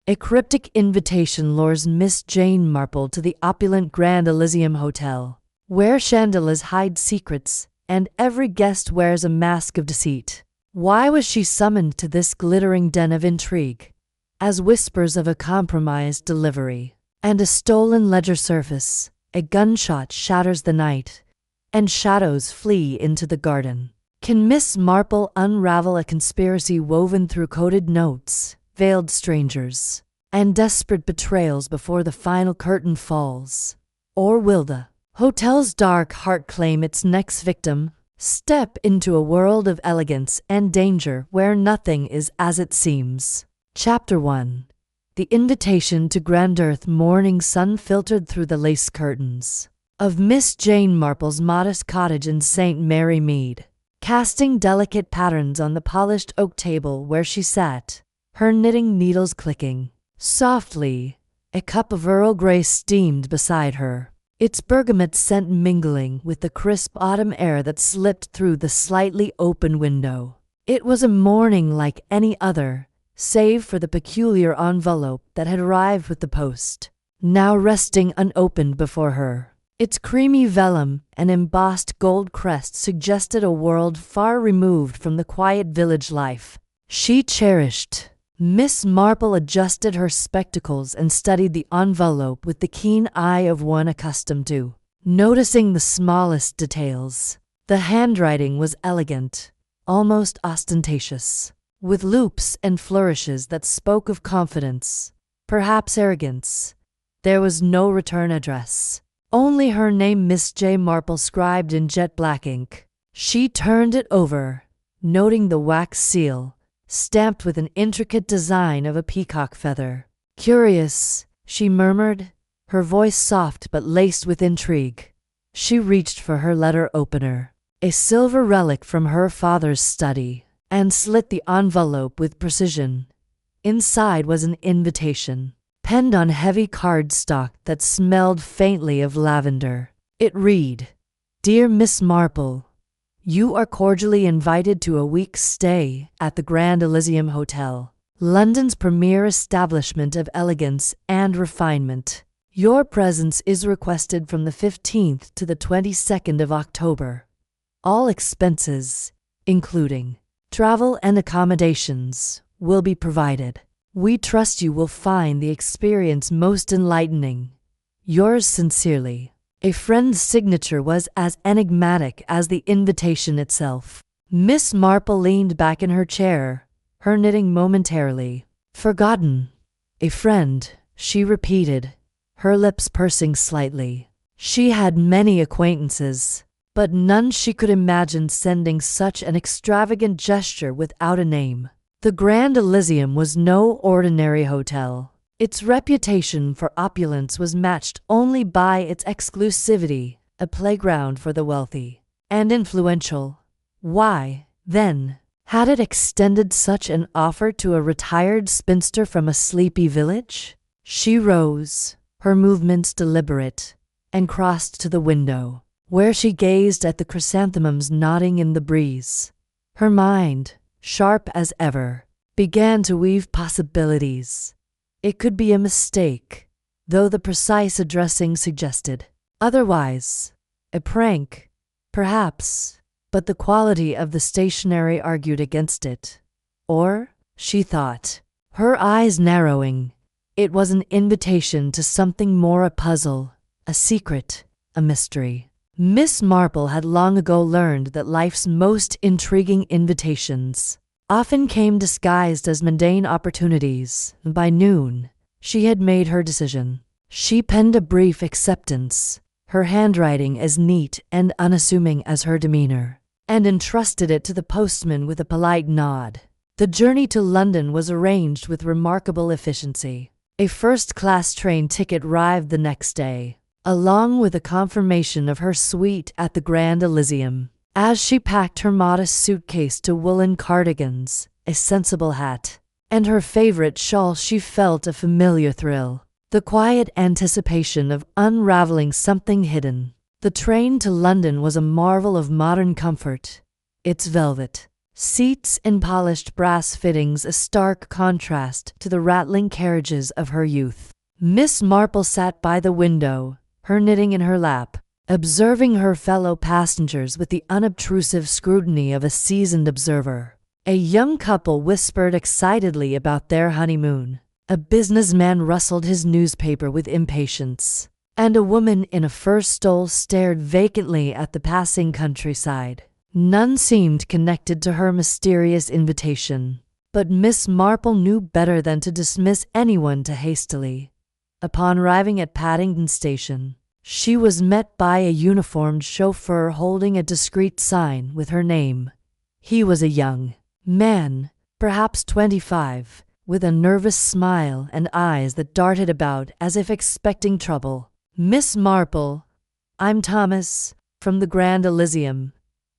A cryptic invitation lures Miss Jane Marple to the opulent Grand Elysium Hotel, where chandeliers hide secrets and every guest wears a mask of deceit. Why was she summoned to this glittering den of intrigue? As whispers of a compromised delivery and a stolen ledger surface, a gunshot shatters the night, and shadows flee into the garden. Can Miss Marple unravel a conspiracy woven through coded notes, veiled strangers, and desperate betrayals before the final curtain falls? Or will the hotel's dark heart claim its next victim? Step into a world of elegance and danger where nothing is as it seems. Chapter 1. The invitation to grandeur. Morning sun filtered through the lace curtains of Miss Jane Marple's modest cottage in St. Mary Mead, casting delicate patterns on the polished oak table where she sat, her knitting needles clicking softly. A cup of Earl Grey steamed beside her, its bergamot scent mingling with the crisp autumn air that slipped through the slightly open window. It was a morning like any other, save for the peculiar envelope that had arrived with the post, now resting unopened before her. Its creamy vellum and embossed gold crest suggested a world far removed from the quiet village life she cherished. Miss Marple adjusted her spectacles and studied the envelope with the keen eye of one accustomed to noticing the smallest details. The handwriting was elegant, almost ostentatious, with loops and flourishes that spoke of confidence, perhaps arrogance. There was no return address, only her name, Miss J. Marple, scribed in jet black ink. She turned it over, noting the wax seal, stamped with an intricate design of a peacock feather. Curious, she murmured, her voice soft but laced with intrigue. She reached for her letter opener, a silver relic from her father's study, and slit the envelope with precision. Inside was an invitation, penned on heavy cardstock that smelled faintly of lavender. It read, "Dear Miss Marple, you are cordially invited to a week's stay at the Grand Elysium Hotel, London's premier establishment of elegance and refinement. Your presence is requested from the 15th to the 22nd of October. All expenses, including travel and accommodations, will be provided. We trust you will find the experience most enlightening. Yours sincerely." A friend's signature was as enigmatic as the invitation itself. Miss Marple leaned back in her chair, her knitting momentarily forgotten. "A friend," she repeated, her lips pursing slightly. She had many acquaintances, but none she could imagine sending such an extravagant gesture without a name. The Grand Elysium was no ordinary hotel. Its reputation for opulence was matched only by its exclusivity, a playground for the wealthy and influential. Why, then, had it extended such an offer to a retired spinster from a sleepy village? She rose, her movements deliberate, and crossed to the window, where she gazed at the chrysanthemums nodding in the breeze. Her mind, sharp as ever, began to weave possibilities. It could be a mistake, though the precise addressing suggested otherwise. A prank, perhaps, but the quality of the stationery argued against it. Or, she thought, her eyes narrowing, it was an invitation to something more, a puzzle, a secret, a mystery. Miss Marple had long ago learned that life's most intriguing invitations often came disguised as mundane opportunities. By noon, she had made her decision. She penned a brief acceptance, her handwriting as neat and unassuming as her demeanor, and entrusted it to the postman with a polite nod. The journey to London was arranged with remarkable efficiency. A first-class train ticket arrived the next day, along with a confirmation of her suite at the Grand Elysium. As she packed her modest suitcase to woolen cardigans, a sensible hat, and her favorite shawl, she felt a familiar thrill, the quiet anticipation of unraveling something hidden. The train to London was a marvel of modern comfort, its velvet, seats and polished brass fittings a stark contrast to the rattling carriages of her youth. Miss Marple sat by the window, her knitting in her lap, observing her fellow passengers with the unobtrusive scrutiny of a seasoned observer. A young couple whispered excitedly about their honeymoon. A businessman rustled his newspaper with impatience, and a woman in a fur stole stared vacantly at the passing countryside. None seemed connected to her mysterious invitation, but Miss Marple knew better than to dismiss anyone too hastily. Upon arriving at Paddington Station, she was met by a uniformed chauffeur holding a discreet sign with her name. He was a young man, perhaps 25, with a nervous smile and eyes that darted about as if expecting trouble. "Miss Marple, I'm Thomas, from the Grand Elysium.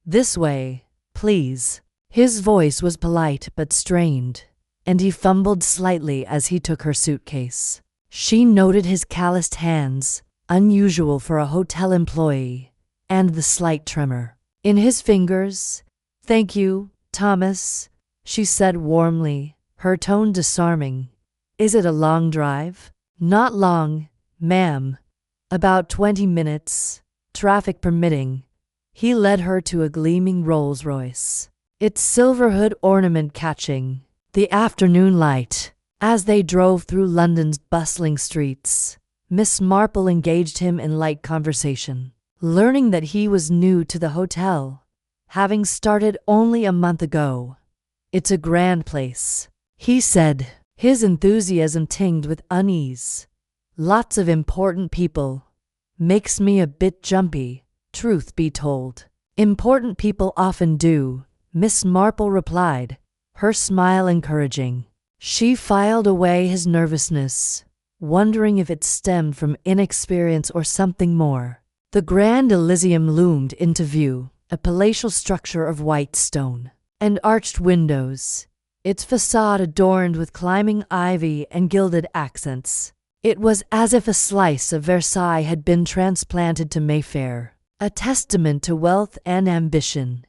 This way, please." His voice was polite but strained, and he fumbled slightly as he took her suitcase. She noted his calloused hands, unusual for a hotel employee, and the slight tremor in his fingers. "Thank you, Thomas," she said warmly, her tone disarming. "Is it a long drive?" "Not long, ma'am. About 20 minutes, traffic permitting." He led her to a gleaming Rolls-Royce, its silver hood ornament catching the afternoon light. As they drove through London's bustling streets, Miss Marple engaged him in light conversation, learning that he was new to the hotel, having started only a month ago. "It's a grand place," he said, his enthusiasm tinged with unease. "Lots of important people. Makes me a bit jumpy, truth be told." "Important people often do," Miss Marple replied, her smile encouraging. She filed away his nervousness, wondering if it stemmed from inexperience or something more. The Grand Elysium loomed into view, a palatial structure of white stone and arched windows, its facade adorned with climbing ivy and gilded accents. It was as if a slice of Versailles had been transplanted to Mayfair, a testament to wealth and ambition.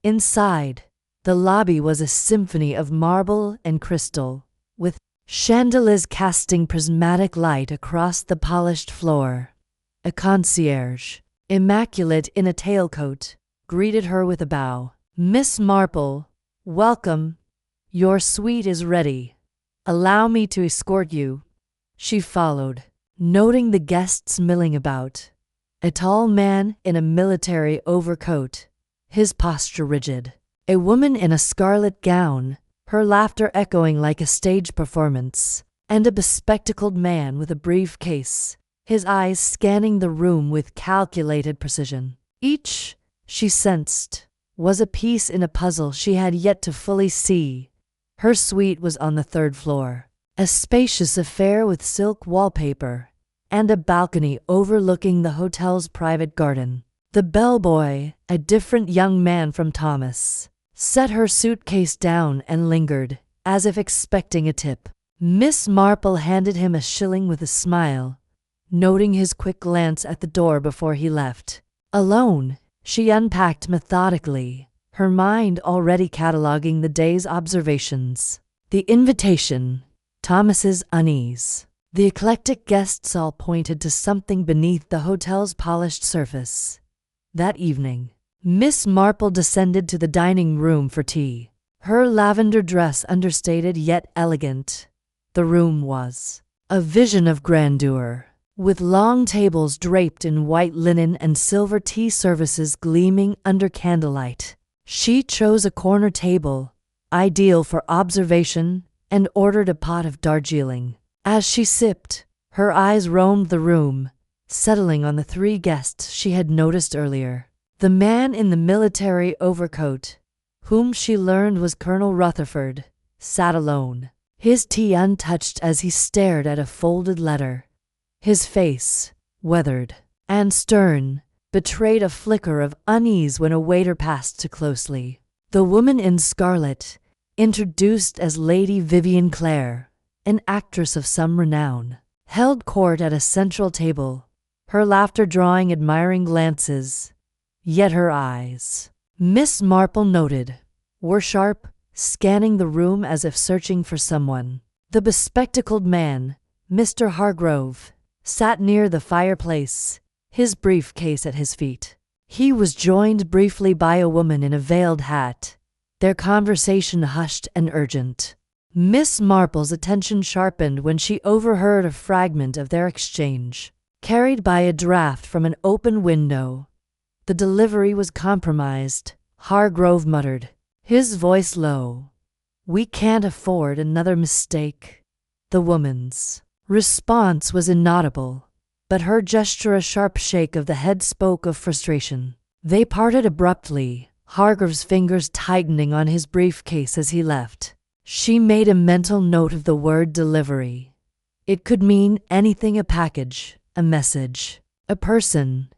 Inside, the lobby was a symphony of marble and crystal, with chandeliers casting prismatic light across the polished floor. A concierge, immaculate in a tailcoat, greeted her with a bow. "Miss Marple, welcome. Your suite is ready. Allow me to escort you." She followed, noting the guests milling about. A tall man in a military overcoat, his posture rigid. A woman in a scarlet gown, her laughter echoing like a stage performance. And a bespectacled man with a briefcase, his eyes scanning the room with calculated precision. Each, she sensed, was a piece in a puzzle she had yet to fully see. Her suite was on the 3rd floor, a spacious affair with silk wallpaper and a balcony overlooking the hotel's private garden. The bellboy, a different young man from Thomas, set her suitcase down and lingered, as if expecting a tip. Miss Marple handed him a shilling with a smile, noting his quick glance at the door before he left. Alone, she unpacked methodically, her mind already cataloguing the day's observations. The invitation, Thomas's unease. The eclectic guests all pointed to something beneath the hotel's polished surface. That evening, Miss Marple descended to the dining room for tea, her lavender dress understated yet elegant. The room was a vision of grandeur, with long tables draped in white linen and silver tea services gleaming under candlelight. She chose a corner table, ideal for observation, and ordered a pot of Darjeeling. As she sipped, her eyes roamed the room, settling on the 3 guests she had noticed earlier. The man in the military overcoat, whom she learned was Colonel Rutherford, sat alone, his tea untouched as he stared at a folded letter. His face, weathered and stern, betrayed a flicker of unease when a waiter passed too closely. The woman in scarlet, introduced as Lady Vivian Clare, an actress of some renown, held court at a central table, her laughter drawing admiring glances. Yet her eyes, Miss Marple noted, were sharp, scanning the room as if searching for someone. The bespectacled man, Mr. Hargrove, sat near the fireplace, his briefcase at his feet. He was joined briefly by a woman in a veiled hat, their conversation hushed and urgent. Miss Marple's attention sharpened when she overheard a fragment of their exchange. Carried by a draught from an open window, the delivery was compromised, Hargrove muttered, his voice low. We can't afford another mistake. The woman's response was inaudible, but her gesture, a sharp shake of the head, spoke of frustration. They parted abruptly, Hargrove's fingers tightening on his briefcase as he left. She made a mental note of the word delivery. It could mean anything: a package, a message, a person.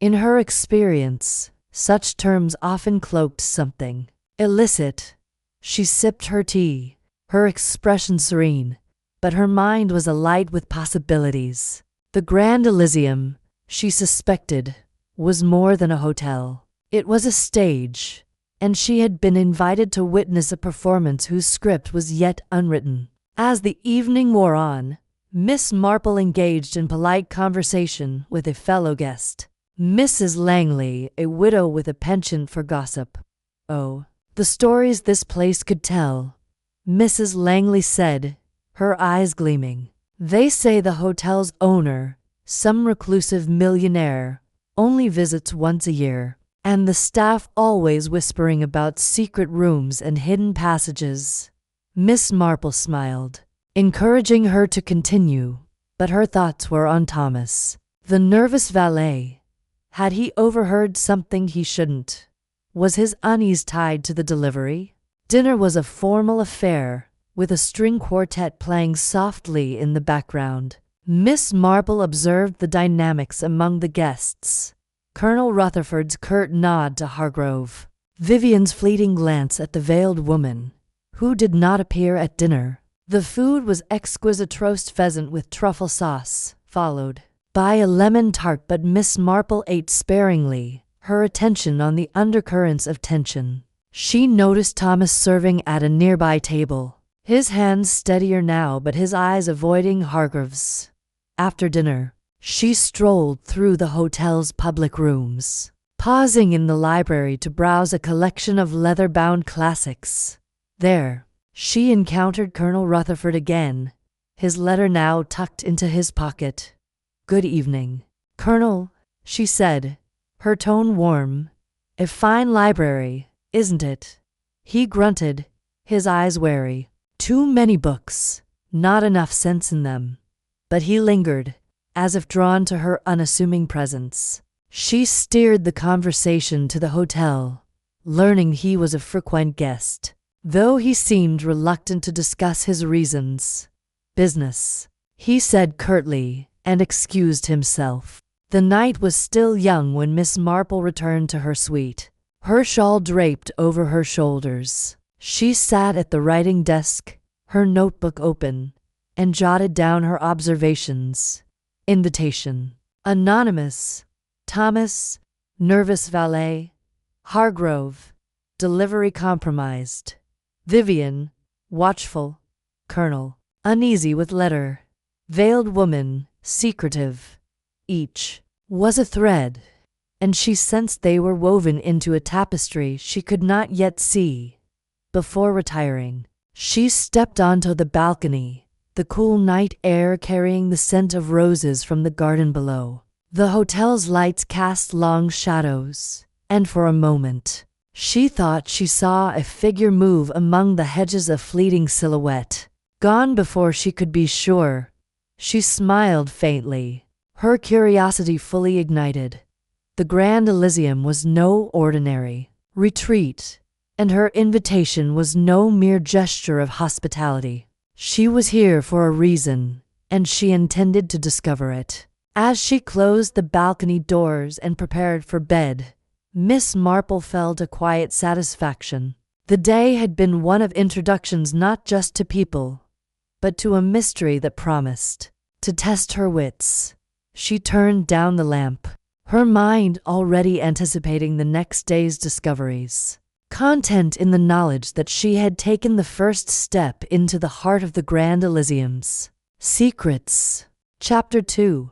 In her experience, such terms often cloaked something illicit. She sipped her tea, her expression serene, but her mind was alight with possibilities. The Grand Elysium, she suspected, was more than a hotel. It was a stage, and she had been invited to witness a performance whose script was yet unwritten. As the evening wore on, Miss Marple engaged in polite conversation with a fellow guest, Mrs. Langley, a widow with a penchant for gossip. Oh, the stories this place could tell, Mrs. Langley said, her eyes gleaming. They say the hotel's owner, some reclusive millionaire, only visits once a year, and the staff always whispering about secret rooms and hidden passages. Miss Marple smiled, encouraging her to continue, but her thoughts were on Thomas, the nervous valet. Had he overheard something he shouldn't? Was his unease tied to the delivery? Dinner was a formal affair, with a string quartet playing softly in the background. Miss Marple observed the dynamics among the guests. Colonel Rutherford's curt nod to Hargrove, Vivian's fleeting glance at the veiled woman, who did not appear at dinner. The food was exquisite: roast pheasant with truffle sauce, followed by a lemon tart, but Miss Marple ate sparingly, her attention on the undercurrents of tension. She noticed Thomas serving at a nearby table, his hands steadier now but his eyes avoiding Hargrove's. After dinner, she strolled through the hotel's public rooms, pausing in the library to browse a collection of leather-bound classics. There, she encountered Colonel Rutherford again, his letter now tucked into his pocket. Good evening, Colonel, she said, her tone warm. A fine library, isn't it? He grunted, his eyes wary. Too many books, not enough sense in them. But he lingered, as if drawn to her unassuming presence. She steered the conversation to the hotel, learning he was a frequent guest, though he seemed reluctant to discuss his reasons. Business, he said curtly, and excused himself. The night was still young when Miss Marple returned to her suite, her shawl draped over her shoulders. She sat at the writing desk, her notebook open, and jotted down her observations. Invitation. Anonymous. Thomas, nervous valet. Hargrove, delivery compromised. Vivian, watchful. Colonel, uneasy with letter. Veiled woman, secretive. Each was a thread, and she sensed they were woven into a tapestry she could not yet see. Before retiring, she stepped onto the balcony, the cool night air carrying the scent of roses from the garden below. The hotel's lights cast long shadows, and for a moment, she thought she saw a figure move among the hedges, a fleeting silhouette. Gone before she could be sure, she smiled faintly, her curiosity fully ignited. The Grand Elysium was no ordinary retreat, and her invitation was no mere gesture of hospitality. She was here for a reason, and she intended to discover it. As she closed the balcony doors and prepared for bed, Miss Marple felt a quiet satisfaction. The day had been one of introductions, not just to people, but to a mystery that promised to test her wits. She turned down the lamp, her mind already anticipating the next day's discoveries. content in the knowledge that she had taken the first step into the heart of the Grand Elysium's secrets. Chapter 2.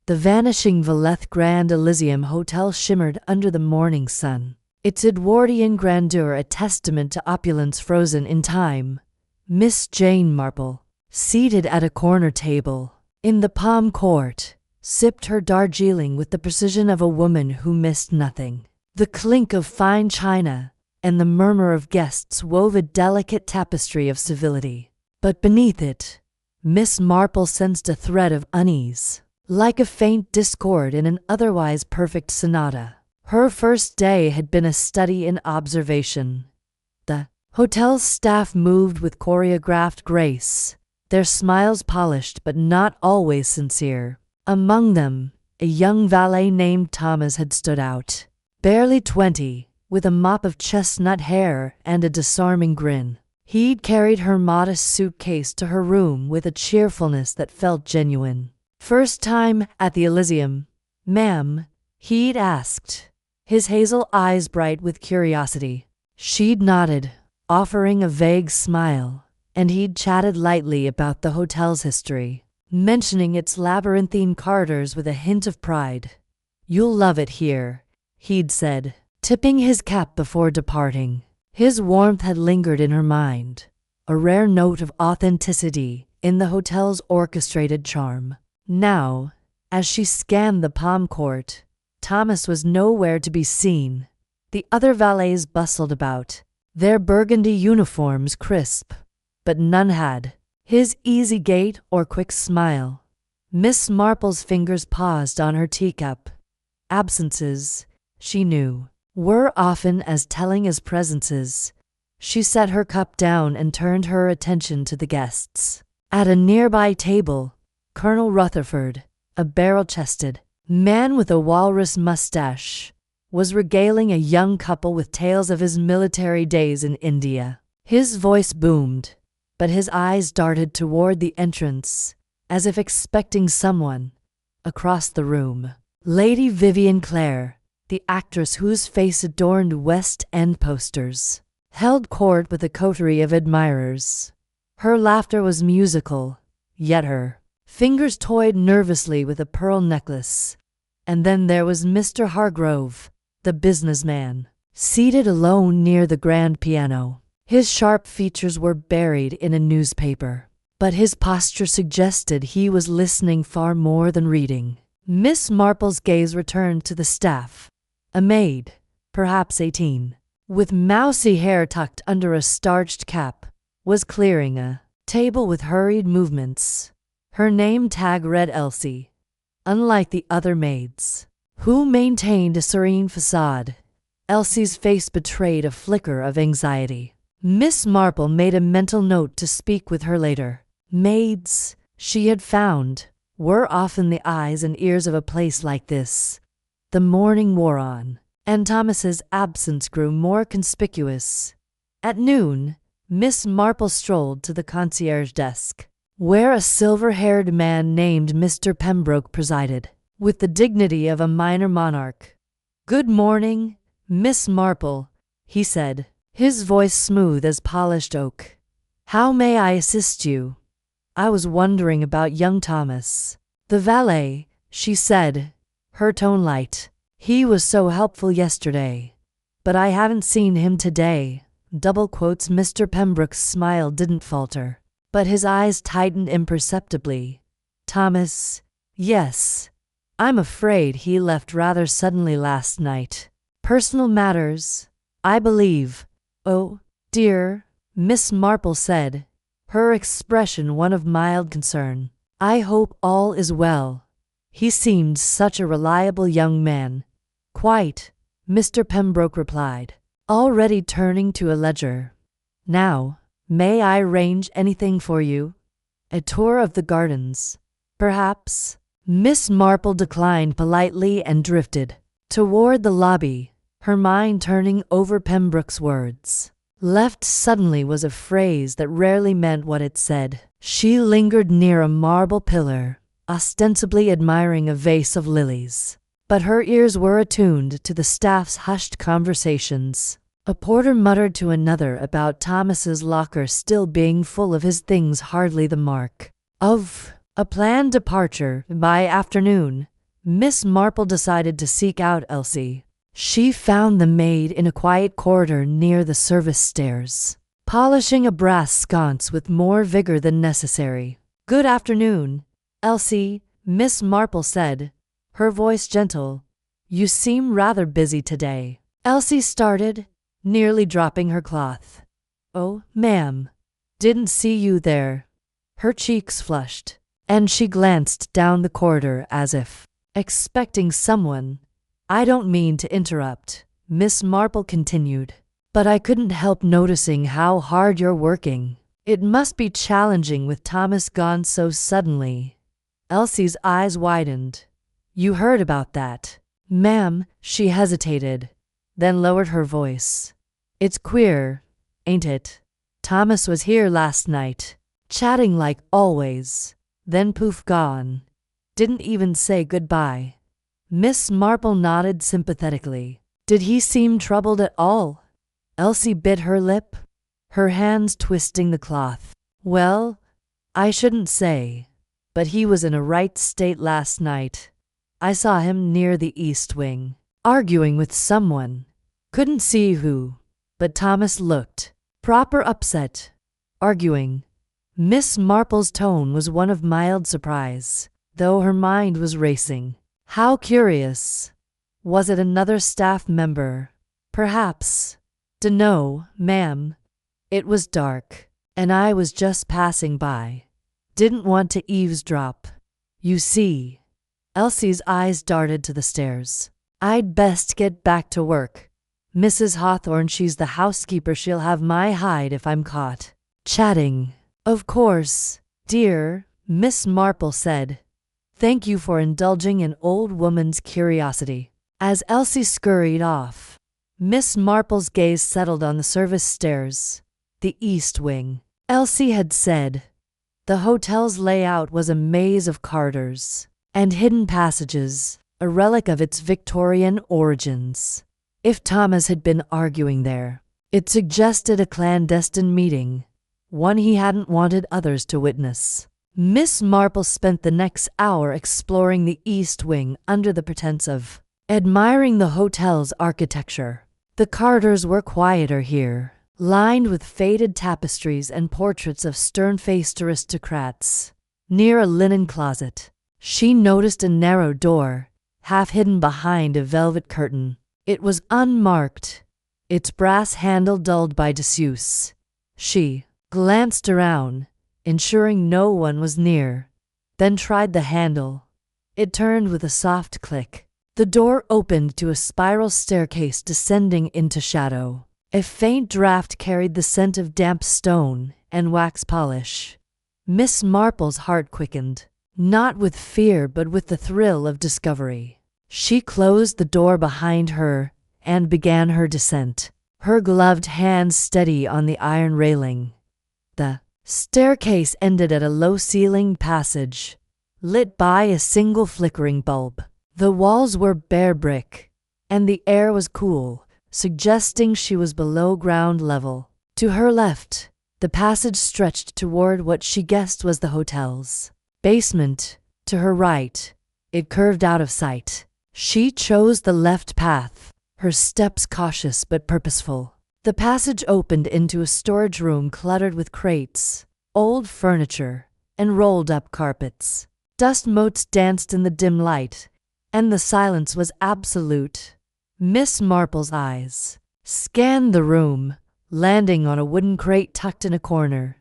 The vanishing Valeth Grand Elysium Hotel shimmered under the morning sun, its Edwardian grandeur a testament to opulence frozen in time. Miss Jane Marple, seated at a corner table in the palm court, sipped her Darjeeling with the precision of a woman who missed nothing. The clink of fine china and the murmur of guests wove a delicate tapestry of civility. But beneath it, Miss Marple sensed a thread of unease, like a faint discord in an otherwise perfect sonata. Her first day had been a study in observation. The hotel's staff moved with choreographed grace, their smiles polished but not always sincere. Among them, a young valet named Thomas had stood out, barely 20, with a mop of chestnut hair and a disarming grin. He'd carried her modest suitcase to her room with a cheerfulness that felt genuine. "First time at the Elysium, ma'am?" he'd asked, his hazel eyes bright with curiosity. She'd nodded, offering a vague smile, and he'd chatted lightly about the hotel's history, mentioning its labyrinthine corridors with a hint of pride. "You'll love it here," he'd said, tipping his cap before departing. His warmth had lingered in her mind, a rare note of authenticity in the hotel's orchestrated charm. Now, as she scanned the palm court, Thomas was nowhere to be seen. The other valets bustled about, their burgundy uniforms crisp, but none had his easy gait or quick smile. Miss Marple's fingers paused on her teacup. Absences, she knew, were often as telling as presences. She set her cup down and turned her attention to the guests. At a nearby table, Colonel Rutherford, a barrel-chested man with a walrus mustache, was regaling a young couple with tales of his military days in India. His voice boomed, but his eyes darted toward the entrance, as if expecting someone. Across the room, Lady Vivian Clare, the actress whose face adorned West End posters, held court with a coterie of admirers. Her laughter was musical, yet her fingers toyed nervously with a pearl necklace. And then there was Mr. Hargrove, the businessman, seated alone near the grand piano. His sharp features were buried in a newspaper, but his posture suggested he was listening far more than reading. Miss Marple's gaze returned to the staff. A maid, perhaps 18, with mousy hair tucked under a starched cap, was clearing a table with hurried movements. Her name tag read Elsie. Unlike the other maids, who maintained a serene facade, Elsie's face betrayed a flicker of anxiety. Miss Marple made a mental note to speak with her later. Maids, she had found, were often the eyes and ears of a place like this. The morning wore on, and Thomas's absence grew more conspicuous. At noon, Miss Marple strolled to the concierge desk, where a silver-haired man named Mr. Pembroke presided, with the dignity of a minor monarch. "Good morning, Miss Marple," he said, his voice smooth as polished oak. "How may I assist you?" "I was wondering about young Thomas." "The valet," she said, her tone light. "He was so helpful yesterday, but I haven't seen him today." Double quotes. Mr. Pembroke's smile didn't falter, but his eyes tightened imperceptibly. "Thomas? Yes. I'm afraid he left rather suddenly last night. Personal matters, I believe." "Oh, dear," Miss Marple said, her expression one of mild concern. "I hope all is well. He seemed such a reliable young man." "Quite," Mr. Pembroke replied, already turning to a ledger. "Now, may I arrange anything for you? A tour of the gardens, perhaps?" Miss Marple declined politely and drifted toward the lobby, her mind turning over Pembroke's words. "Left suddenly" was a phrase that rarely meant what it said. She lingered near a marble pillar, ostensibly admiring a vase of lilies, but her ears were attuned to the staff's hushed conversations. A porter muttered to another about Thomas's locker still being full of his things, hardly the mark of a planned departure. By afternoon, Miss Marple decided to seek out Elsie. She found the maid in a quiet corridor near the service stairs, polishing a brass sconce with more vigor than necessary. "Good afternoon, Elsie," Miss Marple said, her voice gentle. "You seem rather busy today." Elsie started, nearly dropping her cloth. "Oh, ma'am, didn't see you there." Her cheeks flushed, and she glanced down the corridor as if expecting someone. "I don't mean to interrupt," Miss Marple continued, "but I couldn't help noticing how hard you're working. It must be challenging with Thomas gone so suddenly." Elsie's eyes widened. "You heard about that, ma'am?" She hesitated, then lowered her voice. "It's queer, ain't it? Thomas was here last night, chatting like always, then poof, gone. Didn't even say goodbye." Miss Marple nodded sympathetically. "Did he seem troubled at all?" Elsie bit her lip, her hands twisting the cloth. "Well, I shouldn't say, but he was in a right state last night. I saw him near the east wing, arguing with someone. Couldn't see who, but Thomas looked proper upset. Arguing." Miss Marple's tone was one of mild surprise, though her mind was racing. How curious. Was it another staff member? Perhaps. "Dunno, ma'am. It was dark, and I was just passing by. Didn't want to eavesdrop. You see." Elsie's eyes darted to the stairs. "I'd best get back to work. Mrs. Hawthorne, she's the housekeeper. She'll have my hide if I'm caught chatting." "Of course, dear," Miss Marple said. "Thank you for indulging an old woman's curiosity." As Elsie scurried off, Miss Marple's gaze settled on the service stairs, the east wing. Elsie had said the hotel's layout was a maze of corridors and hidden passages, a relic of its Victorian origins. If Thomas had been arguing there, it suggested a clandestine meeting, one he hadn't wanted others to witness. Miss Marple spent the next hour exploring the east wing under the pretense of admiring the hotel's architecture. The corridors were quieter here, lined with faded tapestries and portraits of stern-faced aristocrats. Near a linen closet, she noticed a narrow door, half hidden behind a velvet curtain. It was unmarked, its brass handle dulled by disuse. She glanced around, ensuring no one was near, then tried the handle. It turned with a soft click. The door opened to a spiral staircase descending into shadow. A faint draft carried the scent of damp stone and wax polish. Miss Marple's heart quickened, not with fear but with the thrill of discovery. She closed the door behind her and began her descent, her gloved hands steady on the iron railing. The staircase ended at a low-ceilinged passage, lit by a single flickering bulb. The walls were bare brick, and the air was cool, suggesting she was below ground level. To her left, the passage stretched toward what she guessed was the hotel's basement. To her right, it curved out of sight. She chose the left path, her steps cautious but purposeful. The passage opened into a storage room cluttered with crates, old furniture, and rolled-up carpets. Dust motes danced in the dim light, and the silence was absolute. Miss Marple's eyes scanned the room, landing on a wooden crate tucked in a corner.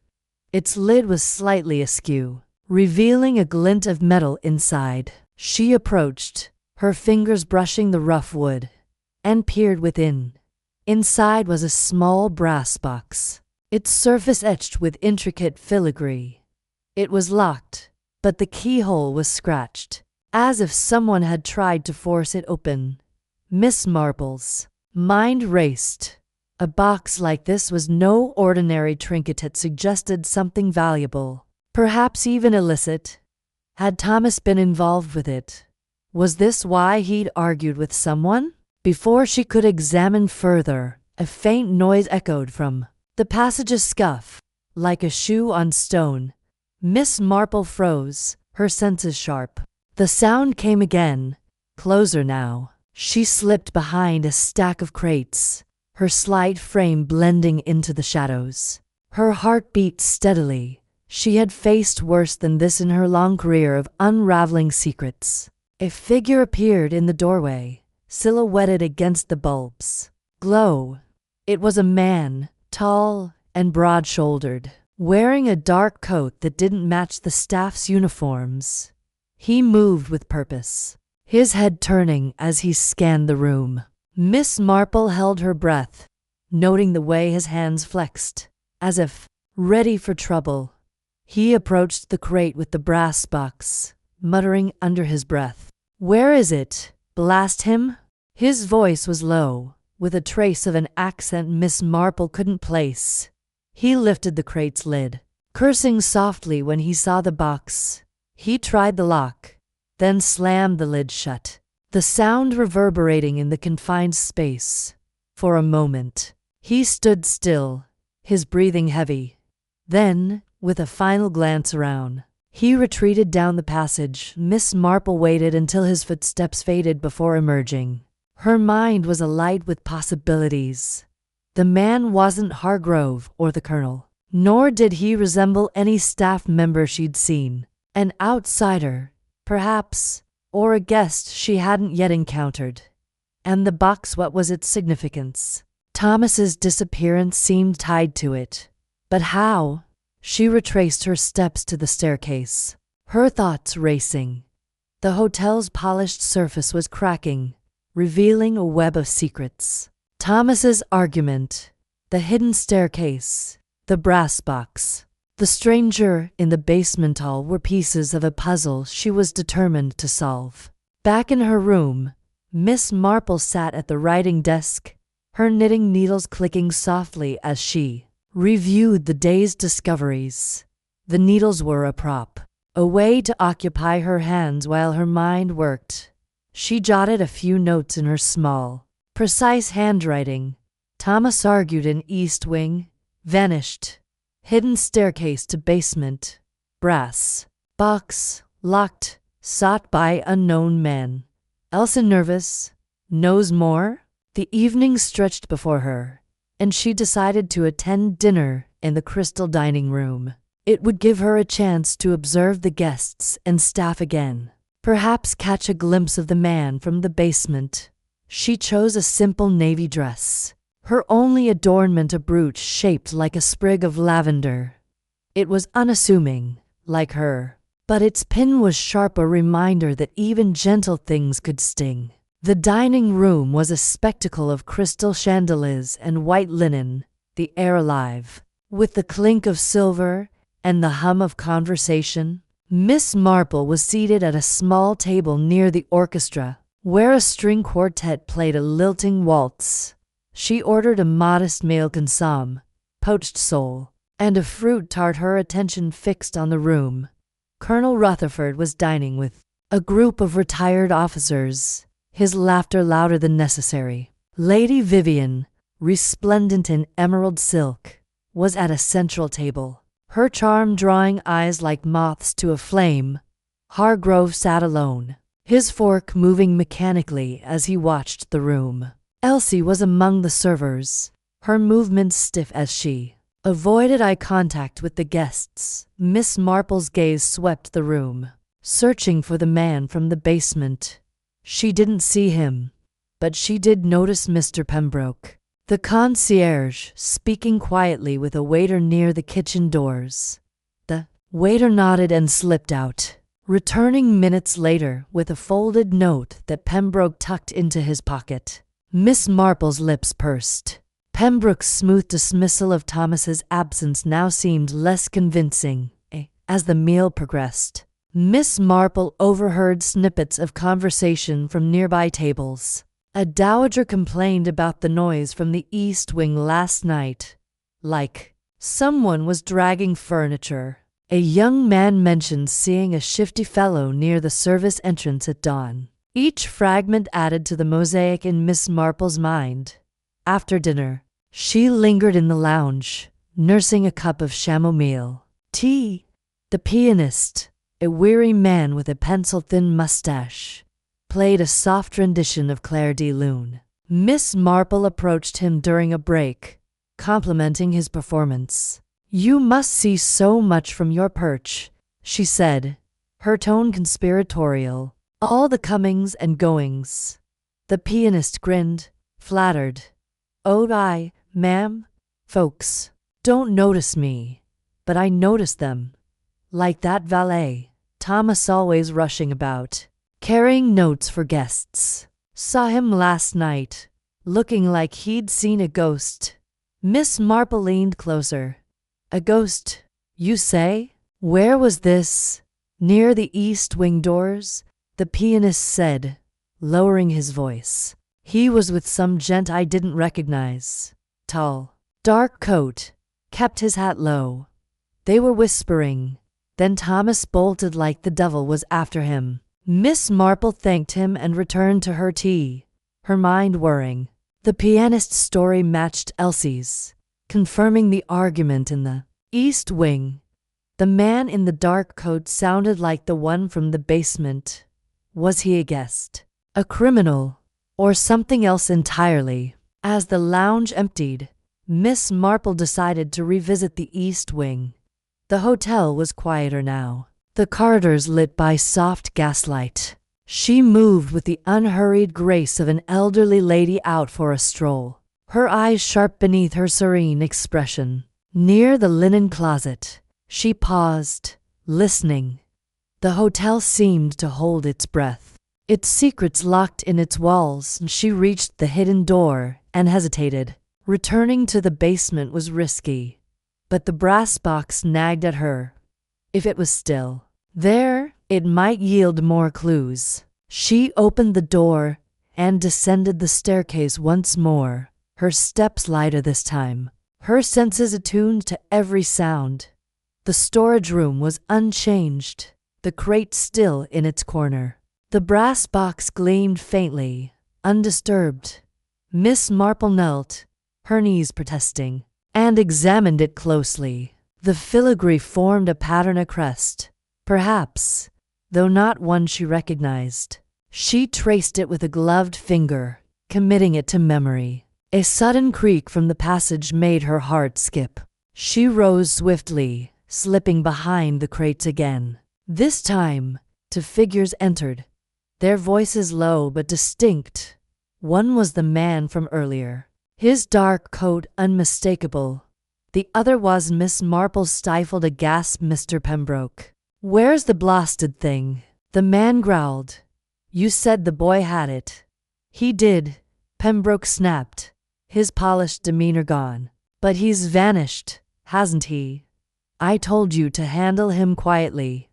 Its lid was slightly askew, revealing a glint of metal inside. She approached, her fingers brushing the rough wood, and peered within. Inside was a small brass box, its surface etched with intricate filigree. It was locked, but the keyhole was scratched, as if someone had tried to force it open. Miss Marple's mind raced. A box like this was no ordinary trinket. It suggested something valuable, perhaps even illicit. Had Thomas been involved with it? Was this why he'd argued with someone? Before she could examine further, A faint noise echoed from the passage's scuff, like a shoe on stone. Miss Marple froze, her senses sharp. The sound came again, closer now. She slipped behind a stack of crates, her slight frame blending into the shadows. Her heart beat steadily. She had faced worse than this in her long career of unraveling secrets. A figure appeared in the doorway, silhouetted against the bulb's glow. It was a man, tall and broad-shouldered, wearing a dark coat that didn't match the staff's uniforms. He moved with purpose, his head turning as he scanned the room. Miss Marple held her breath, noting the way his hands flexed, as if ready for trouble. He approached the crate with the brass box, muttering under his breath, "Where is it? Blast him?" His voice was low, with a trace of an accent Miss Marple couldn't place. He lifted the crate's lid, cursing softly when he saw the box. He tried the lock, then slammed the lid shut, the sound reverberating in the confined space. For a moment, he stood still, his breathing heavy. Then, with a final glance around, he retreated down the passage. Miss Marple waited until his footsteps faded before emerging. Her mind was alight with possibilities. The man wasn't Hargrove or the Colonel, nor did he resemble any staff member she'd seen. An outsider, perhaps, or a guest she hadn't yet encountered. And the box, what was its significance? Thomas's disappearance seemed tied to it. But how? She retraced her steps to the staircase, her thoughts racing. The hotel's polished surface was cracking, revealing a web of secrets. Thomas's argument, the hidden staircase, the brass box, the stranger in the basement hall were pieces of a puzzle she was determined to solve. Back in her room, Miss Marple sat at the writing desk, her knitting needles clicking softly as she reviewed the day's discoveries. The needles were a prop, a way to occupy her hands while her mind worked. She jotted a few notes in her small, precise handwriting. Thomas argued in East Wing, vanished. Hidden staircase to basement, brass box, locked, sought by unknown man. Elsa nervous, knows more? The evening stretched before her, and she decided to attend dinner in the crystal dining room. It would give her a chance to observe the guests and staff again, perhaps catch a glimpse of the man from the basement. She chose a simple navy dress, her only adornment a brooch shaped like a sprig of lavender. It was unassuming, like her, but its pin was sharp, a reminder that even gentle things could sting. The dining room was a spectacle of crystal chandeliers and white linen, the air alive with the clink of silver and the hum of conversation. Miss Marple was seated at a small table near the orchestra, where a string quartet played a lilting waltz. She ordered a modest meal consomme, poached sole, and a fruit tart, her attention fixed on the room. Colonel Rutherford was dining with a group of retired officers, his laughter louder than necessary. Lady Vivian, resplendent in emerald silk, was at a central table, her charm drawing eyes like moths to a flame. Hargrove sat alone, his fork moving mechanically as he watched the room. Elsie was among the servers, her movements stiff as she avoided eye contact with the guests. Miss Marple's gaze swept the room, searching for the man from the basement. She didn't see him, but she did notice Mr. Pembroke, the concierge, speaking quietly with a waiter near the kitchen doors. The waiter nodded and slipped out, returning minutes later with a folded note that Pembroke tucked into his pocket. Miss Marple's lips pursed. Pembroke's smooth dismissal of Thomas's absence now seemed less convincing. As the meal progressed, Miss Marple overheard snippets of conversation from nearby tables. A dowager complained about the noise from the East Wing last night, like someone was dragging furniture. A young man mentioned seeing a shifty fellow near the service entrance at dawn. Each fragment added to the mosaic in Miss Marple's mind. After dinner, She lingered in the lounge, nursing a cup of chamomile tea. The pianist, a weary man with a pencil-thin mustache, played a soft rendition of Claire de Lune. Miss Marple approached him during a break, complimenting his performance. "You must see so much from your perch," she said, her tone conspiratorial. "All the comings and goings." The pianist grinned, flattered. "Oh, ma'am, folks don't notice me, but I notice them. Like that valet, Thomas, always rushing about, carrying notes for guests. Saw him last night, looking like he'd seen a ghost." Miss Marple leaned closer. "A ghost, you say? Where was this?" "Near the east wing doors," the pianist said, lowering his voice. "He was with some gent I didn't recognize. Tall, dark coat, kept his hat low. They were whispering. Then Thomas bolted like the devil was after him." Miss Marple thanked him and returned to her tea, her mind whirring. The pianist's story matched Elsie's, confirming the argument in the East Wing. The man in the dark coat sounded like the one from the basement. Was he a guest, a criminal, or something else entirely? As the lounge emptied, Miss Marple decided to revisit the East Wing. The hotel was quieter now, the corridors lit by soft gaslight. She moved with the unhurried grace of an elderly lady out for a stroll, her eyes sharp beneath her serene expression. Near the linen closet, she paused, listening. The hotel seemed to hold its breath, its secrets locked in its walls. She reached the hidden door and hesitated. Returning to the basement was risky, but the brass box nagged at her. If it was still there, it might yield more clues. She opened the door and descended the staircase once more, her steps lighter this time, her senses attuned to every sound. The storage room was unchanged, the crate still in its corner. The brass box gleamed faintly, undisturbed. Miss Marple knelt, her knees protesting, and examined it closely. The filigree formed a pattern, a crest, perhaps, though not one she recognized. She traced it with a gloved finger, committing it to memory. A sudden creak from the passage made her heart skip. She rose swiftly, slipping behind the crates again. This time, two figures entered, their voices low but distinct. One was the man from earlier, his dark coat unmistakable. The other was Miss Marple. Stifled a gasp. "Mr. Pembroke, where's the blasted thing?" The man growled. "You said the boy had it." "He did," Pembroke snapped, his polished demeanor gone. "But he's vanished, hasn't he? I told you to handle him quietly."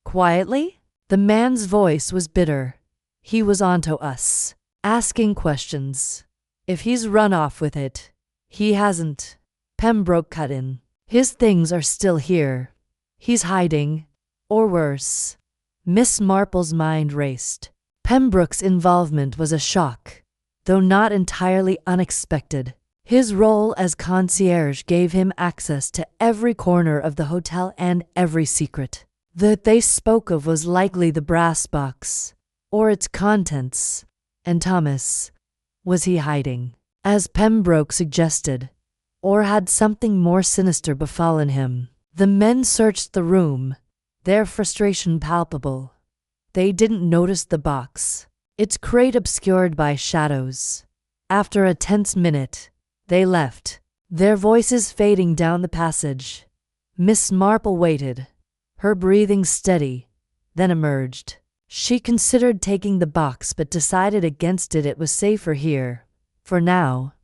"Quietly?" The man's voice was bitter. "He was onto us, asking questions. If he's run off with it." "He hasn't," Pembroke cut in. "His things are still here. He's hiding, or worse." Miss Marple's mind raced. Pembroke's involvement was a shock, though not entirely unexpected. His role as concierge gave him access to every corner of the hotel and every secret that they spoke of was likely the brass box, or its contents. And Thomas, was he hiding, as Pembroke suggested, or had something more sinister befallen him? The men searched the room, their frustration palpable. They didn't notice the box, its crate obscured by shadows. After a tense minute, they left, their voices fading down the passage. Miss Marple waited, her breathing steady, then emerged. She considered taking the box but decided against it. It was safer here, for now.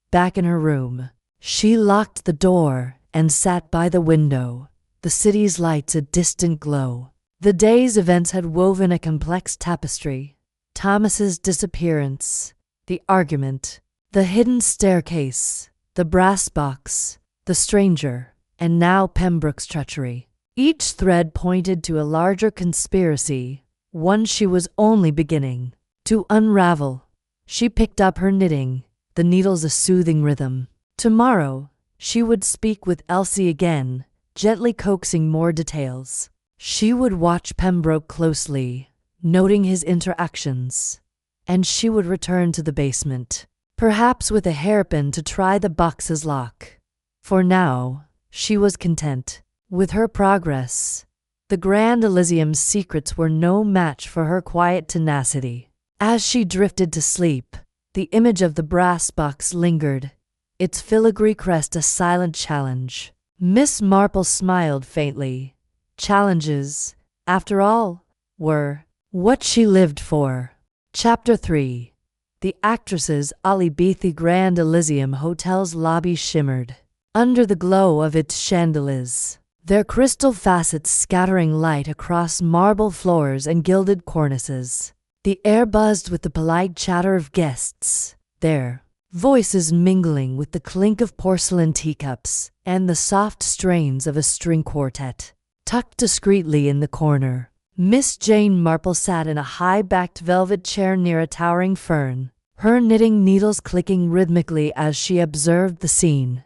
Back in her room, she locked the door and sat by the window, the city's lights a distant glow. The day's events had woven a complex tapestry. Thomas's disappearance, the argument, the hidden staircase, the brass box, the stranger, and now Pembroke's treachery. Each thread pointed to a larger conspiracy, one she was only beginning to unravel. She picked up her knitting, the needles a soothing rhythm. Tomorrow, she would speak with Elsie again, gently coaxing more details. She would watch Pembroke closely, noting his interactions, and she would return to the basement, perhaps with a hairpin to try the box's lock. For now, she was content with her progress. The Grand Elysium's secrets were no match for her quiet tenacity. As she drifted to sleep, the image of the brass box lingered, its filigree crest a silent challenge. Miss Marple smiled faintly. Challenges, after all, were what she lived for. Chapter 3. The actress's Alibi. Grand Elysium Hotel's lobby shimmered under the glow of its chandeliers, their crystal facets scattering light across marble floors and gilded cornices. The air buzzed with the polite chatter of guests, their voices mingling with the clink of porcelain teacups and the soft strains of a string quartet. Tucked discreetly in the corner, Miss Jane Marple sat in a high-backed velvet chair near a towering fern, her knitting needles clicking rhythmically as she observed the scene.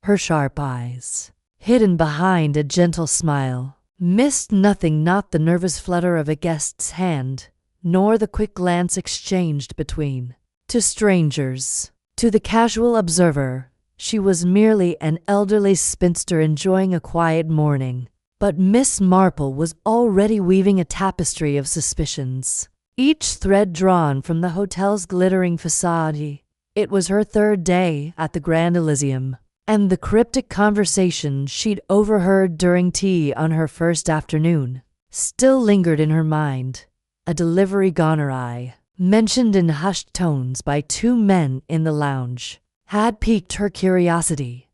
Her sharp eyes, hidden behind a gentle smile, missed nothing, not the nervous flutter of a guest's hand, nor the quick glance exchanged between two strangers. To the casual observer, she was merely an elderly spinster enjoying a quiet morning. But Miss Marple was already weaving a tapestry of suspicions, each thread drawn from the hotel's glittering facade. It was her third day at the Grand Elysium, and the cryptic conversation she'd overheard during tea on her first afternoon still lingered in her mind. A delivery gonorrhea, mentioned in hushed tones by two men in the lounge, had piqued her curiosity.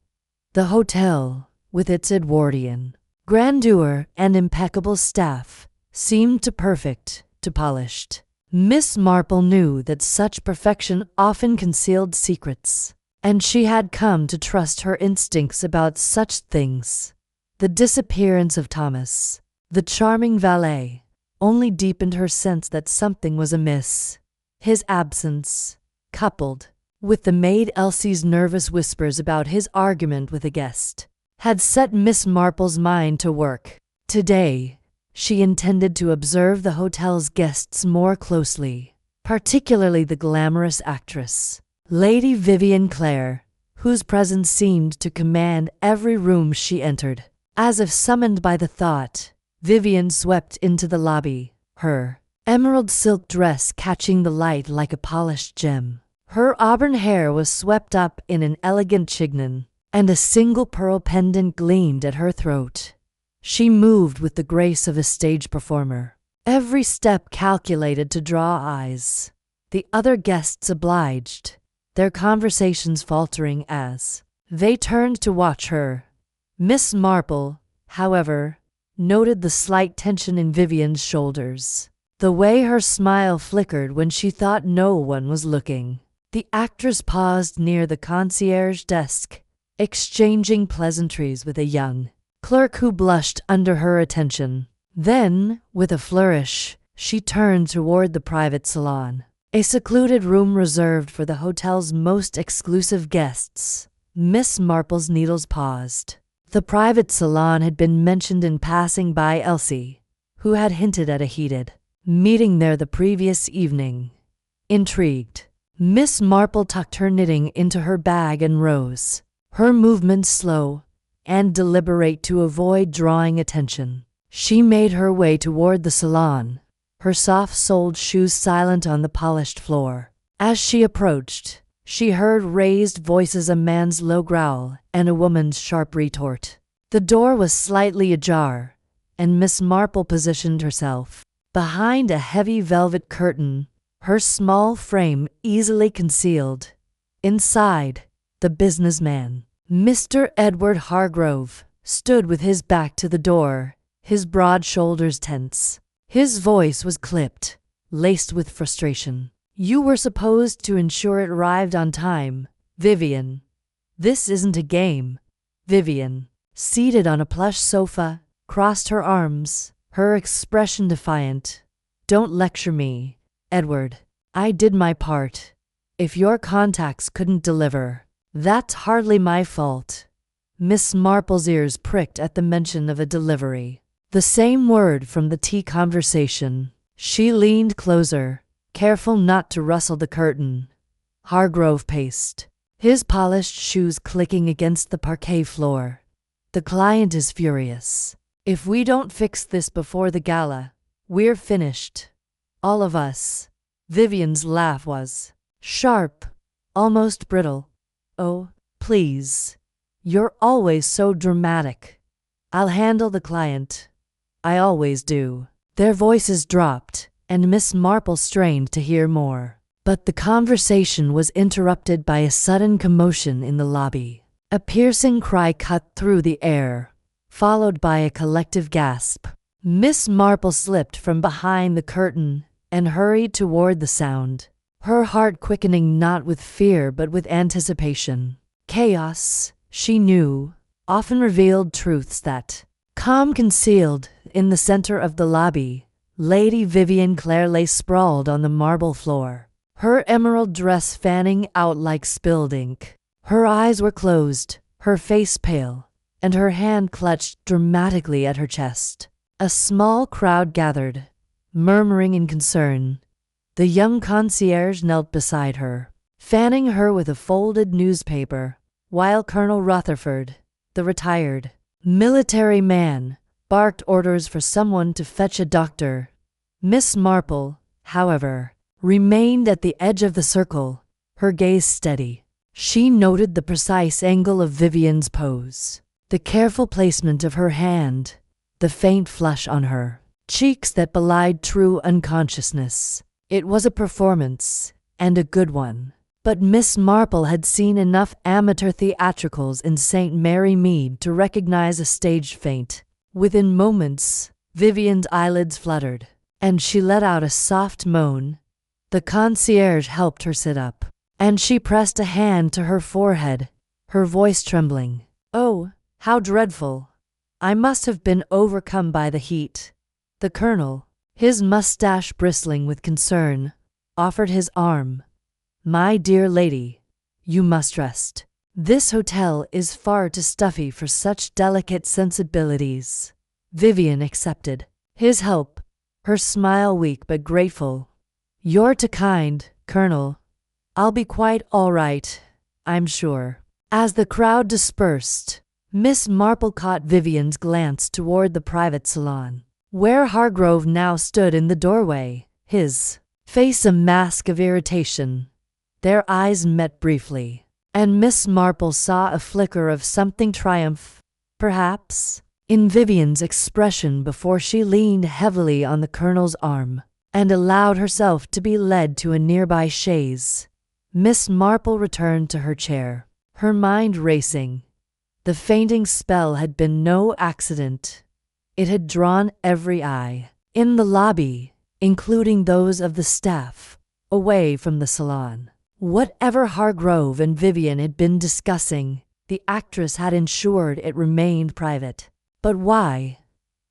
The hotel, with its Edwardian grandeur and impeccable staff, seemed too perfect, too polished. Miss Marple knew that such perfection often concealed secrets, and she had come to trust her instincts about such things. The disappearance of Thomas, the charming valet, only deepened her sense that something was amiss. His absence, coupled with the maid Elsie's nervous whispers about his argument with a guest, had set Miss Marple's mind to work. Today, she intended to observe the hotel's guests more closely, particularly the glamorous actress, Lady Vivian Clare, whose presence seemed to command every room she entered. As if summoned by the thought, Vivian swept into the lobby, her emerald silk dress catching the light like a polished gem. Her auburn hair was swept up in an elegant chignon, and a single pearl pendant gleamed at her throat. She moved with the grace of a stage performer, every step calculated to draw eyes. The other guests obliged, their conversations faltering as they turned to watch her. Miss Marple, however, noted the slight tension in Vivian's shoulders, the way her smile flickered when she thought no one was looking. The actress paused near the concierge desk, exchanging pleasantries with a young clerk who blushed under her attention. Then, with a flourish, she turned toward the private salon, a secluded room reserved for the hotel's most exclusive guests. Miss Marple's needles paused. The private salon had been mentioned in passing by Elsie, who had hinted at a heated meeting there the previous evening. Intrigued, Miss Marple tucked her knitting into her bag and rose, her movements slow and deliberate to avoid drawing attention. She made her way toward the salon, her soft-soled shoes silent on the polished floor. As she approached, she heard raised voices, a man's low growl and a woman's sharp retort. The door was slightly ajar, and Miss Marple positioned herself behind a heavy velvet curtain, her small frame easily concealed. Inside, the businessman, Mr. Edward Hargrove, stood with his back to the door, his broad shoulders tense. His voice was clipped, laced with frustration. "You were supposed to ensure it arrived on time, Vivian. This isn't a game." Vivian, seated on a plush sofa, crossed her arms, her expression defiant. "Don't lecture me, Edward. I did my part. If your contacts couldn't deliver, That's hardly my fault. Miss Marple's ears pricked at the mention of a delivery. The same word from the tea conversation. She leaned closer, careful not to rustle the curtain. Hargrove paced, his polished shoes clicking against the parquet floor. The client is furious. If we don't fix this before the gala, we're finished. All of us. Vivian's laugh was sharp, almost brittle. Oh, please. You're always so dramatic. I'll handle the client. I always do. Their voices dropped, and Miss Marple strained to hear more. But the conversation was interrupted by a sudden commotion in the lobby. A piercing cry cut through the air, followed by a collective gasp. Miss Marple slipped from behind the curtain and hurried toward the sound, her heart quickening not with fear but with anticipation. Chaos, she knew, often revealed truths that, calm concealed in the center of the lobby, Lady Vivian Clare lay sprawled on the marble floor, her emerald dress fanning out like spilled ink. Her eyes were closed, her face pale, and her hand clutched dramatically at her chest. A small crowd gathered, murmuring in concern. The young concierge knelt beside her, fanning her with a folded newspaper, while Colonel Rutherford, the retired military man, barked orders for someone to fetch a doctor. Miss Marple, however, remained at the edge of the circle, her gaze steady. She noted the precise angle of Vivian's pose, the careful placement of her hand, the faint flush on her cheeks that belied true unconsciousness. It was a performance, and a good one. But Miss Marple had seen enough amateur theatricals in St. Mary Mead to recognize a staged feint. Within moments, Vivian's eyelids fluttered, and she let out a soft moan. The concierge helped her sit up, and she pressed a hand to her forehead, her voice trembling. "Oh, how dreadful! I must have been overcome by the heat." The colonel, his mustache bristling with concern, offered his arm. "My dear lady, you must rest. This hotel is far too stuffy for such delicate sensibilities." Vivian accepted his help, her smile weak but grateful. "You're too kind, Colonel. I'll be quite all right, I'm sure." As the crowd dispersed, Miss Marple caught Vivian's glance toward the private salon, where Hargrove now stood in the doorway, his face a mask of irritation. Their eyes met briefly, and Miss Marple saw a flicker of something triumph, perhaps, in Vivian's expression before she leaned heavily on the colonel's arm and allowed herself to be led to a nearby chaise. Miss Marple returned to her chair, her mind racing. The fainting spell had been no accident. It had drawn every eye in the lobby, including those of the staff, away from the salon. Whatever Hargrove and Vivian had been discussing, the actress had ensured it remained private. But why?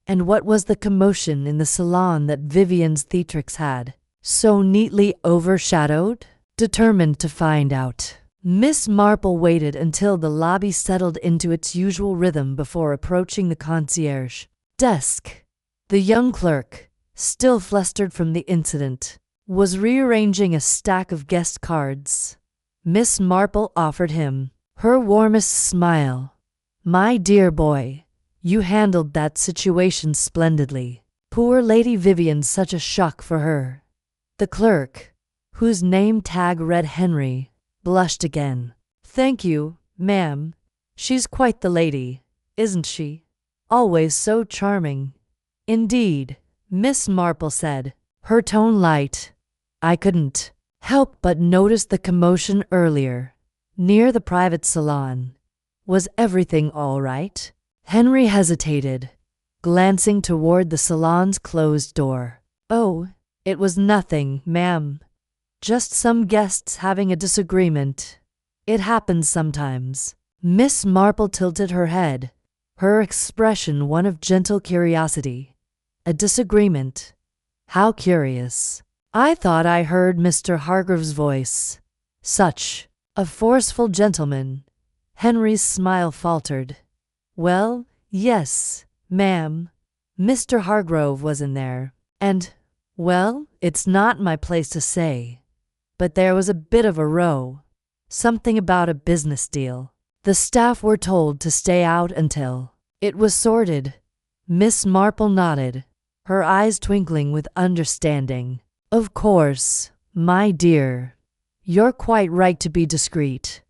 And what was the commotion in the salon that Vivian's theatrics had so neatly overshadowed? Determined to find out, Miss Marple waited until the lobby settled into its usual rhythm before approaching the concierge desk. The young clerk, still flustered from the incident, was rearranging a stack of guest cards. Miss Marple offered him her warmest smile. "My dear boy, you handled that situation splendidly. Poor Lady Vivian's such a shock for her." The clerk, whose name tag read Henry, blushed again. "Thank you, ma'am. She's quite the lady, isn't she? Always so charming." "Indeed," Miss Marple said, her tone light. "I couldn't help but notice the commotion earlier, near the private salon. Was everything all right?" Henry hesitated, glancing toward the salon's closed door. "Oh, it was nothing, ma'am. Just some guests having a disagreement. It happens sometimes." Miss Marple tilted her head, her expression one of gentle curiosity. "A disagreement? How curious. I thought I heard Mr. Hargrove's voice." "Such A forceful gentleman. Henry's smile faltered. Well, yes, ma'am. Mr. Hargrove was in there. And, well, it's not my place to say, but there was a bit of a row. Something about a business deal. The staff were told to stay out until it was sorted. Miss Marple nodded, her eyes twinkling with understanding. Of course, my dear. You're quite right to be discreet.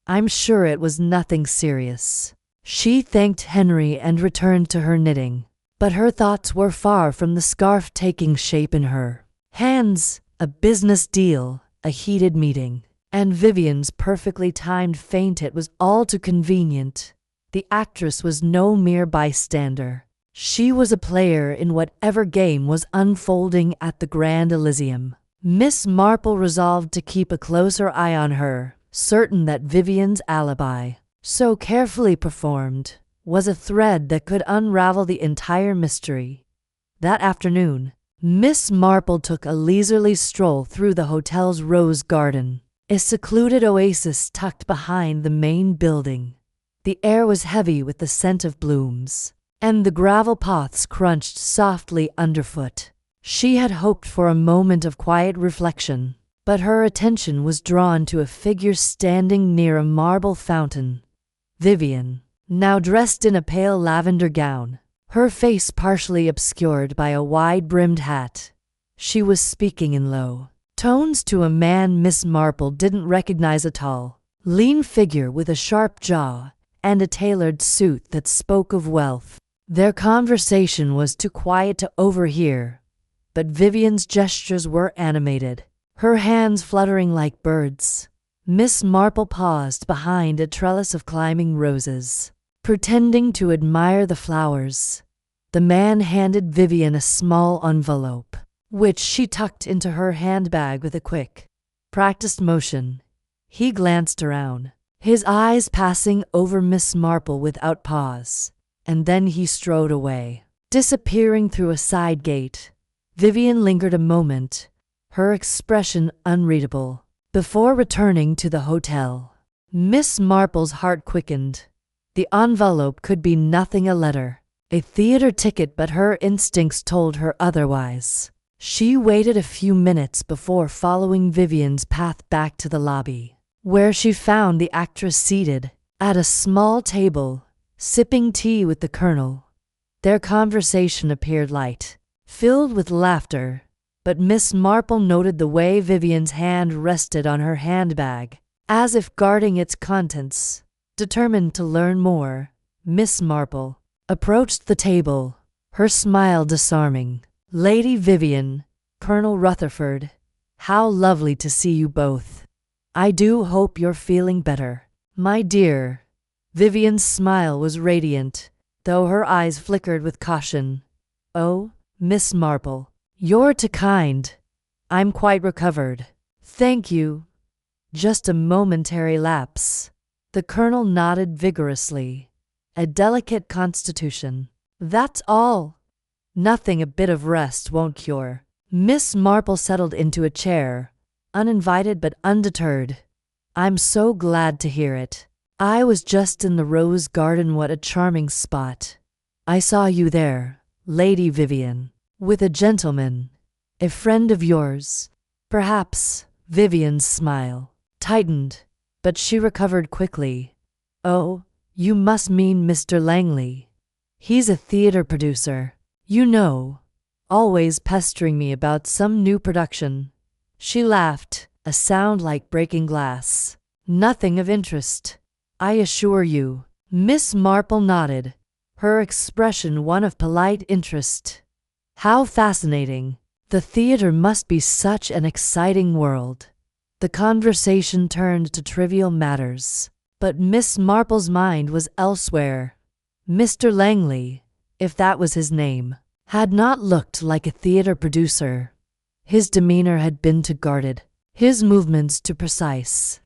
I'm sure it was nothing serious. She thanked Henry and returned to her knitting, but her thoughts were far from the scarf taking shape in her hands. A business deal, a heated meeting, and Vivian's perfectly timed faint. It was all too convenient. The actress was no mere bystander. She was a player in whatever game was unfolding at the Grand Elysium. Miss Marple resolved to keep a closer eye on her, certain that Vivian's alibi, so carefully performed, was a thread that could unravel the entire mystery. That afternoon, Miss Marple took a leisurely stroll through the hotel's rose garden, a secluded oasis tucked behind the main building. The air was heavy with the scent of blooms, and the gravel paths crunched softly underfoot. She had hoped for a moment of quiet reflection, but her attention was drawn to a figure standing near a marble fountain. Vivian, now dressed in a pale lavender gown, her face partially obscured by a wide-brimmed hat. She was speaking in low tones to a man Miss Marple didn't recognize at all. Lean figure with a sharp jaw and a tailored suit that spoke of wealth. Their conversation was too quiet to overhear, but Vivian's gestures were animated, her hands fluttering like birds. Miss Marple paused behind a trellis of climbing roses, pretending to admire the flowers. The man handed Vivian a small envelope, which she tucked into her handbag with a quick, practiced motion. He glanced around, his eyes passing over Miss Marple without pause, and then he strode away, disappearing through a side gate. Vivian lingered a moment, her expression unreadable, before returning to the hotel. Miss Marple's heart quickened. The envelope could be nothing, a letter, a theater ticket, but her instincts told her otherwise. She waited a few minutes before following Vivian's path back to the lobby, where she found the actress seated at a small table, sipping tea with the Colonel. Their conversation appeared light, filled with laughter, but Miss Marple noted the way Vivian's hand rested on her handbag, as if guarding its contents. Determined to learn more, Miss Marple approached the table, her smile disarming. Lady Vivian, Colonel Rutherford, how lovely to see you both. I do hope you're feeling better, my dear. Vivian's smile was radiant, though her eyes flickered with caution. Oh, Miss Marple, you're too kind. I'm quite recovered. Thank you. Just a momentary lapse. The Colonel nodded vigorously. A delicate constitution. That's all. Nothing a bit of rest won't cure. Miss Marple settled into a chair, uninvited but undeterred. I'm so glad to hear it. I was just in the rose garden. What a charming spot. I saw you there, Lady Vivian, with a gentleman, a friend of yours. Perhaps. Vivian's smile tightened, but she recovered quickly. Oh, you must mean Mr. Langley. He's a theater producer, you know, always pestering me about some new production. She laughed, a sound like breaking glass. Nothing of interest, I assure you. Miss Marple nodded, her expression one of polite interest. How fascinating. The theater must be such an exciting world. The conversation turned to trivial matters, but Miss Marple's mind was elsewhere. Mr. Langley, if that was his name, had not looked like a theater producer. His demeanor had been too guarded, his movements too precise.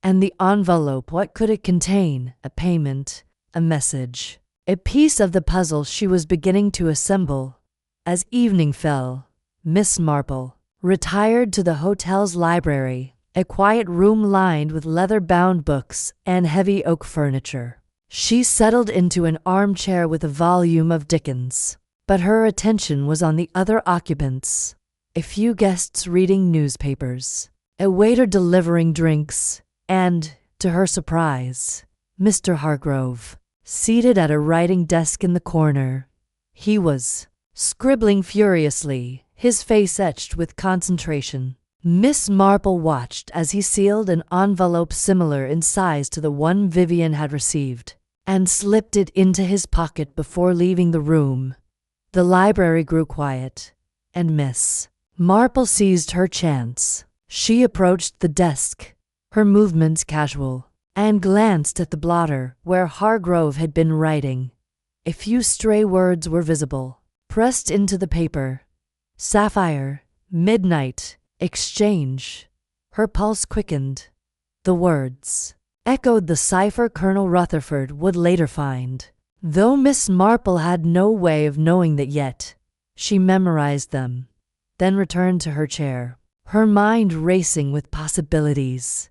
And the envelope, what could it contain? A payment, a message, a piece of the puzzle she was beginning to assemble. As evening fell, Miss Marple retired to the hotel's library, a quiet room lined with leather-bound books and heavy oak furniture. She settled into an armchair with a volume of Dickens, but her attention was on the other occupants. A few guests reading newspapers, a waiter delivering drinks, and, to her surprise, Mr. Hargrove, seated at a writing desk in the corner. He was scribbling furiously, his face etched with concentration. Miss Marple watched as he sealed an envelope similar in size to the one Vivian had received, and slipped it into his pocket before leaving the room. The library grew quiet, and Miss Marple seized her chance. She approached the desk, her movements casual, and glanced at the blotter where Hargrove had been writing. A few stray words were visible, pressed into the paper. Sapphire, midnight, exchange. Her pulse quickened. The words echoed the cipher Colonel Rutherford would later find. Though Miss Marple had no way of knowing that yet, she memorized them, then returned to her chair, her mind racing with possibilities.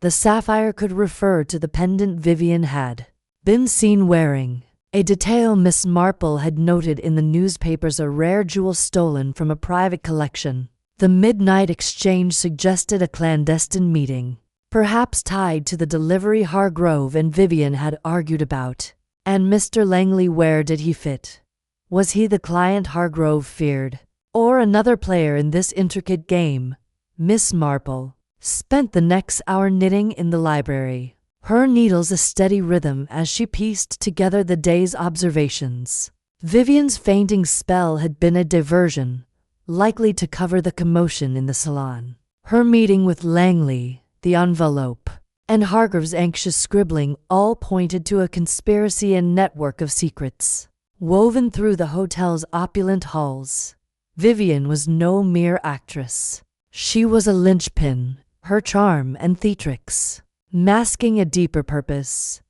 The sapphire could refer to the pendant Vivian had been seen wearing, a detail Miss Marple had noted in the newspapers, a rare jewel stolen from a private collection. The midnight exchange suggested a clandestine meeting, perhaps tied to the delivery Hargrove and Vivian had argued about. And Mr. Langley, where did he fit? Was he the client Hargrove feared, or another player in this intricate game? Miss Marple spent the next hour knitting in the library, her needles a steady rhythm as she pieced together the day's observations. Vivian's fainting spell had been a diversion, likely to cover the commotion in the salon. Her meeting with Langley, the envelope, and Hargrove's anxious scribbling all pointed to a conspiracy and network of secrets woven through the hotel's opulent halls. Vivian was no mere actress. She was a linchpin, her charm and theatrics masking a deeper purpose.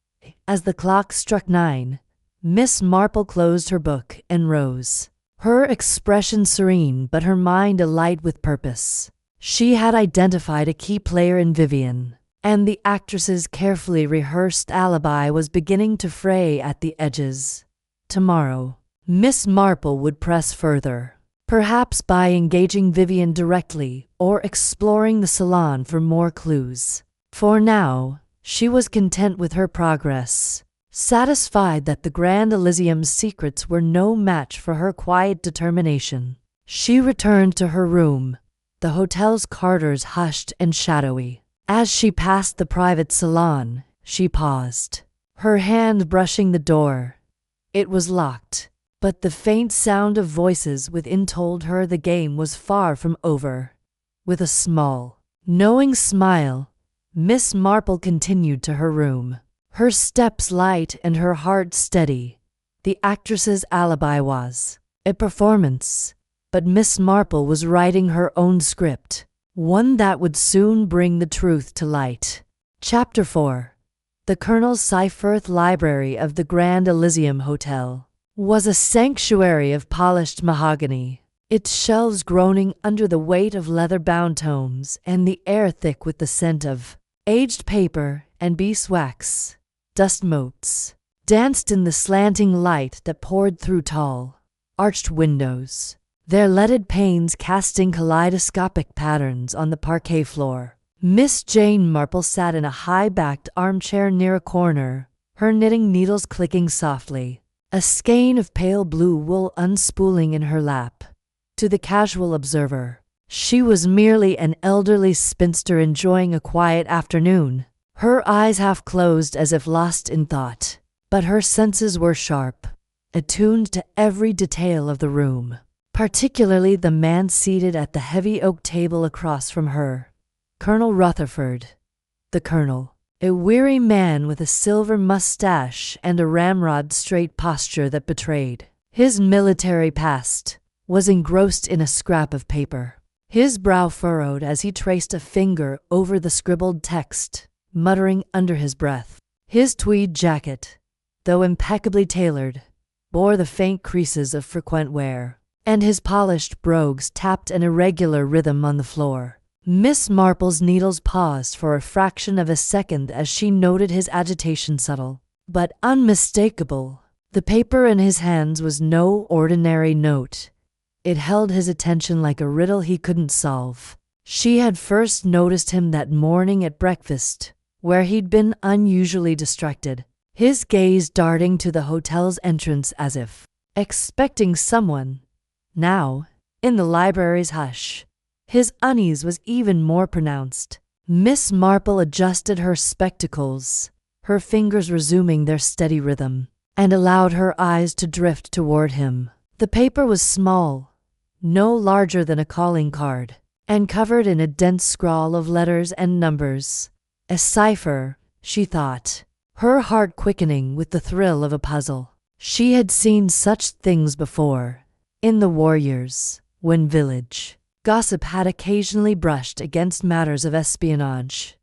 As the clock struck 9, Miss Marple closed her book and rose, her expression serene but her mind alight with purpose. She had identified a key player in Vivian, and the actress's carefully rehearsed alibi was beginning to fray at the edges. Tomorrow, Miss Marple would press further, perhaps by engaging Vivian directly or exploring the salon for more clues. For now, she was content with her progress, satisfied that the Grand Elysium's secrets were no match for her quiet determination. She returned to her room, the hotel's corridors hushed and shadowy. As she passed the private salon, she paused, her hand brushing the door. It was locked, but the faint sound of voices within told her the game was far from over. With a small, knowing smile, Miss Marple continued to her room, her steps light and her heart steady. The actress's alibi was a performance, but Miss Marple was writing her own script, one that would soon bring the truth to light. Chapter 4. The Colonel's Seaforth Library of the Grand Elysium Hotel was a sanctuary of polished mahogany, its shelves groaning under the weight of leather-bound tomes and the air thick with the scent of aged paper and beeswax. Dust motes danced in the slanting light that poured through tall, arched windows, their leaded panes casting kaleidoscopic patterns on the parquet floor. Miss Jane Marple sat in a high-backed armchair near a corner, her knitting needles clicking softly, a skein of pale blue wool unspooling in her lap. To the casual observer, she was merely an elderly spinster enjoying a quiet afternoon, her eyes half closed as if lost in thought. But her senses were sharp, attuned to every detail of the room, particularly the man seated at the heavy oak table across from her. Colonel Rutherford. The Colonel, a weary man with a silver mustache and a ramrod straight posture that betrayed his military past, was engrossed in a scrap of paper, his brow furrowed as he traced a finger over the scribbled text, muttering under his breath. His tweed jacket, though impeccably tailored, bore the faint creases of frequent wear, and his polished brogues tapped an irregular rhythm on the floor. Miss Marple's needles paused for a fraction of a second as she noted his agitation, subtle but unmistakable. The paper in his hands was no ordinary note. It held his attention like a riddle he couldn't solve. She had first noticed him that morning at breakfast, where he'd been unusually distracted, his gaze darting to the hotel's entrance as if expecting someone. Now, in the library's hush, his unease was even more pronounced. Miss Marple adjusted her spectacles, her fingers resuming their steady rhythm, and allowed her eyes to drift toward him. The paper was small, no larger than a calling card, and covered in a dense scrawl of letters and numbers. A cipher, she thought, her heart quickening with the thrill of a puzzle. She had seen such things before, in the warriors, when village gossip had occasionally brushed against matters of espionage.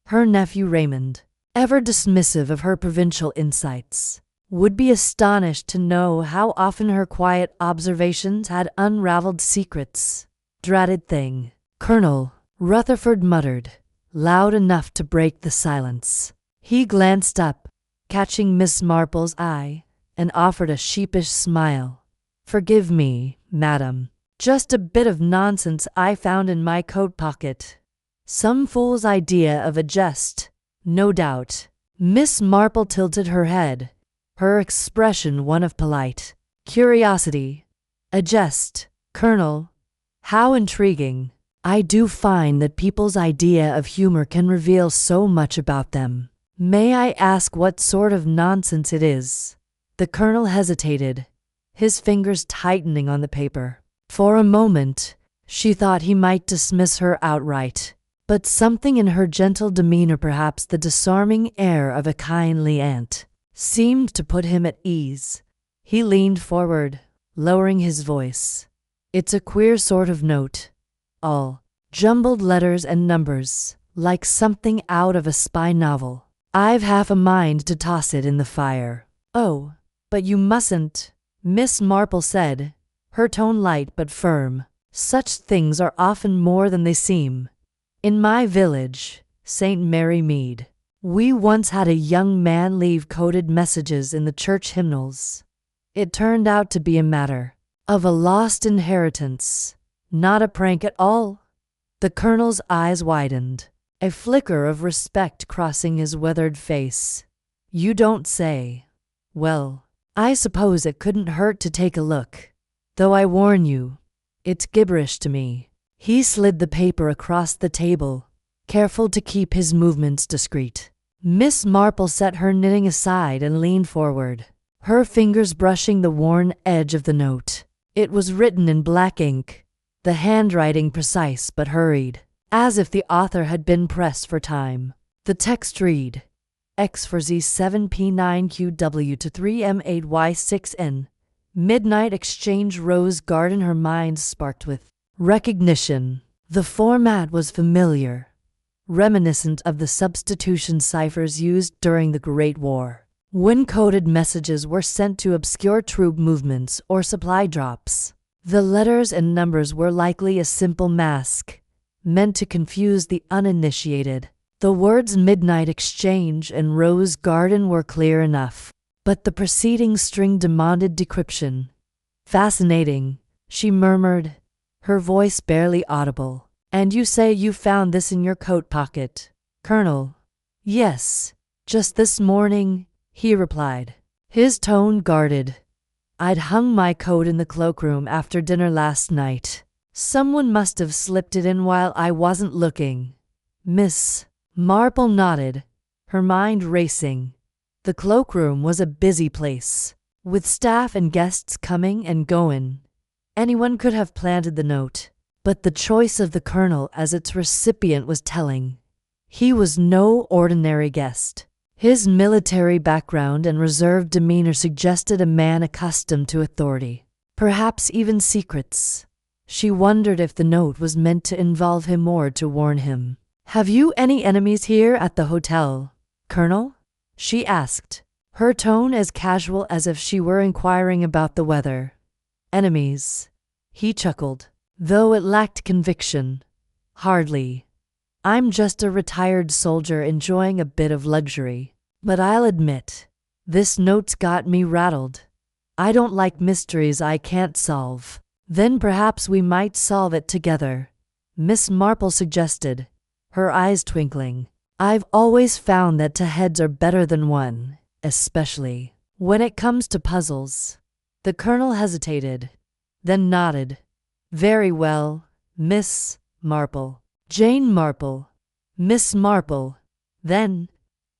Her nephew Raymond, ever dismissive of her provincial insights, would be astonished to know how often her quiet observations had unraveled secrets. Dratted thing, Colonel, Rutherford muttered, loud enough to break the silence. He glanced up, catching Miss Marple's eye, and offered a sheepish smile. Forgive me, madam. Just a bit of nonsense I found in my coat pocket. Some fool's idea of a jest, no doubt. Miss Marple tilted her head, her expression one of polite curiosity. A jest, Colonel? How intriguing. I do find that people's idea of humor can reveal so much about them. May I ask what sort of nonsense it is? The Colonel hesitated, his fingers tightening on the paper. For a moment, she thought he might dismiss her outright, but something in her gentle demeanor, perhaps the disarming air of a kindly aunt, seemed to put him at ease. He leaned forward, lowering his voice. It's a queer sort of note. All jumbled letters and numbers, like something out of a spy novel. I've half a mind to toss it in the fire. Oh, but you mustn't, Miss Marple said, her tone light but firm. Such things are often more than they seem. In my village, St. Mary Mead, we once had a young man leave coded messages in the church hymnals. It turned out to be a matter of a lost inheritance, not a prank at all. The Colonel's eyes widened, a flicker of respect crossing his weathered face. You don't say. Well, I suppose it couldn't hurt to take a look. Though I warn you, it's gibberish to me. He slid the paper across the table, careful to keep his movements discreet. Miss Marple set her knitting aside and leaned forward, her fingers brushing the worn edge of the note. It was written in black ink, the handwriting precise but hurried, as if the author had been pressed for time. The text read, X for Z7P9QW to 3M8Y6N. Midnight Exchange Rose Garden. Her mind sparked with recognition. The format was familiar, reminiscent of the substitution ciphers used during the Great War, when coded messages were sent to obscure troop movements or supply drops. The letters and numbers were likely a simple mask, meant to confuse the uninitiated. The words Midnight Exchange and Rose Garden were clear enough, but the preceding string demanded decryption. Fascinating, she murmured, her voice barely audible. And you say you found this in your coat pocket, Colonel? Yes, just this morning, he replied, his tone guarded. I'd hung my coat in the cloakroom after dinner last night. Someone must have slipped it in while I wasn't looking. Miss Marple nodded, her mind racing. The cloakroom was a busy place, with staff and guests coming and going. Anyone could have planted the note, but the choice of the Colonel as its recipient was telling. He was no ordinary guest. His military background and reserved demeanor suggested a man accustomed to authority, perhaps even secrets. She wondered if the note was meant to involve him or to warn him. Have you any enemies here at the hotel, Colonel? She asked, her tone as casual as if she were inquiring about the weather. Enemies, he chuckled, though it lacked conviction. Hardly. I'm just a retired soldier enjoying a bit of luxury. But I'll admit, this note's got me rattled. I don't like mysteries I can't solve. Then perhaps we might solve it together, Miss Marple suggested, her eyes twinkling. I've always found that two heads are better than one, especially when it comes to puzzles. The Colonel hesitated, then nodded. Very well, Miss Marple. Jane Marple. Miss Marple. Then,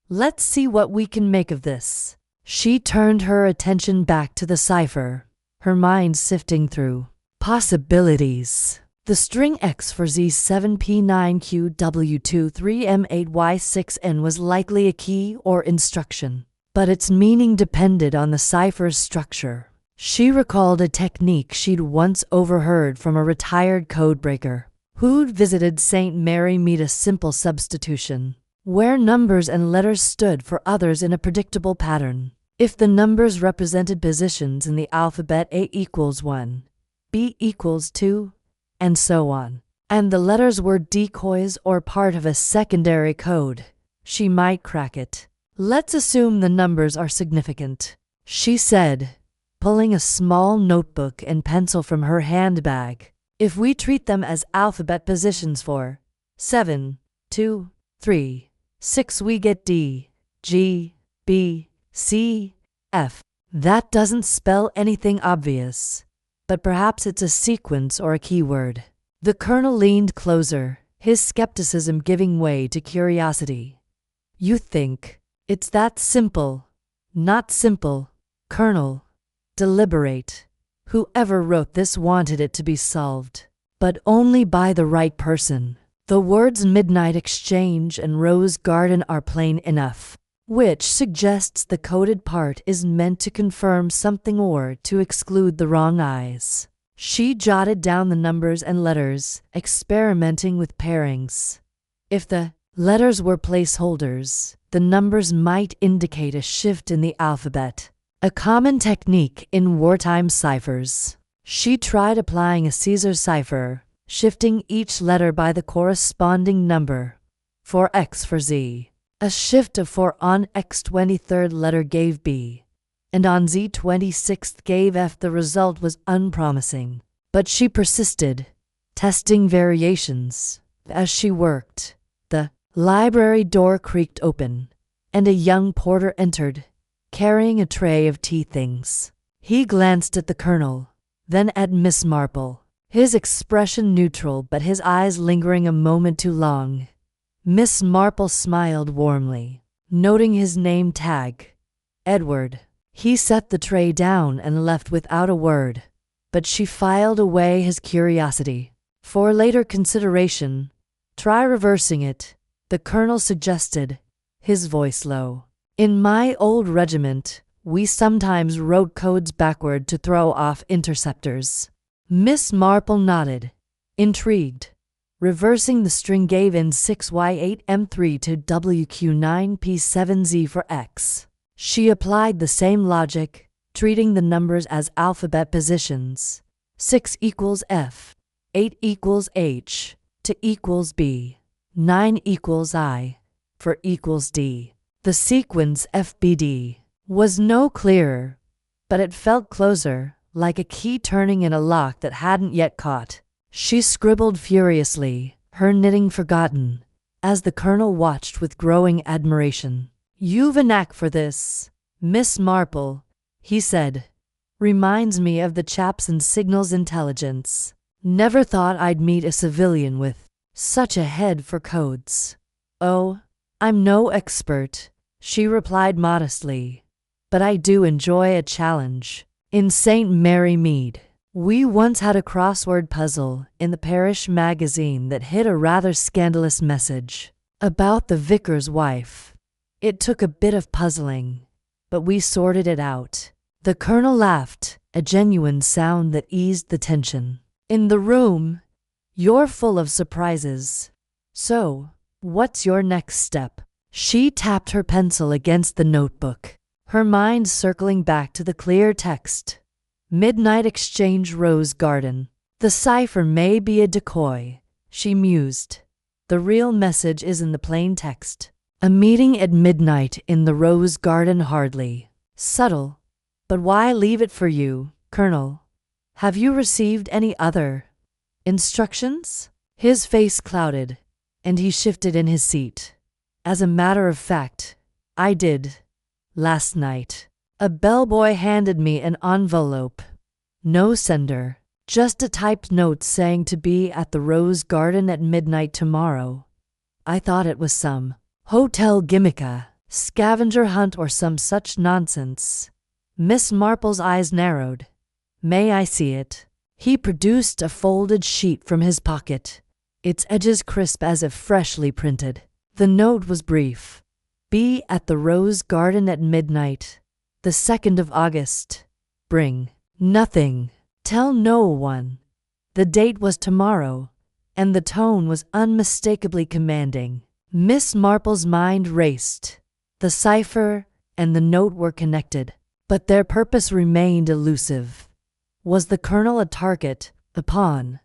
let's see what we can make of this. She turned her attention back to the cipher, her mind sifting through possibilities. The string X for Z7P9QW23M8Y6N was likely a key or instruction, but its meaning depended on the cipher's structure. She recalled a technique she'd once overheard from a retired codebreaker who'd visited St. Mary Mead, a simple substitution, where numbers and letters stood for others in a predictable pattern. If the numbers represented positions in the alphabet, A equals 1, B equals 2, and so on, and the letters were decoys or part of a secondary code, she might crack it. Let's assume the numbers are significant, she said, pulling a small notebook and pencil from her handbag. If we treat them as alphabet positions for 7, 2, 3, 6, we get D, G, B, C, F. That doesn't spell anything obvious, but perhaps it's a sequence or a keyword. The Colonel leaned closer, his skepticism giving way to curiosity. You think it's that simple? Not simple, Colonel. Deliberate. Whoever wrote this wanted it to be solved, but only by the right person. The words Midnight Exchange and Rose Garden are plain enough, which suggests the coded part is meant to confirm something or to exclude the wrong eyes. She jotted down the numbers and letters, experimenting with pairings. If the letters were placeholders, the numbers might indicate a shift in the alphabet, a common technique in wartime ciphers. She tried applying a Caesar cipher, shifting each letter by the corresponding number. For X for Z. A shift of 4 on X 23rd letter gave B, and on Z 26th gave F. The result was unpromising, but she persisted, testing variations. As she worked, the library door creaked open, and a young porter entered, carrying a tray of tea things. He glanced at the Colonel, then at Miss Marple, his expression neutral but his eyes lingering a moment too long. Miss Marple smiled warmly, noting his name tag, Edward. He set the tray down and left without a word, but she filed away his curiosity. For later consideration, try reversing it, the Colonel suggested, his voice low. In my old regiment, we sometimes wrote codes backward to throw off interceptors. Miss Marple nodded, intrigued. Reversing the string gave in 6Y8M3 to WQ9P7Z for X. She applied the same logic, treating the numbers as alphabet positions. 6 equals F, 8 equals H, to equals B, 9 equals I, for equals D. The sequence FBD was no clearer, but it felt closer, like a key turning in a lock that hadn't yet caught. She scribbled furiously, her knitting forgotten, as the Colonel watched with growing admiration. You've a knack for this, Miss Marple, he said. Reminds me of the chaps in Signals Intelligence. Never thought I'd meet a civilian with such a head for codes. Oh, I'm no expert, she replied modestly, but I do enjoy a challenge. In St. Mary Mead, we once had a crossword puzzle in the parish magazine that hid a rather scandalous message about the vicar's wife. It took a bit of puzzling, but we sorted it out. The Colonel laughed, a genuine sound that eased the tension. In the room, you're full of surprises. So, what's your next step? She tapped her pencil against the notebook, her mind circling back to the clear text. Midnight Exchange Rose Garden. The cipher may be a decoy, she mused. The real message is in the plain text. A meeting at midnight in the rose garden, hardly subtle. But why leave it for you, Colonel? Have you received any other instructions? His face clouded, and he shifted in his seat. As a matter of fact, I did. Last night, a bellboy handed me an envelope. No sender, just a typed note saying to be at the Rose Garden at midnight tomorrow. I thought it was some hotel gimmick, scavenger hunt or some such nonsense. Miss Marple's eyes narrowed. May I see it? He produced a folded sheet from his pocket, its edges crisp as if freshly printed. The note was brief. Be at the Rose Garden at midnight, the 2nd of August. Bring nothing. Tell no one. The date was tomorrow, and the tone was unmistakably commanding. Miss Marple's mind raced. The cipher and the note were connected, but their purpose remained elusive. Was the Colonel a target, a pawn,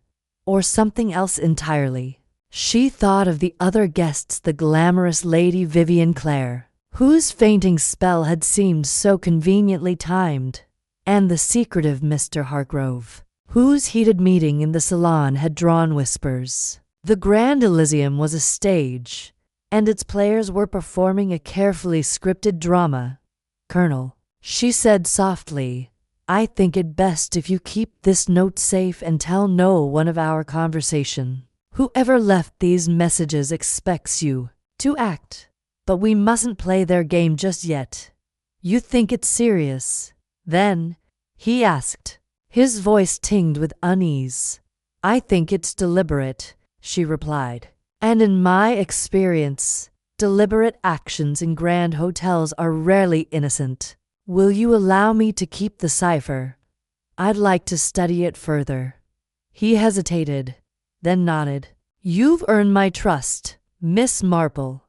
or something else entirely? She thought of the other guests, the glamorous Lady Vivian Clare, whose fainting spell had seemed so conveniently timed, and the secretive Mr. Hargrove, whose heated meeting in the salon had drawn whispers. The Grand Elysium was a stage, and its players were performing a carefully scripted drama. Colonel, she said softly, I think it best if you keep this note safe and tell no one of our conversation. Whoever left these messages expects you to act, but we mustn't play their game just yet. You think it's serious, then? He asked, his voice tinged with unease. I think it's deliberate, she replied. And in my experience, deliberate actions in grand hotels are rarely innocent. Will you allow me to keep the cipher? I'd like to study it further. He hesitated, then nodded. You've earned my trust, Miss Marple.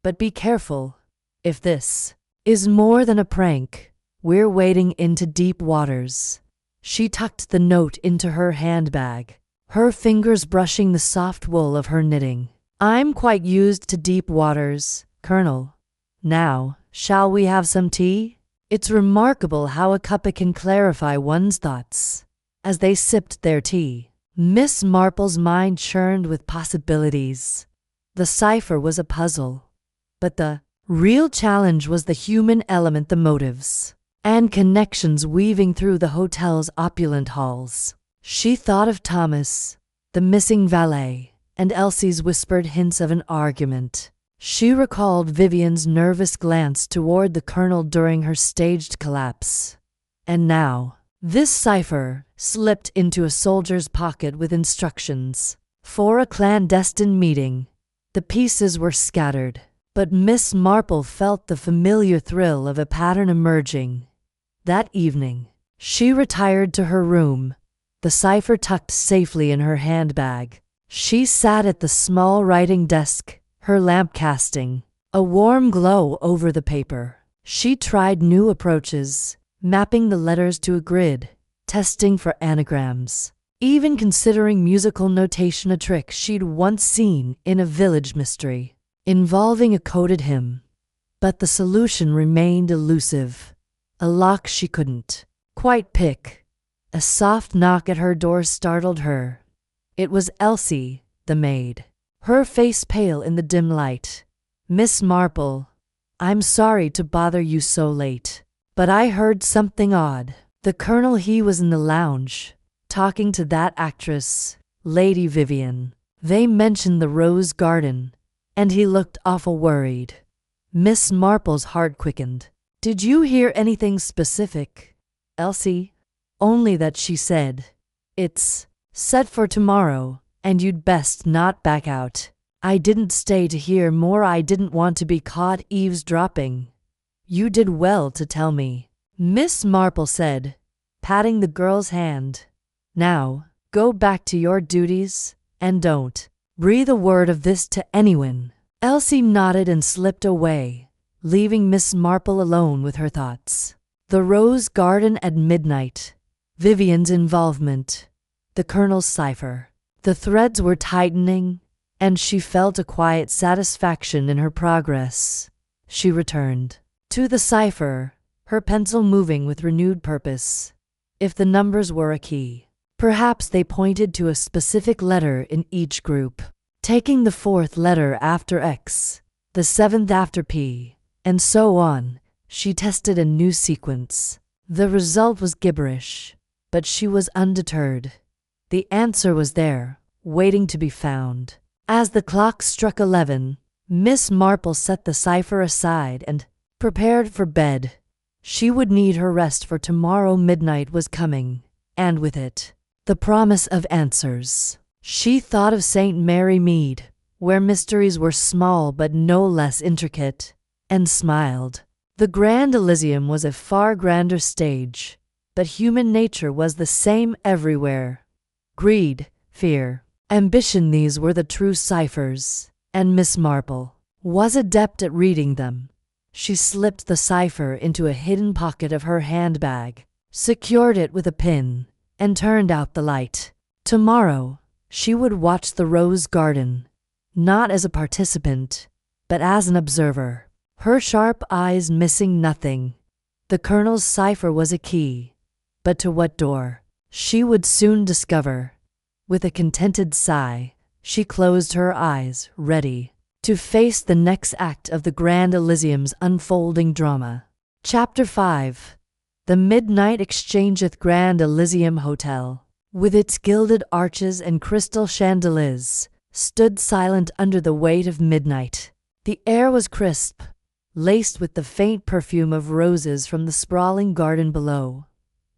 But be careful. If this is more than a prank, we're wading into deep waters. She tucked the note into her handbag, her fingers brushing the soft wool of her knitting. I'm quite used to deep waters, Colonel. Now, shall we have some tea? It's remarkable how a cuppa can clarify one's thoughts. As they sipped their tea, Miss Marple's mind churned with possibilities. The cipher was a puzzle, but the real challenge was the human element, the motives and connections weaving through the hotel's opulent halls. She thought of Thomas, the missing valet, and Elsie's whispered hints of an argument. She recalled Vivian's nervous glance toward the Colonel during her staged collapse. And now, this cipher slipped into a soldier's pocket with instructions for a clandestine meeting. The pieces were scattered, but Miss Marple felt the familiar thrill of a pattern emerging. That evening, she retired to her room, the cipher tucked safely in her handbag. She sat at the small writing desk, her lamp casting a warm glow over the paper. She tried new approaches, mapping the letters to a grid, testing for anagrams, even considering musical notation, a trick she'd once seen in a village mystery involving a coded hymn. But the solution remained elusive, a lock she couldn't quite pick. A soft knock at her door startled her. It was Elsie, the maid, her face pale in the dim light. Miss Marple, I'm sorry to bother you so late, but I heard something odd. The Colonel, he was in the lounge, talking to that actress, Lady Vivian. They mentioned the Rose Garden, and he looked awful worried. Miss Marple's heart quickened. Did you hear anything specific, Elsie? Only that she said, it's set for tomorrow, and you'd best not back out. I didn't stay to hear more. I didn't want to be caught eavesdropping. You did well to tell me, Miss Marple said, patting the girl's hand. Now, go back to your duties, and don't breathe a word of this to anyone. Elsie nodded and slipped away, leaving Miss Marple alone with her thoughts. The Rose Garden at midnight, Vivian's involvement, the Colonel's cipher. The threads were tightening, and she felt a quiet satisfaction in her progress. She returned to the cipher, her pencil moving with renewed purpose. If the numbers were a key, perhaps they pointed to a specific letter in each group. Taking the fourth letter after X, the seventh after P, and so on, she tested a new sequence. The result was gibberish, but she was undeterred. The answer was there, waiting to be found. As the clock struck 11, Miss Marple set the cipher aside and prepared for bed. She would need her rest, for tomorrow midnight was coming, and with it, the promise of answers. She thought of St. Mary Mead, where mysteries were small but no less intricate, and smiled. The Grand Elysium was a far grander stage, but human nature was the same everywhere. Greed, fear, ambition, these were the true ciphers, and Miss Marple was adept at reading them. She slipped the cipher into a hidden pocket of her handbag, secured it with a pin, and turned out the light. Tomorrow, she would watch the rose garden, not as a participant, but as an observer, her sharp eyes missing nothing. The Colonel's cipher was a key, but to what door? She would soon discover. With a contented sigh, she closed her eyes, ready to face the next act of the Grand Elysium's unfolding drama. Chapter 5. The Midnight Exchange at Grand Elysium Hotel, with its gilded arches and crystal chandeliers, stood silent under the weight of midnight. The air was crisp, laced with the faint perfume of roses from the sprawling garden below.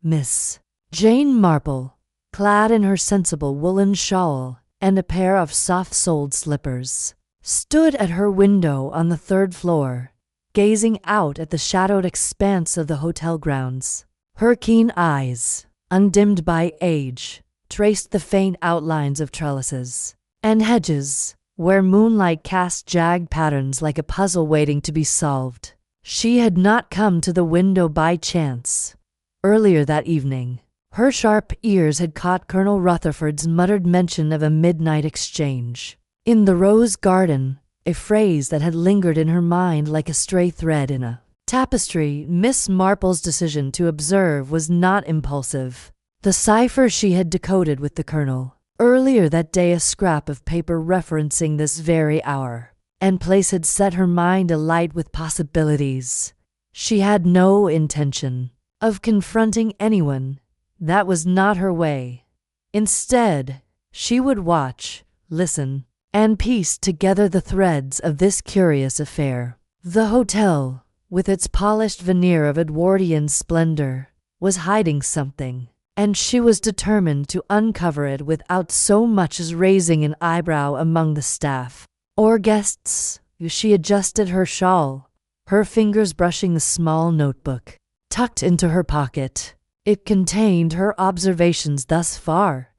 Miss Jane Marple, clad in her sensible woolen shawl and a pair of soft-soled slippers, stood at her window on the third floor, gazing out at the shadowed expanse of the hotel grounds. Her keen eyes, undimmed by age, traced the faint outlines of trellises and hedges, where moonlight cast jagged patterns like a puzzle waiting to be solved. She had not come to the window by chance. Earlier that evening, her sharp ears had caught Colonel Rutherford's muttered mention of a midnight exchange in the rose garden, a phrase that had lingered in her mind like a stray thread in a tapestry. Miss Marple's decision to observe was not impulsive. The cipher she had decoded with the Colonel earlier that day, a scrap of paper referencing this very hour and place, had set her mind alight with possibilities. She had no intention of confronting anyone. That was not her way. Instead, she would watch, listen, and piece together the threads of this curious affair. The hotel, with its polished veneer of Edwardian splendor, was hiding something, and she was determined to uncover it without so much as raising an eyebrow among the staff or guests. She adjusted her shawl, her fingers brushing the small notebook tucked into her pocket. It contained her observations thus far: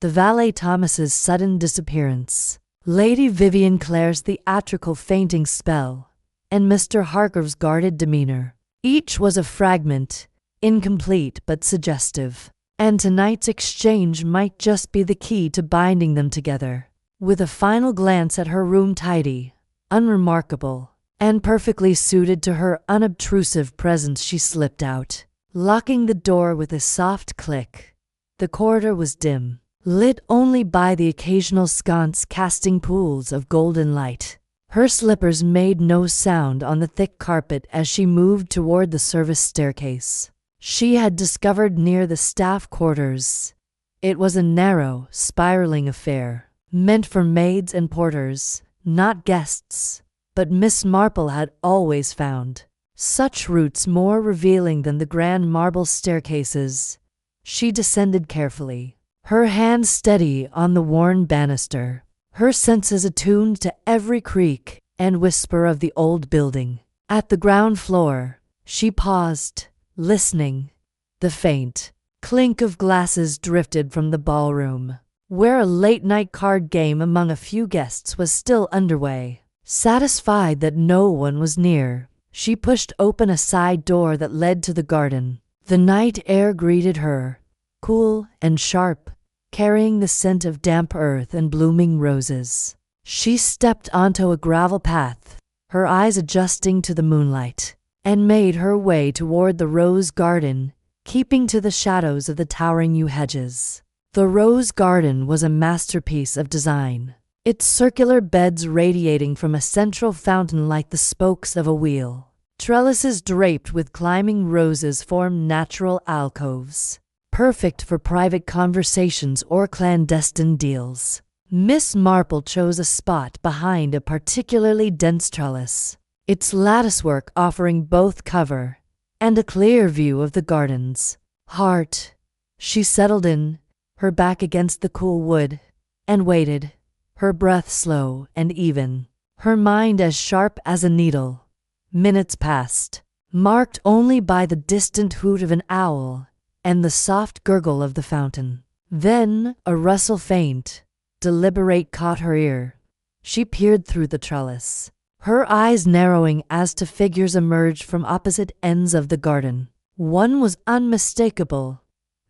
the valet Thomas's sudden disappearance, Lady Vivian Clare's theatrical fainting spell, and Mr. Harker's guarded demeanor. Each was a fragment, incomplete but suggestive, and tonight's exchange might just be the key to binding them together. With a final glance at her room, tidy, unremarkable, and perfectly suited to her unobtrusive presence, she slipped out, locking the door with a soft click. The corridor was dim, lit only by the occasional sconce casting pools of golden light. Her slippers made no sound on the thick carpet as she moved toward the service staircase she had discovered near the staff quarters. It was a narrow, spiraling affair, meant for maids and porters, not guests, but Miss Marple had always found such routes more revealing than the grand marble staircases. She descended carefully, her hand steady on the worn banister, her senses attuned to every creak and whisper of the old building. At the ground floor, she paused, listening. The faint clink of glasses drifted from the ballroom, where a late-night card game among a few guests was still underway. Satisfied that no one was near, she pushed open a side door that led to the garden. The night air greeted her, cool and sharp, carrying the scent of damp earth and blooming roses. She stepped onto a gravel path, her eyes adjusting to the moonlight, and made her way toward the rose garden, keeping to the shadows of the towering yew hedges. The rose garden was a masterpiece of design, its circular beds radiating from a central fountain like the spokes of a wheel. Trellises draped with climbing roses formed natural alcoves, perfect for private conversations or clandestine deals. Miss Marple chose a spot behind a particularly dense trellis, its latticework offering both cover and a clear view of the garden's heart. She settled in, her back against the cool wood, and waited, her breath slow and even, her mind as sharp as a needle. Minutes passed, marked only by the distant hoot of an owl and the soft gurgle of the fountain. Then a rustle faint, deliberate caught her ear. She peered through the trellis, her eyes narrowing as two figures emerged from opposite ends of the garden. One was unmistakable,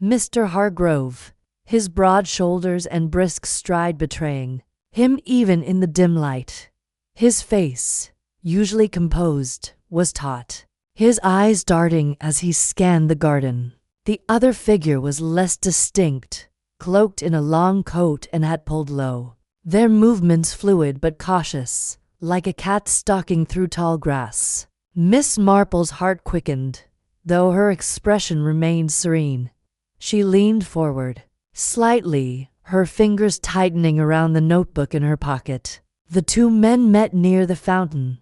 Mr. Hargrove, his broad shoulders and brisk stride betraying him even in the dim light. His face, usually composed, was taut, his eyes darting as he scanned the garden. The other figure was less distinct, cloaked in a long coat and hat pulled low, their movements fluid but cautious, like a cat stalking through tall grass. Miss Marple's heart quickened, though her expression remained serene. She leaned forward, slightly, her fingers tightening around the notebook in her pocket. The two men met near the fountain,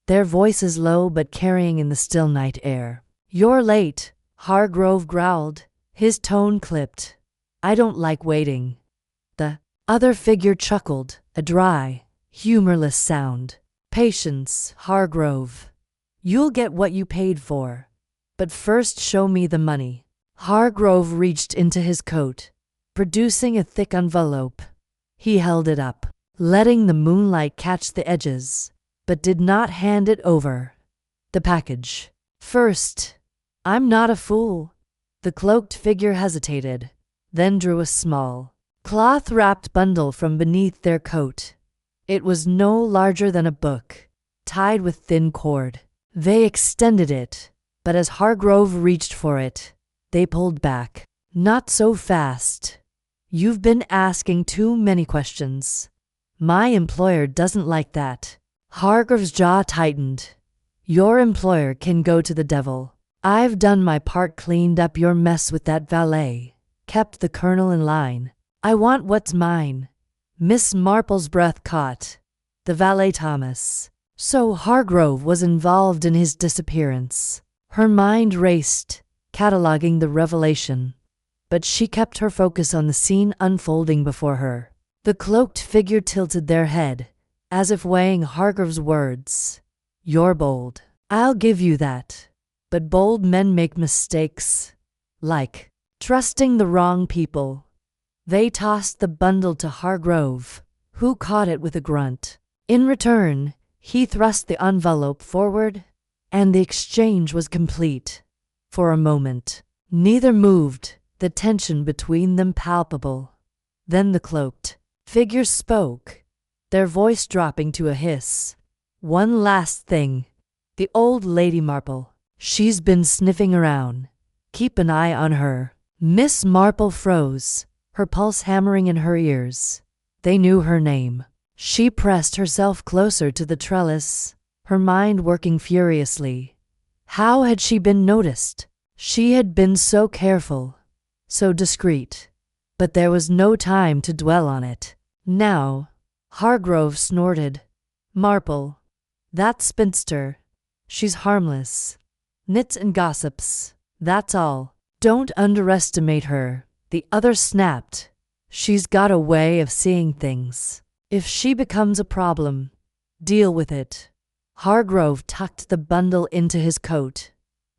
their voices low but carrying in the still night air. "You're late," Hargrove growled, his tone clipped. "I don't like waiting." The other figure chuckled, a dry, humorless sound. "Patience, Hargrove. You'll get what you paid for. But first show me the money." Hargrove reached into his coat, producing a thick envelope. He held it up, letting the moonlight catch the edges, but did not hand it over. "The package first." "I'm not a fool." The cloaked figure hesitated, then drew a small, cloth-wrapped bundle from beneath their coat. It was no larger than a book, tied with thin cord. They extended it, but as Hargrove reached for it, they pulled back. "Not so fast. You've been asking too many questions. My employer doesn't like that." Hargrove's jaw tightened. "Your employer can go to the devil. I've done my part, cleaned up your mess with that valet, kept the colonel in line. I want what's mine." Miss Marple's breath caught. The valet Thomas. So Hargrove was involved in his disappearance. Her mind raced, cataloging the revelation, but she kept her focus on the scene unfolding before her. The cloaked figure tilted their head, as if weighing Hargrove's words. "You're bold. I'll give you that. But bold men make mistakes, like trusting the wrong people." They tossed the bundle to Hargrove, who caught it with a grunt. In return, he thrust the envelope forward, and the exchange was complete. For a moment, neither moved, the tension between them palpable. Then the cloaked figure spoke, their voice dropping to a hiss. "One last thing. The old Lady Marple. She's been sniffing around. Keep an eye on her." Miss Marple froze, her pulse hammering in her ears. They knew her name. She pressed herself closer to the trellis, her mind working furiously. How had she been noticed? She had been so careful, so discreet. But there was no time to dwell on it. Now, Hargrove snorted. "Marple. That spinster. She's harmless. Nits and gossips. That's all. Don't underestimate her." The other snapped. "She's got a way of seeing things. If she becomes a problem, deal with it." Hargrove tucked the bundle into his coat.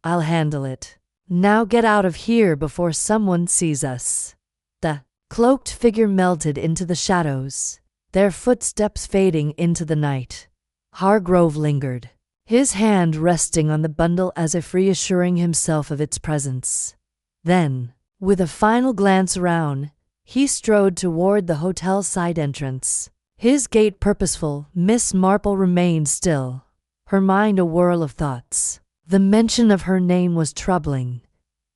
"I'll handle it. Now get out of here before someone sees us." The cloaked figure melted into the shadows, their footsteps fading into the night. Hargrove lingered, his hand resting on the bundle as if reassuring himself of its presence. Then, with a final glance around, He strode toward the hotel's side entrance, his gait purposeful. Miss Marple remained still, her mind a whirl of thoughts. The mention of her name was troubling,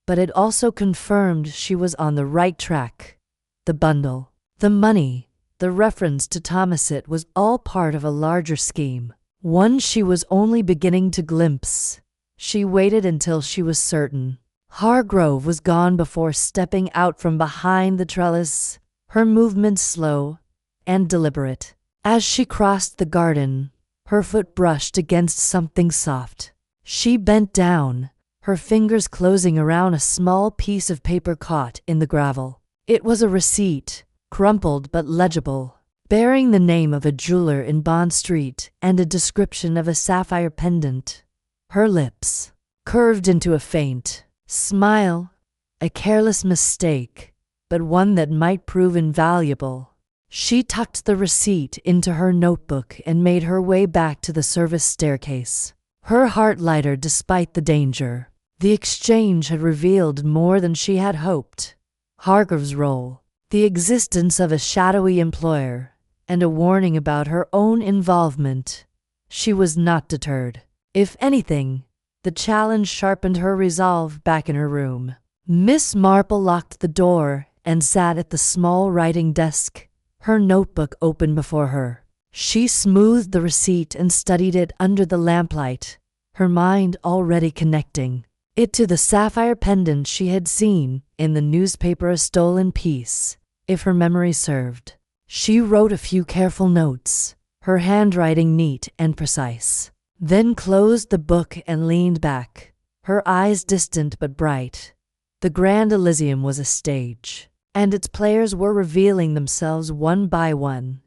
but it also confirmed she was on the right track. The bundle, the money, the reference to Thomasit was all part of a larger scheme, one she was only beginning to glimpse. She waited until she was certain Hargrove was gone before stepping out from behind the trellis, her movements slow and deliberate. As she crossed the garden, her foot brushed against something soft. She bent down, her fingers closing around a small piece of paper caught in the gravel. It was a receipt, crumpled but legible, bearing the name of a jeweler in Bond Street and a description of a sapphire pendant. Her lips curved into a faint smile, a careless mistake, but one that might prove invaluable. She tucked the receipt into her notebook and made her way back to the service staircase, her heart lighter despite the danger. The exchange had revealed more than she had hoped. Hargrove's role, the existence of a shadowy employer, and a warning about her own involvement. She was not deterred. If anything, the challenge sharpened her resolve. Back in her room, Miss Marple locked the door and sat at the small writing desk, her notebook open before her. She smoothed the receipt and studied it under the lamplight, her mind already connecting it to the sapphire pendant she had seen in the newspaper, a stolen piece. If her memory served, she wrote a few careful notes, her handwriting neat and precise, then closed the book and leaned back, her eyes distant but bright. The Grand Elysium was a stage, and its players were revealing themselves one by one.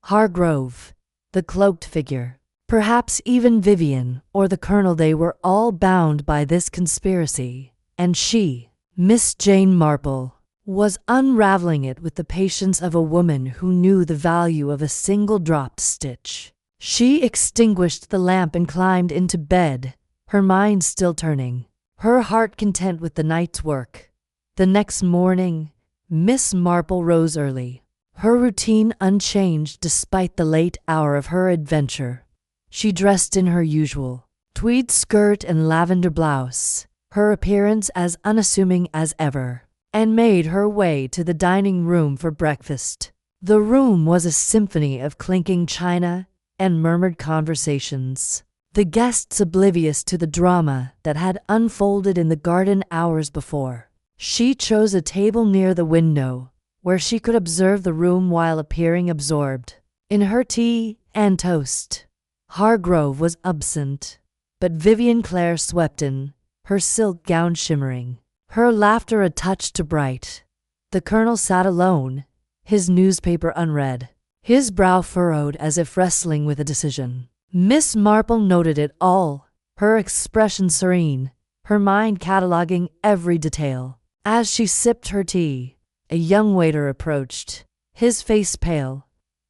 Hargrove, the cloaked figure, perhaps even Vivian or the Colonel, they were all bound by this conspiracy, and she, Miss Jane Marple, was unraveling it with the patience of a woman who knew the value of a single dropped stitch. She extinguished the lamp and climbed into bed, her mind still turning, her heart content with the night's work. The next morning, Miss Marple rose early, her routine unchanged despite the late hour of her adventure. She dressed in her usual tweed skirt and lavender blouse, her appearance as unassuming as ever, and made her way to the dining room for breakfast. The room was a symphony of clinking china and murmured conversations, the guests oblivious to the drama that had unfolded in the garden hours before. She chose a table near the window, where she could observe the room while appearing absorbed in her tea and toast. Hargrove was absent, but Vivian Clare swept in, her silk gown shimmering, her laughter a touch too bright. The Colonel sat alone, his newspaper unread, his brow furrowed as if wrestling with a decision. Miss Marple noted it all, her expression serene, her mind cataloging every detail. As she sipped her tea, a young waiter approached, his face pale.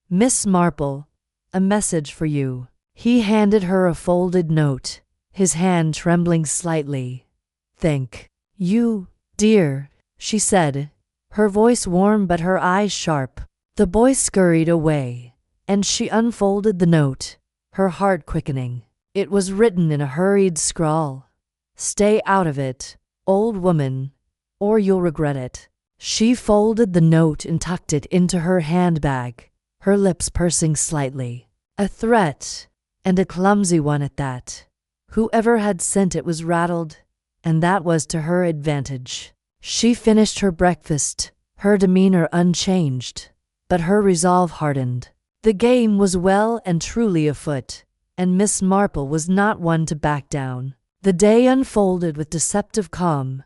"Miss Marple, a message for you." He handed her a folded note, his hand trembling slightly. "Thank you, dear," she said, her voice warm but her eyes sharp. The boy scurried away, and she unfolded the note, her heart quickening. It was written in a hurried scrawl. "Stay out of it, old woman, or you'll regret it." She folded the note and tucked it into her handbag, her lips pursing slightly. A threat, and a clumsy one at that. Whoever had sent it was rattled, and that was to her advantage. She finished her breakfast, her demeanor unchanged, but her resolve hardened. The game was well and truly afoot, and Miss Marple was not one to back down. The day unfolded with deceptive calm.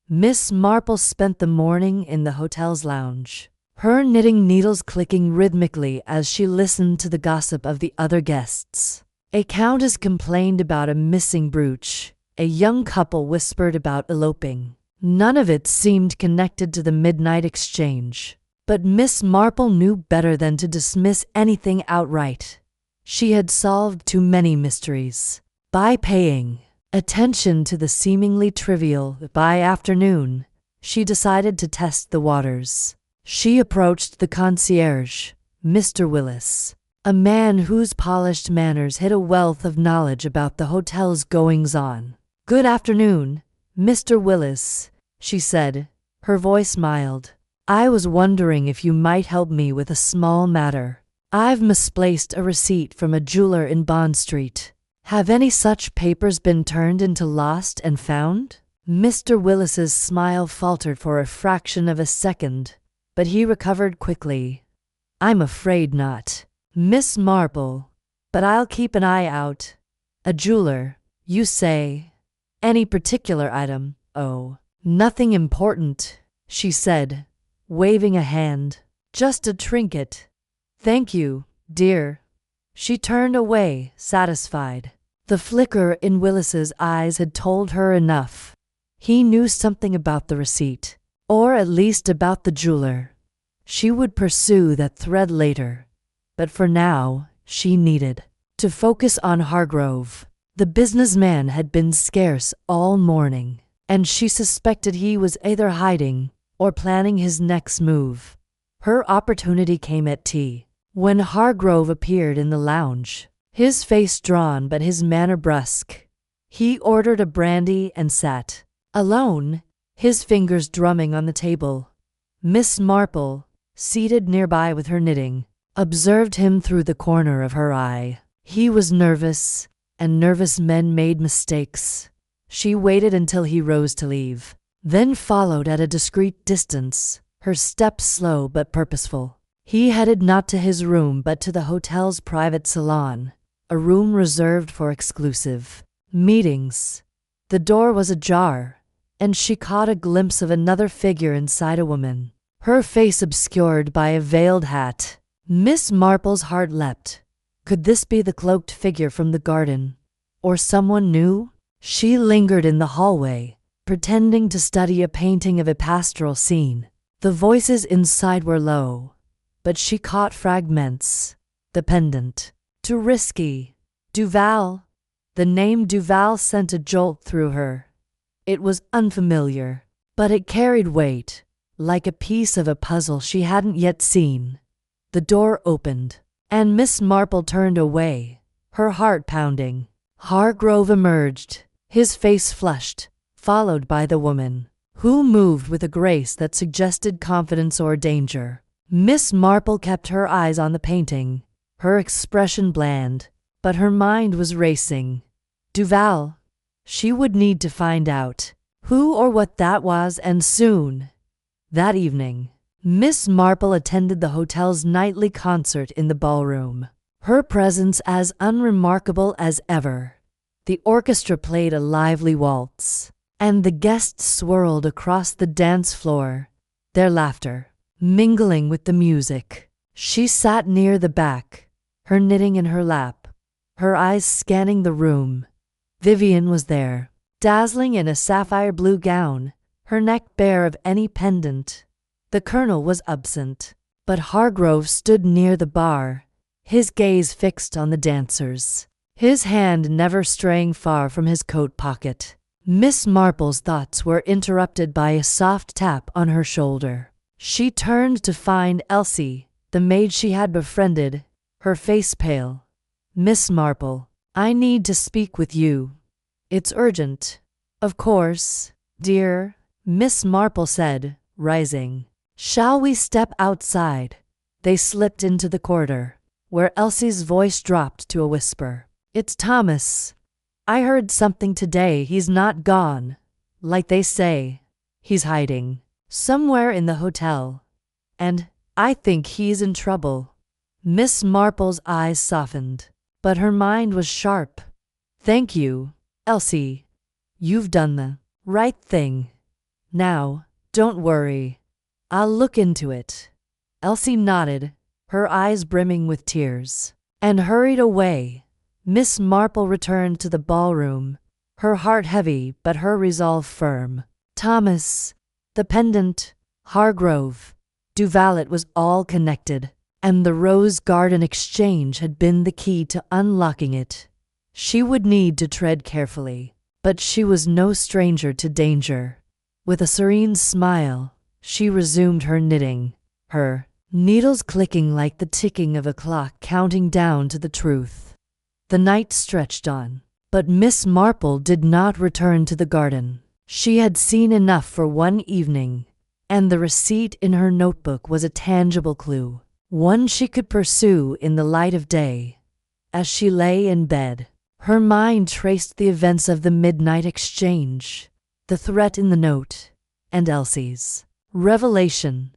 Miss Marple spent the morning in the hotel's lounge, her knitting needles clicking rhythmically as she listened to the gossip of the other guests. A countess complained about a missing brooch, a young couple whispered about eloping. None of it seemed connected to the midnight exchange, but Miss Marple knew better than to dismiss anything outright. She had solved too many mysteries. By paying attention to the seemingly trivial, by afternoon, she decided to test the waters. She approached the concierge, Mr. Willis, a man whose polished manners hid a wealth of knowledge about the hotel's goings-on. "Good afternoon, Mr. Willis," she said, her voice mild. "I was wondering if you might help me with a small matter. I've misplaced a receipt from a jeweler in Bond Street. Have any such papers been turned into lost and found?" Mr. Willis's smile faltered for a fraction of a second, but he recovered quickly. "I'm afraid not, Miss Marple, but I'll keep an eye out. A jeweler, you say? Any particular item?" "Oh, nothing important," she said, waving a hand. "Just a trinket. Thank you, dear." She turned away, satisfied. The flicker in Willis's eyes had told her enough. He knew something about the receipt, or at least about the jeweler. She would pursue that thread later, but for now, she needed to focus on Hargrove. The businessman had been scarce all morning, and she suspected he was either hiding or planning his next move. Her opportunity came at tea, when Hargrove appeared in the lounge, his face drawn but his manner brusque. He ordered a brandy and sat alone, his fingers drumming on the table. Miss Marple, seated nearby with her knitting, observed him through the corner of her eye. He was nervous, and nervous men made mistakes. She waited until he rose to leave, then followed at a discreet distance, her steps slow but purposeful. He headed not to his room but to the hotel's private salon, a room reserved for exclusive meetings. The door was ajar, and she caught a glimpse of another figure inside, a woman, her face obscured by a veiled hat. Miss Marple's heart leapt. Could this be the cloaked figure from the garden, or someone new? She lingered in the hallway, pretending to study a painting of a pastoral scene. The voices inside were low, but she caught fragments. The pendant. Too risky. Duval. The name Duval sent a jolt through her. It was unfamiliar, but it carried weight, like a piece of a puzzle she hadn't yet seen. The door opened, and Miss Marple turned away, her heart pounding. Hargrove emerged, his face flushed, followed by the woman, who moved with a grace that suggested confidence or danger. Miss Marple kept her eyes on the painting, her expression bland, but her mind was racing. Duval. She would need to find out who or what that was, and soon. That evening, Miss Marple attended the hotel's nightly concert in the ballroom, her presence as unremarkable as ever. The orchestra played a lively waltz, and the guests swirled across the dance floor, their laughter mingling with the music. She sat near the back, her knitting in her lap, her eyes scanning the room. Vivian was there, dazzling in a sapphire blue gown, her neck bare of any pendant. The colonel was absent, but Hargrove stood near the bar, his gaze fixed on the dancers, his hand never straying far from his coat pocket. Miss Marple's thoughts were interrupted by a soft tap on her shoulder. She turned to find Elsie, the maid she had befriended, her face pale. "Miss Marple, I need to speak with you." "It's urgent." "Of course, dear," Miss Marple said, rising. "Shall we step outside?" They slipped into the corridor, where Elsie's voice dropped to a whisper. "It's Thomas. I heard something today. He's not gone, like they say. He's hiding somewhere in the hotel, and I think he's in trouble." Miss Marple's eyes softened, but her mind was sharp. "Thank you, Elsie. You've done the right thing. Now, don't worry. I'll look into it." Elsie nodded, her eyes brimming with tears, and hurried away. Miss Marple returned to the ballroom, her heart heavy but her resolve firm. Thomas, the pendant, Hargrove, Duval, it was all connected, and the Rose Garden exchange had been the key to unlocking it. She would need to tread carefully, but she was no stranger to danger. With a serene smile, she resumed her knitting. her needles clicking like the ticking of a clock counting down to the truth. The night stretched on, but Miss Marple did not return to the garden. She had seen enough for one evening, and the receipt in her notebook was a tangible clue, one she could pursue in the light of day. As she lay in bed, her mind traced the events of the midnight exchange, the threat in the note, and Elsie's revelation.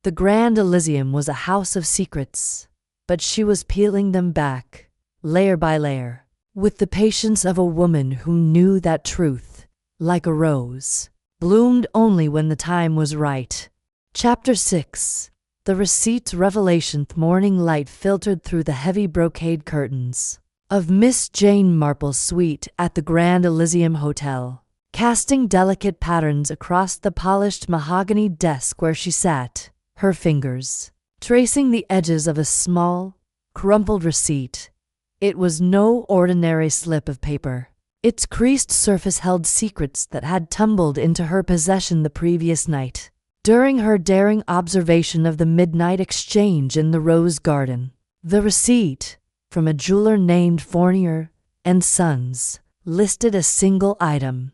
The Grand Elysium was a house of secrets, but she was peeling them back, layer by layer, with the patience of a woman who knew that truth, like a rose, bloomed only when the time was right. Chapter 6. The receipt's revelation. Morning light filtered through the heavy brocade curtains of Miss Jane Marple's suite at the Grand Elysium Hotel, casting delicate patterns across the polished mahogany desk where she sat, her fingers tracing the edges of a small, crumpled receipt. It was no ordinary slip of paper. Its creased surface held secrets that had tumbled into her possession the previous night, during her daring observation of the midnight exchange in the rose garden. The receipt, from a jeweler named Fournier and Sons, listed a single item,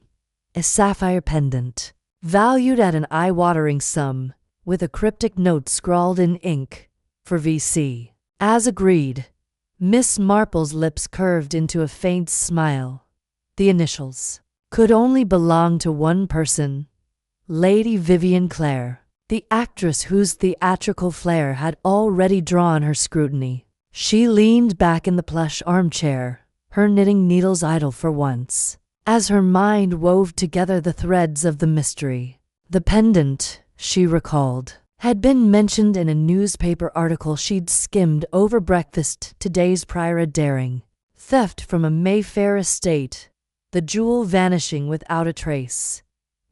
a sapphire pendant, valued at an eye-watering sum, with a cryptic note scrawled in ink, for VC. As agreed, Miss Marple's lips curved into a faint smile. The initials could only belong to one person, Lady Vivian Clare, the actress whose theatrical flair had already drawn her scrutiny. She leaned back in the plush armchair, her knitting needles idle for once, as her mind wove together the threads of the mystery. The pendant, she recalled, had been mentioned in a newspaper article she'd skimmed over breakfast 2 days prior. A daring theft from a Mayfair estate, the jewel vanishing without a trace.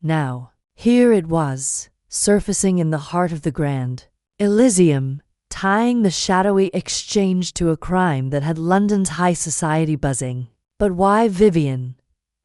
Now, here it was, surfacing in the heart of the Grand Elysium, tying the shadowy exchange to a crime that had London's high society buzzing. But why Vivian?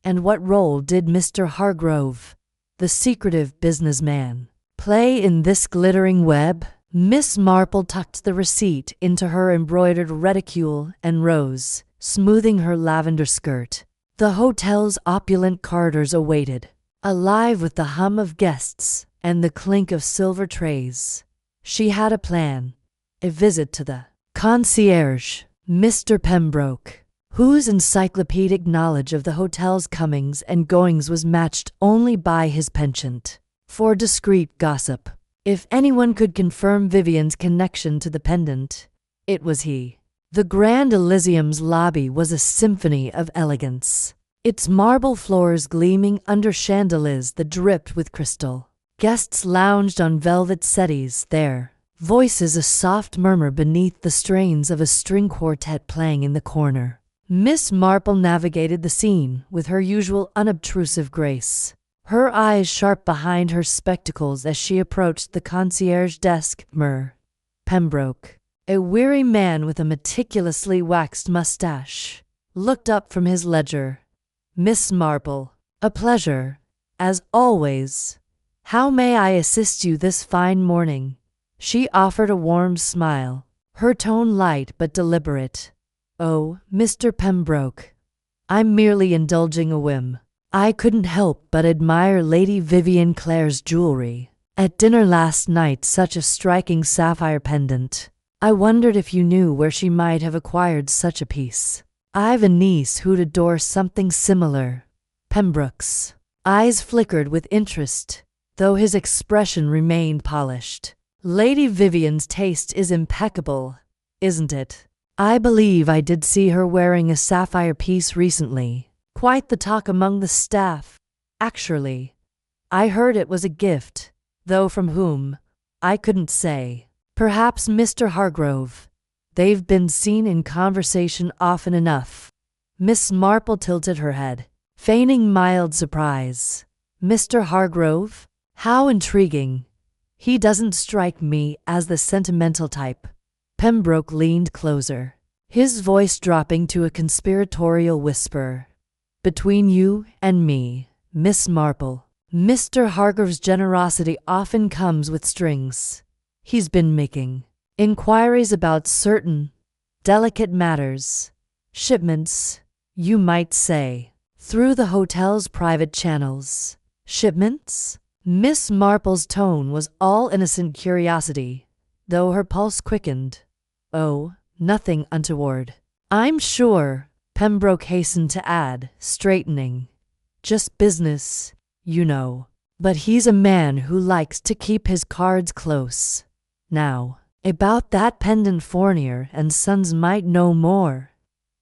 And what role did Mr. Hargrove, the secretive businessman, play in this glittering web? Miss Marple tucked the receipt into her embroidered reticule and rose, smoothing her lavender skirt. The hotel's opulent corridors awaited, alive with the hum of guests and the clink of silver trays. She had a plan, a visit to the concierge, Mr. Pembroke, whose encyclopedic knowledge of the hotel's comings and goings was matched only by his penchant for discreet gossip. If anyone could confirm Vivian's connection to the pendant, it was he. The Grand Elysium's lobby was a symphony of elegance, its marble floors gleaming under chandeliers that dripped with crystal. Guests lounged on velvet settees, their voices a soft murmur beneath the strains of a string quartet playing in the corner. Miss Marple navigated the scene with her usual unobtrusive grace, her eyes sharp behind her spectacles as she approached the concierge desk. Pembroke, a weary man with a meticulously waxed mustache, looked up from his ledger. Miss Marple, a pleasure, as always. How may I assist you this fine morning? She offered a warm smile, her tone light but deliberate. Oh, Mr. Pembroke, I'm merely indulging a whim. I couldn't help but admire Lady Vivian Clare's jewelry. At dinner last night, such a striking sapphire pendant. I wondered if you knew where she might have acquired such a piece. I've a niece who'd adore something similar. Pembroke's eyes flickered with interest, though his expression remained polished. Lady Vivian's taste is impeccable, isn't it? I believe I did see her wearing a sapphire piece recently. Quite the talk among the staff. Actually, I heard it was a gift, though from whom, I couldn't say. Perhaps Mr. Hargrove. They've been seen in conversation often enough. Miss Marple tilted her head, feigning mild surprise. Mr. Hargrove? How intriguing. He doesn't strike me as the sentimental type. Pembroke leaned closer, his voice dropping to a conspiratorial whisper. Between you and me, Miss Marple, Mr. Hargrove's generosity often comes with strings. He's been making inquiries about certain delicate matters, shipments, you might say, through the hotel's private channels. Shipments? Miss Marple's tone was all innocent curiosity, though her pulse quickened. Oh, nothing untoward. I'm sure, Pembroke hastened to add, straightening. Just business, you know. But he's a man who likes to keep his cards close. Now, about that pendant Fournier and Sons might know more.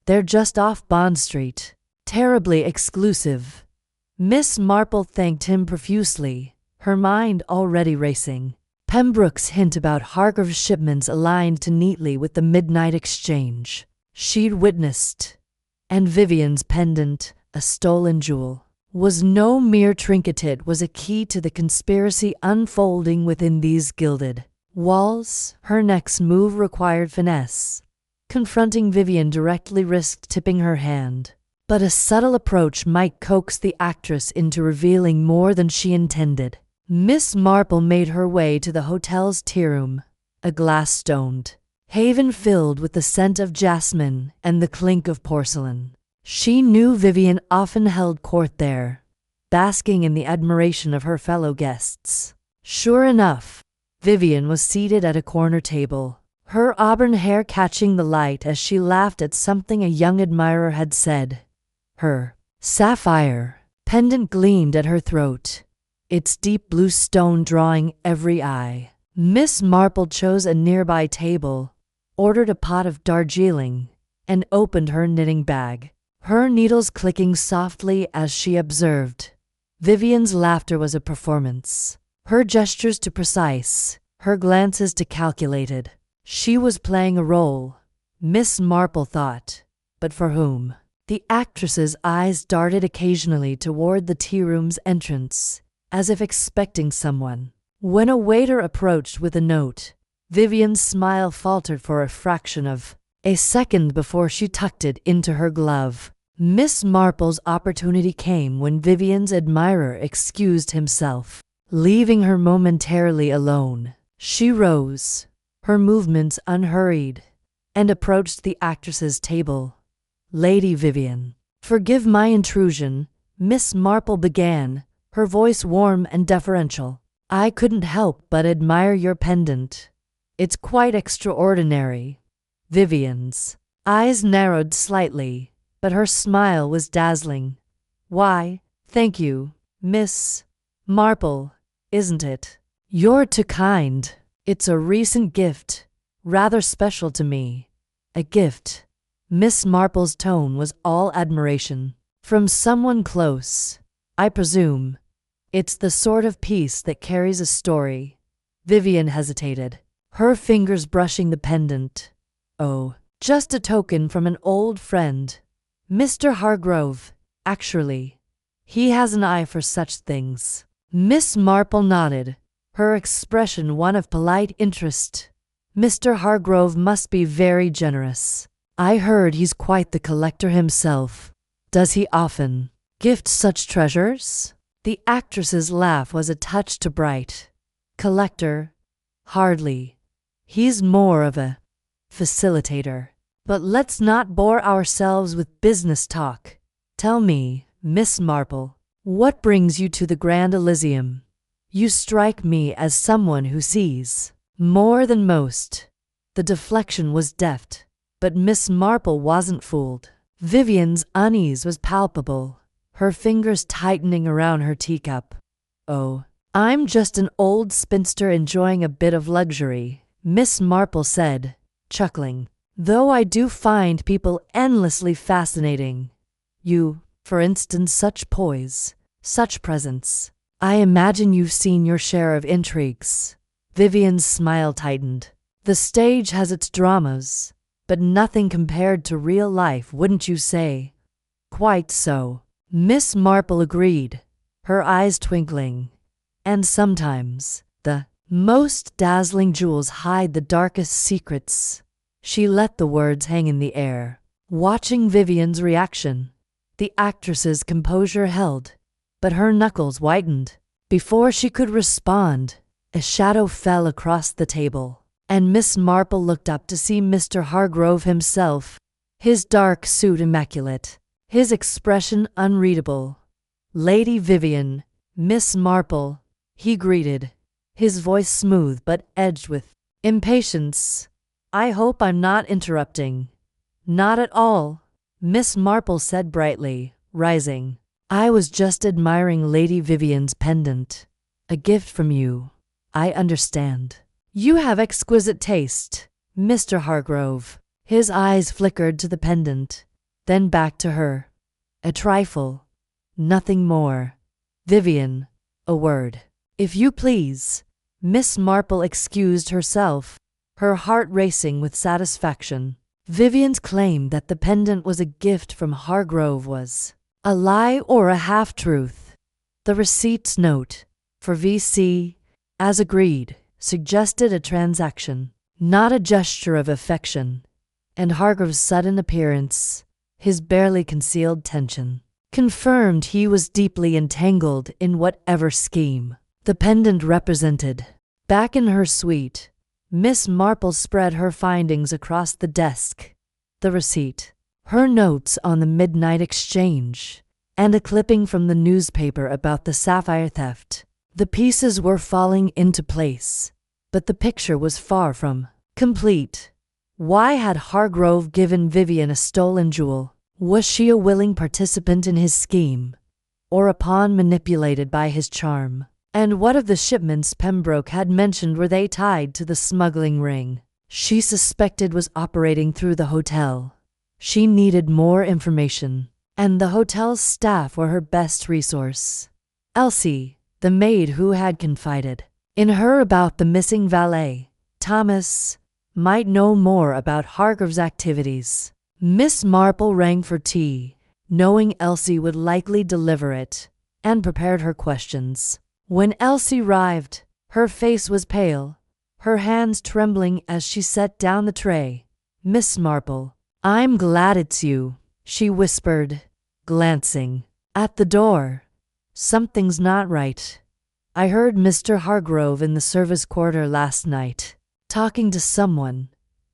They're just off Bond Street. Terribly exclusive. Miss Marple thanked him profusely, her mind already racing. Pembroke's hint about Hargrave's shipments aligned too neatly with the midnight exchange she'd witnessed. And Vivian's pendant, a stolen jewel, was no mere trinket. It was a key to the conspiracy unfolding within these gilded walls. Her next move required finesse. Confronting Vivian directly risked tipping her hand, but a subtle approach might coax the actress into revealing more than she intended. Miss Marple made her way to the hotel's tea room, a glass-domed haven filled with the scent of jasmine and the clink of porcelain. She knew Vivian often held court there, basking in the admiration of her fellow guests. Sure enough, Vivian was seated at a corner table, her auburn hair catching the light as she laughed at something a young admirer had said. Her sapphire pendant gleamed at her throat, its deep blue stone drawing every eye. Miss Marple chose a nearby table, ordered a pot of Darjeeling, and opened her knitting bag, her needles clicking softly as she observed. Vivian's laughter was a performance, her gestures too precise, her glances too calculated. She was playing a role, Miss Marple thought, but for whom? The actress's eyes darted occasionally toward the tea room's entrance, as if expecting someone. When a waiter approached with a note, Vivian's smile faltered for a fraction of a second before she tucked it into her glove. Miss Marple's opportunity came when Vivian's admirer excused himself, leaving her momentarily alone. She rose, her movements unhurried, and approached the actress's table. Lady Vivian, forgive my intrusion, Miss Marple began, her voice warm and deferential. I couldn't help but admire your pendant. It's quite extraordinary. Vivian's eyes narrowed slightly, but her smile was dazzling. Why, thank you, Miss Marple, isn't it? You're too kind. It's a recent gift, rather special to me. A gift. Miss Marple's tone was all admiration. From someone close, I presume. It's the sort of piece that carries a story. Vivian hesitated, her fingers brushing the pendant. Oh, just a token from an old friend. Mr. Hargrove, actually. He has an eye for such things. Miss Marple nodded, her expression one of polite interest. Mr. Hargrove must be very generous. I heard he's quite the collector himself. Does he often gift such treasures? The actress's laugh was a touch too bright. Collector? Hardly. He's more of a facilitator. But let's not bore ourselves with business talk. Tell me, Miss Marple, what brings you to the Grand Elysium? You strike me as someone who sees more than most. The deflection was deft, but Miss Marple wasn't fooled. Vivian's unease was palpable, her fingers tightening around her teacup. Oh, I'm just an old spinster enjoying a bit of luxury, Miss Marple said, chuckling. Though I do find people endlessly fascinating. You, for instance, such poise, such presence. I imagine you've seen your share of intrigues. Vivian's smile tightened. The stage has its dramas, but nothing compared to real life, wouldn't you say? Quite so. Miss Marple agreed, her eyes twinkling. And sometimes, the most dazzling jewels hide the darkest secrets. She let the words hang in the air, watching Vivian's reaction. The actress's composure held, but her knuckles whitened. Before she could respond, A shadow fell across the table, and Miss Marple looked up to see Mr. Hargrove himself, his dark suit immaculate, his expression unreadable. "Lady Vivian, Miss Marple," he greeted, his voice smooth but edged with impatience. "I hope I'm not interrupting." "Not at all," Miss Marple said brightly, rising. "I was just admiring Lady Vivian's pendant. A gift from you. I understand. You have exquisite taste, Mr. Hargrove." His eyes flickered to the pendant, then back to her. "A trifle. Nothing more. Vivian, a word." "If you please." Miss Marple excused herself, her heart racing with satisfaction. Vivian's claim that the pendant was a gift from Hargrove was a lie or a half-truth. The receipt's note, for VC, as agreed, suggested a transaction, not a gesture of affection, and Hargrove's sudden appearance, his barely concealed tension, confirmed he was deeply entangled in whatever scheme the pendant represented. Back in her suite, Miss Marple spread her findings across the desk: the receipt, her notes on the midnight exchange, and a clipping from the newspaper about the sapphire theft. The pieces were falling into place, but the picture was far from complete. Why had Hargrove given Vivian a stolen jewel? Was she a willing participant in his scheme, or a pawn manipulated by his charm? And what of the shipments Pembroke had mentioned? Were they tied to the smuggling ring she suspected was operating through the hotel? She needed more information, and the hotel's staff were her best resource. Elsie, the maid who had confided in her about the missing valet, Thomas, might know more about Hargrove's activities. Miss Marple rang for tea, knowing Elsie would likely deliver it, and prepared her questions. When Elsie arrived, her face was pale, her hands trembling as she set down the tray. "Miss Marple, I'm glad it's you," she whispered, glancing at the door. "Something's not right. I heard Mr. Hargrove in the service quarter last night, talking to someone.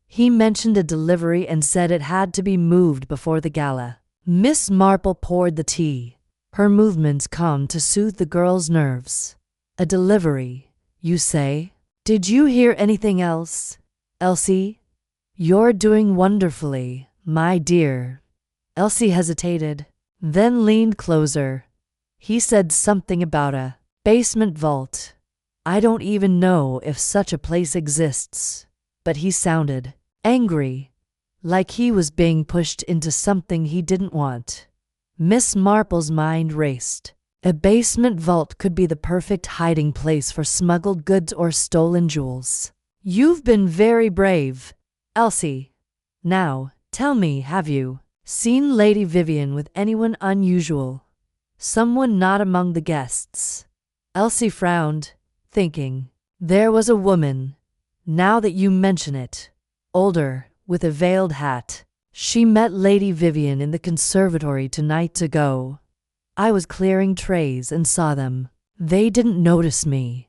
He mentioned a delivery and said it had to be moved before the gala." Miss Marple poured the tea, her movements calm to soothe the girl's nerves. "A delivery, you say? Did you hear anything else, Elsie?" "You're doing wonderfully, my dear." Elsie hesitated, then leaned closer. "He said something about a basement vault. I don't even know if such a place exists, but he sounded angry, like he was being pushed into something he didn't want." Miss Marple's mind raced. A basement vault could be the perfect hiding place for smuggled goods or stolen jewels. "You've been very brave, Elsie. Now, tell me, have you seen Lady Vivian with anyone unusual? Someone not among the guests?" Elsie frowned, thinking. "There was a woman, now that you mention it, older, with a veiled hat. She met Lady Vivian in the conservatory 2 nights ago. I was clearing trays and saw them. They didn't notice me,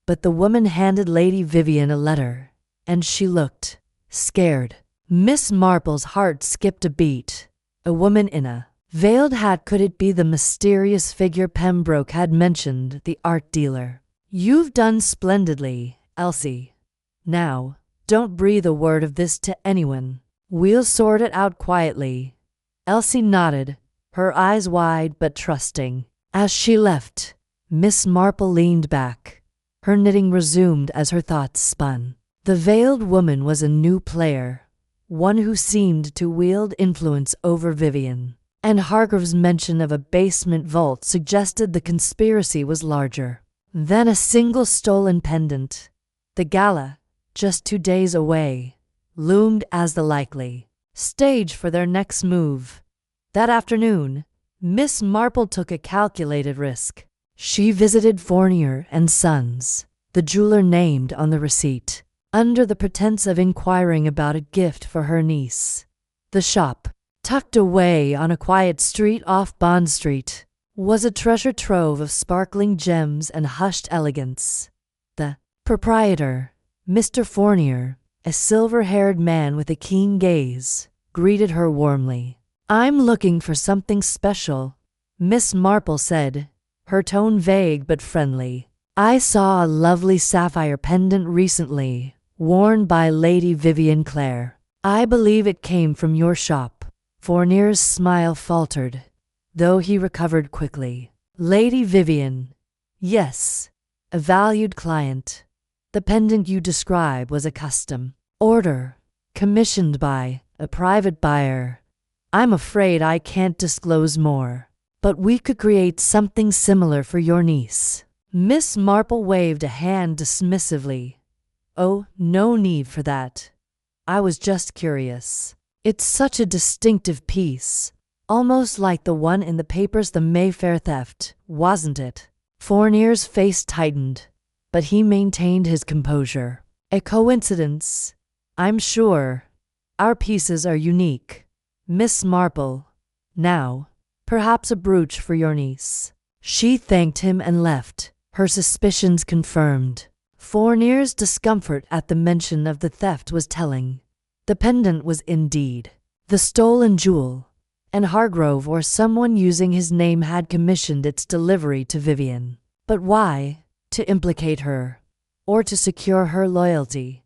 but the woman handed Lady Vivian a letter, and she looked scared." Miss Marple's heart skipped a beat. A woman in a veiled hat. Could it be the mysterious figure Pembroke had mentioned, the art dealer? "You've done splendidly, Elsie. Now, don't breathe a word of this to anyone. We'll sort it out quietly." Elsie nodded, her eyes wide but trusting. As she left, Miss Marple leaned back, her knitting resumed as her thoughts spun. The veiled woman was a new player, one who seemed to wield influence over Vivian, and Hargrove's mention of a basement vault suggested the conspiracy was larger than a single stolen pendant. The gala, just 2 days away, loomed as the likely stage for their next move. That afternoon, Miss Marple took a calculated risk. She visited Fournier and Sons, the jeweler named on the receipt, under the pretense of inquiring about a gift for her niece. The shop, tucked away on a quiet street off Bond Street, was a treasure trove of sparkling gems and hushed elegance. The Proprietor, Mr. Fournier, a silver-haired man with a keen gaze, greeted her warmly. "I'm looking for something special," Miss Marple said, her tone vague but friendly. "I saw a lovely sapphire pendant recently, worn by Lady Vivian Clare. I believe it came from your shop." Fournier's smile faltered, though he recovered quickly. "Lady Vivian. Yes, a valued client. The pendant you describe was a custom order, commissioned by a private buyer. I'm afraid I can't disclose more, but we could create something similar for your niece." Miss Marple waved a hand dismissively. "Oh, no need for that. I was just curious. It's such a distinctive piece, almost like the one in the papers, the Mayfair theft, wasn't it?" Fournier's face tightened, but he maintained his composure. "A coincidence, I'm sure. Our pieces are unique, Miss Marple. Now, perhaps a brooch for your niece." She thanked him and left, her suspicions confirmed. Fournier's discomfort at the mention of the theft was telling. The pendant was indeed the stolen jewel, and Hargrove or someone using his name had commissioned its delivery to Vivian. But why? To implicate her, or to secure her loyalty?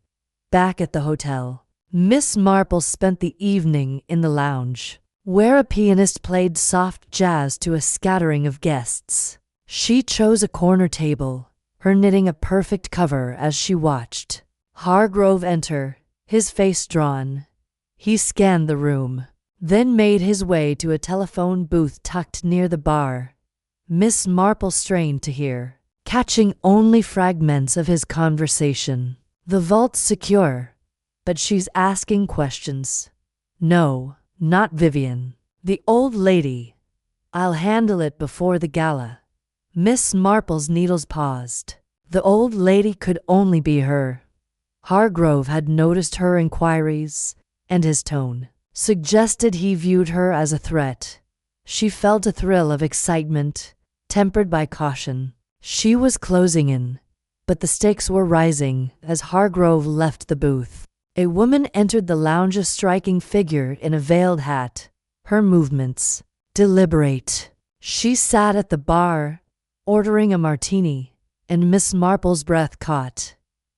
Back at the hotel, Miss Marple spent the evening in the lounge, where a pianist played soft jazz to a scattering of guests. She chose a corner table, her knitting a perfect cover as she watched Hargrove enter, his face drawn. He scanned the room, then made his way to a telephone booth tucked near the bar. Miss Marple strained to hear, catching only fragments of his conversation. "The vault's secure, but she's asking questions." "No, not Vivian. The old lady. I'll handle it before the gala." Miss Marple's needles paused. The old lady could only be her. Hargrove had noticed her inquiries, and his tone suggested he viewed her as a threat. She felt a thrill of excitement, tempered by caution. She was closing in, but the stakes were rising as Hargrove left the booth. A woman entered the lounge, a striking figure in a veiled hat, her movements deliberate. She sat at the bar, ordering a martini, and Miss Marple's breath caught.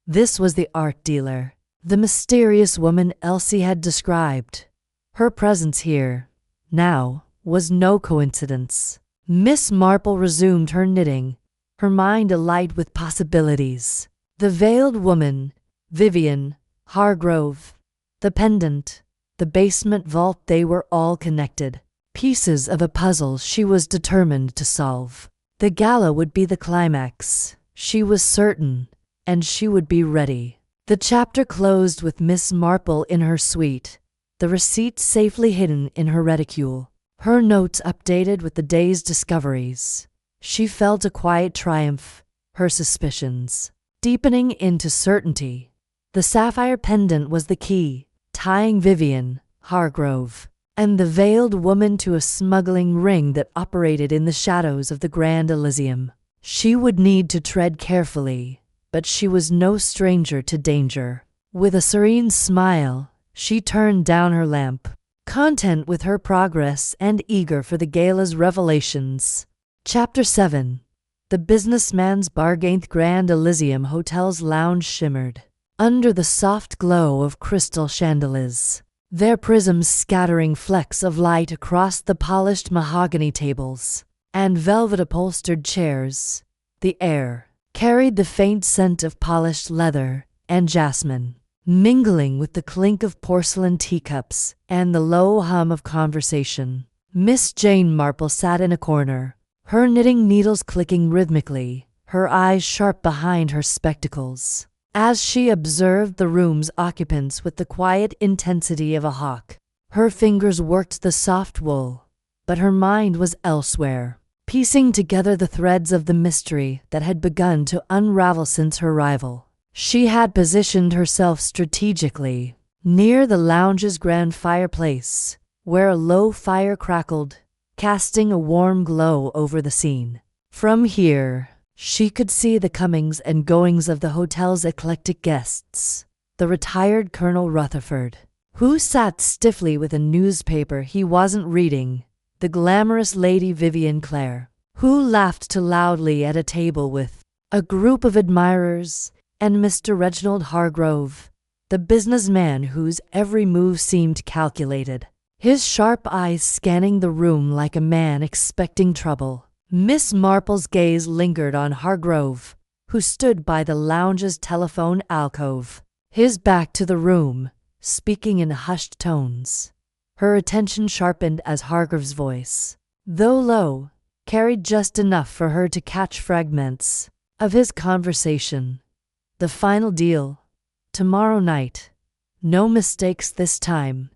This was the art dealer, the mysterious woman Elsie had described. Her presence here, now, was no coincidence. Miss Marple resumed her knitting, her mind alight with possibilities. The veiled woman, Vivian, Hargrove, the pendant, the basement vault, they were all connected. Pieces of a puzzle she was determined to solve. The gala would be the climax, she was certain, and she would be ready. The chapter closed with Miss Marple in her suite, the receipt safely hidden in her reticule, her notes updated with the day's discoveries. She felt a quiet triumph, her suspicions deepening into certainty. The sapphire pendant was the key, tying Vivian, Hargrove, and the veiled woman to a smuggling ring that operated in the shadows of the Grand Elysium. She would need to tread carefully, but she was no stranger to danger. With a serene smile, she turned down her lamp, content with her progress and eager for the gala's revelations. Chapter 7. The businessman's bargain. Grand Elysium Hotel's lounge shimmered under the soft glow of crystal chandeliers, their prisms scattering flecks of light across the polished mahogany tables and velvet-upholstered chairs. The air carried the faint scent of polished leather and jasmine, mingling with the clink of porcelain teacups and the low hum of conversation. Miss Jane Marple sat in a corner, her knitting needles clicking rhythmically, her eyes sharp behind her spectacles. As she observed the room's occupants with the quiet intensity of a hawk, her fingers worked the soft wool, but her mind was elsewhere, piecing together the threads of the mystery that had begun to unravel since her arrival. She had positioned herself strategically near the lounge's grand fireplace, where a low fire crackled, casting a warm glow over the scene. From here, She could see the comings and goings of the hotel's eclectic guests. The retired Colonel Rutherford, who sat stiffly with a newspaper he wasn't reading, the glamorous Lady Vivian Clare, who laughed too loudly at a table with a group of admirers, and Mr. Reginald Hargrove, the businessman whose every move seemed calculated, his sharp eyes scanning the room like a man expecting trouble. Miss Marple's gaze lingered on Hargrove, who stood by the lounge's telephone alcove, his back to the room, speaking in hushed tones. Her attention sharpened as Hargrove's voice, though low, carried just enough for her to catch fragments of his conversation. The final deal. Tomorrow night. No mistakes this time.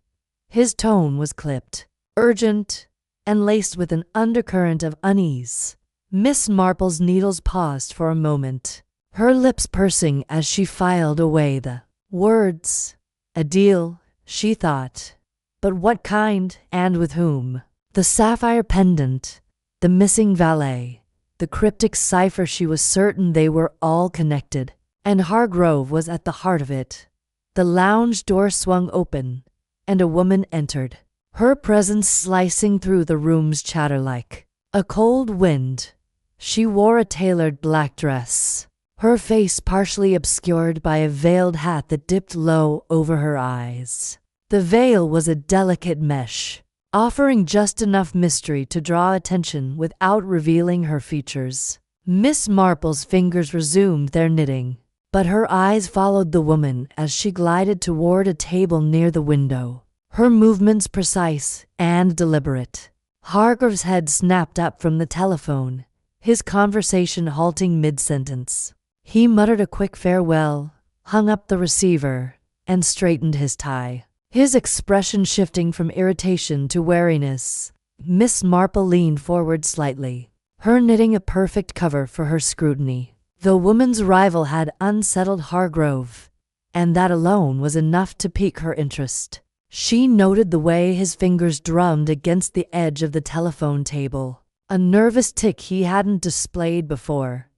His tone was clipped, urgent, and laced with an undercurrent of unease. Miss Marple's needles paused for a moment, her lips pursing as she filed away the words. A deal, she thought. But what kind, and with whom? The sapphire pendant, the missing valet, the cryptic cipher. She was certain they were all connected, and Hargrove was at the heart of it. The lounge door swung open, and a woman entered, her presence slicing through the room's chatter like a cold wind. She wore a tailored black dress, her face partially obscured by a veiled hat that dipped low over her eyes. The veil was a delicate mesh, offering just enough mystery to draw attention without revealing her features. Miss Marple's fingers resumed their knitting, but her eyes followed the woman as she glided toward a table near the window, her movements precise and deliberate. Hargrove's head snapped up from the telephone, his conversation halting mid-sentence. He muttered a quick farewell, hung up the receiver, and straightened his tie, his expression shifting from irritation to wariness. Miss Marple leaned forward slightly, her knitting a perfect cover for her scrutiny. The woman's rival had unsettled Hargrove, and that alone was enough to pique her interest. She noted the way his fingers drummed against the edge of the telephone table, a nervous tick he hadn't displayed before.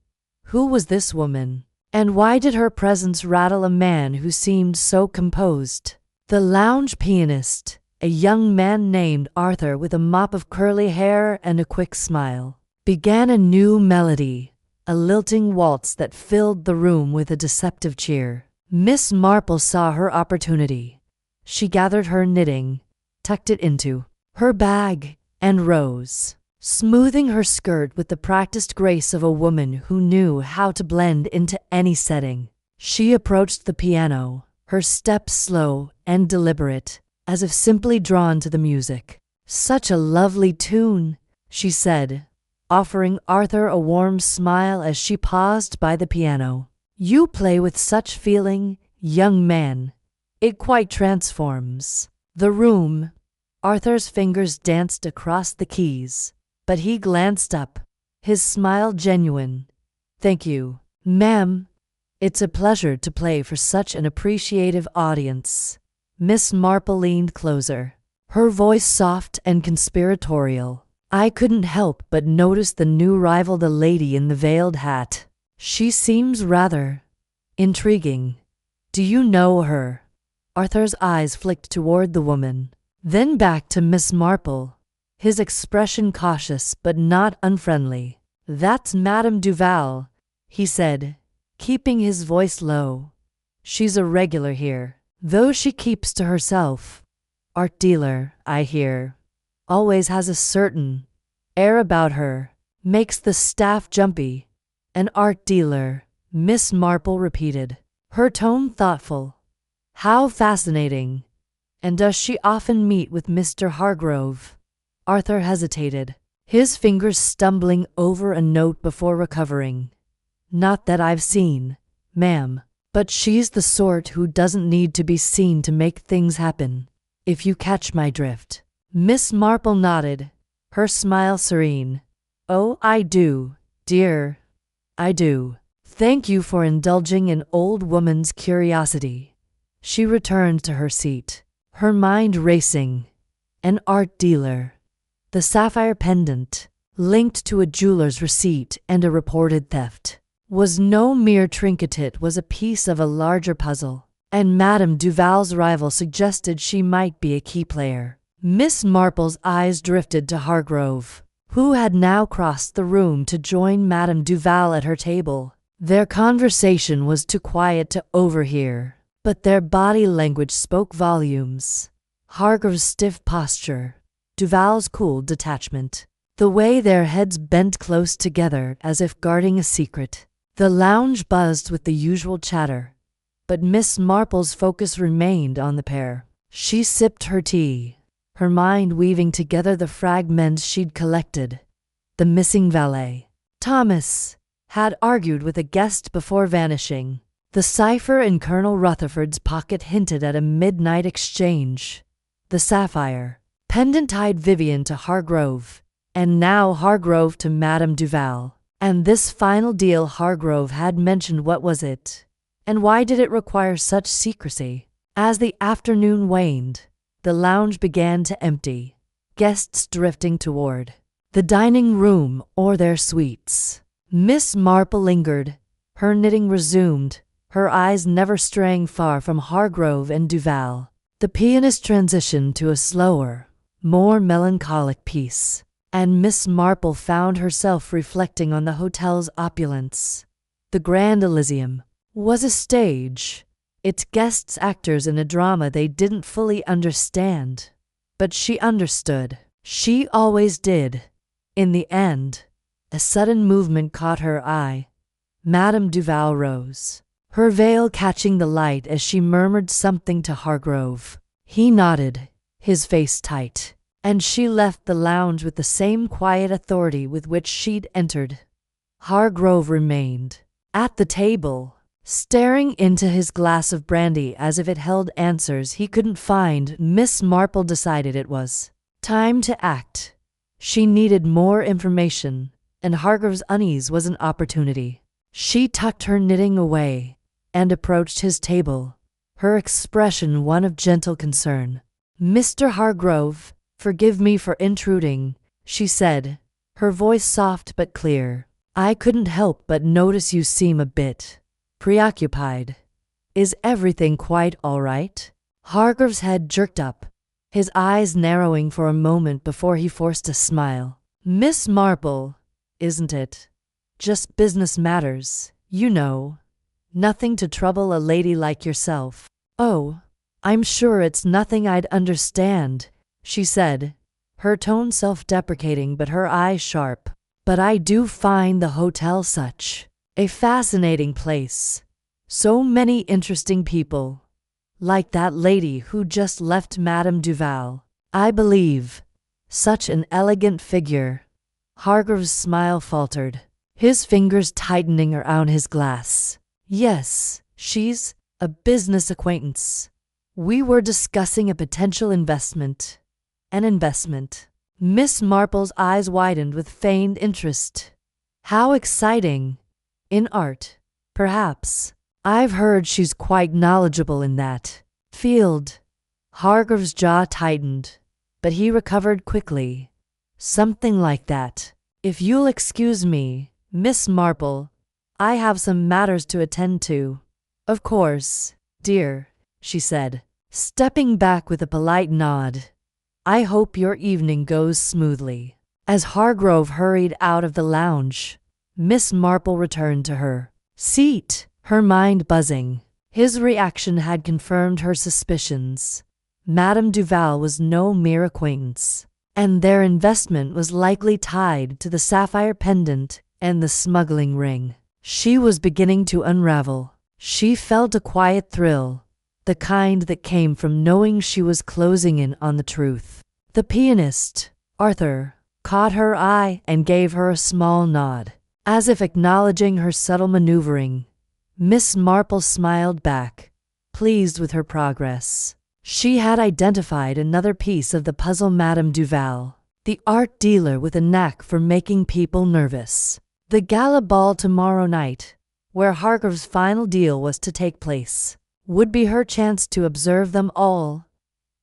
Who was this woman, and why did her presence rattle a man who seemed so composed? The lounge pianist, a young man named Arthur with a mop of curly hair and a quick smile, began a new melody, a lilting waltz that filled the room with a deceptive cheer. Miss Marple saw her opportunity. She gathered her knitting, tucked it into her bag, and rose, smoothing her skirt with the practiced grace of a woman who knew how to blend into any setting. She approached the piano, her steps slow and deliberate, as if simply drawn to the music. "Such a lovely tune," she said, offering Arthur a warm smile as she paused by the piano. "You play with such feeling, young man. It quite transforms the room." Arthur's fingers danced across the keys, but he glanced up, his smile genuine. "Thank you, ma'am. It's a pleasure to play for such an appreciative audience." Miss Marple leaned closer, her voice soft and conspiratorial. "I couldn't help but notice the new rival, the lady in the veiled hat. She seems rather intriguing. Do you know her?" Arthur's eyes flicked toward the woman, then back to Miss Marple, his expression cautious but not unfriendly. "That's Madame Duval," he said, keeping his voice low. "She's a regular here, though she keeps to herself. Art dealer, I hear. Always has a certain air about her. Makes the staff jumpy." "An art dealer," Miss Marple repeated, her tone thoughtful. "How fascinating. And does she often meet with Mr. Hargrove?" Arthur hesitated, his fingers stumbling over a note before recovering. "Not that I've seen, ma'am. But she's the sort who doesn't need to be seen to make things happen, if you catch my drift." Miss Marple nodded, her smile serene. "Oh, I do, dear. I do. Thank you for indulging an old woman's curiosity." She returned to her seat, her mind racing. An art dealer. The sapphire pendant. linked to a jeweler's receipt and a reported theft, was no mere trinket. It was a piece of a larger puzzle, and Madame Duval's rival suggested she might be a key player. Miss Marple's eyes drifted to Hargrove, who had now crossed the room to join Madame Duval at her table. Their conversation was too quiet to overhear, but their body language spoke volumes. Hargrove's stiff posture, Duval's cool detachment, the way their heads bent close together as if guarding a secret. The lounge buzzed with the usual chatter, but Miss Marple's focus remained on the pair. She sipped her tea, her mind weaving together the fragments she'd collected. The missing valet, Thomas, had argued with a guest before vanishing. The cipher in Colonel Rutherford's pocket hinted at a midnight exchange. The sapphire pendant tied Vivian to Hargrove, and now Hargrove to Madame Duval. And this final deal Hargrove had mentioned, what was it? And why did it require such secrecy? As the afternoon waned, the lounge began to empty, guests drifting toward the dining room or their suites. Miss Marple lingered, her knitting resumed, her eyes never straying far from Hargrove and Duval. The pianist transitioned to a slower, more melancholic piece, and Miss Marple found herself reflecting on the hotel's opulence. The Grand Elysium was a stage, its guests actors in a drama they didn't fully understand. But she understood. She always did. In the end, a sudden movement caught her eye. Madame Duval rose, her veil catching the light as she murmured something to Hargrove. He nodded, his face tight, and she left the lounge with the same quiet authority with which she'd entered. Hargrove remained at the table, staring into his glass of brandy as if it held answers he couldn't find. Miss Marple decided it was time to act. She needed more information, and Hargrove's unease was an opportunity. She tucked her knitting away and approached his table, her expression one of gentle concern. "Mr. Hargrove, forgive me for intruding," she said, her voice soft but clear. "I couldn't help but notice you seem a bit preoccupied. Is everything quite all right?" Hargrove's head jerked up, his eyes narrowing for a moment before he forced a smile. "Miss Marple, isn't it? Just business matters, you know. Nothing to trouble a lady like yourself." "Oh, I'm sure it's nothing I'd understand," she said, her tone self-deprecating but her eyes sharp. "But I do find the hotel such a fascinating place. So many interesting people. Like that lady who just left Madame Duval, I believe. Such an elegant figure." Hargrove's smile faltered, his fingers tightening around his glass. "Yes, she's a business acquaintance. We were discussing a potential investment." "An investment?" Miss Marple's eyes widened with feigned interest. "How exciting! In art, perhaps. I've heard she's quite knowledgeable in that field." Hargrove's jaw tightened, but he recovered quickly. "Something like that. If you'll excuse me, Miss Marple, I have some matters to attend to." "Of course, dear," she said, stepping back with a polite nod. "I hope your evening goes smoothly." As Hargrove hurried out of the lounge, Miss Marple returned to her seat, her mind buzzing. His reaction had confirmed her suspicions. Madame Duval was no mere acquaintance, and their investment was likely tied to the sapphire pendant and the smuggling ring. She was beginning to unravel. She felt a quiet thrill, the kind that came from knowing she was closing in on the truth. The pianist, Arthur, caught her eye and gave her a small nod, as if acknowledging her subtle maneuvering. Miss Marple smiled back, pleased with her progress. She had identified another piece of the puzzle. Madame Duval, the art dealer with a knack for making people nervous. The gala ball tomorrow night, where Hargrove's final deal was to take place, would be her chance to observe them all.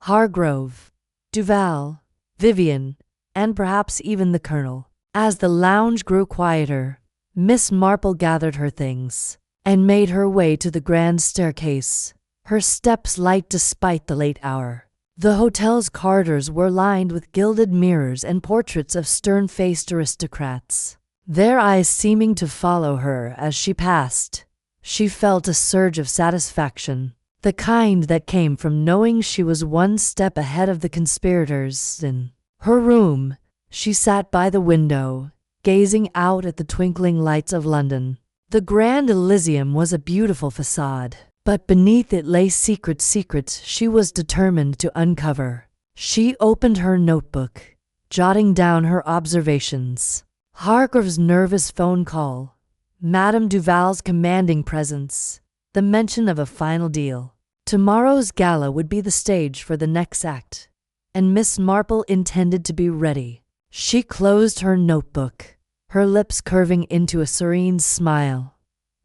Hargrove, Duval, Vivian, and perhaps even the Colonel. As the lounge grew quieter, Miss Marple gathered her things and made her way to the grand staircase, her steps light despite the late hour. The hotel's corridors were lined with gilded mirrors and portraits of stern-faced aristocrats, their eyes seeming to follow her as she passed. She felt a surge of satisfaction, the kind that came from knowing she was one step ahead of the conspirators. In her room, she sat by the window, gazing out at the twinkling lights of London. The Grand Elysium was a beautiful facade, but beneath it lay secrets she was determined to uncover. She opened her notebook, jotting down her observations. Hargreaves' nervous phone call, Madame Duval's commanding presence, the mention of a final deal. Tomorrow's gala would be the stage for the next act, and Miss Marple intended to be ready. She closed her notebook, her lips curving into a serene smile.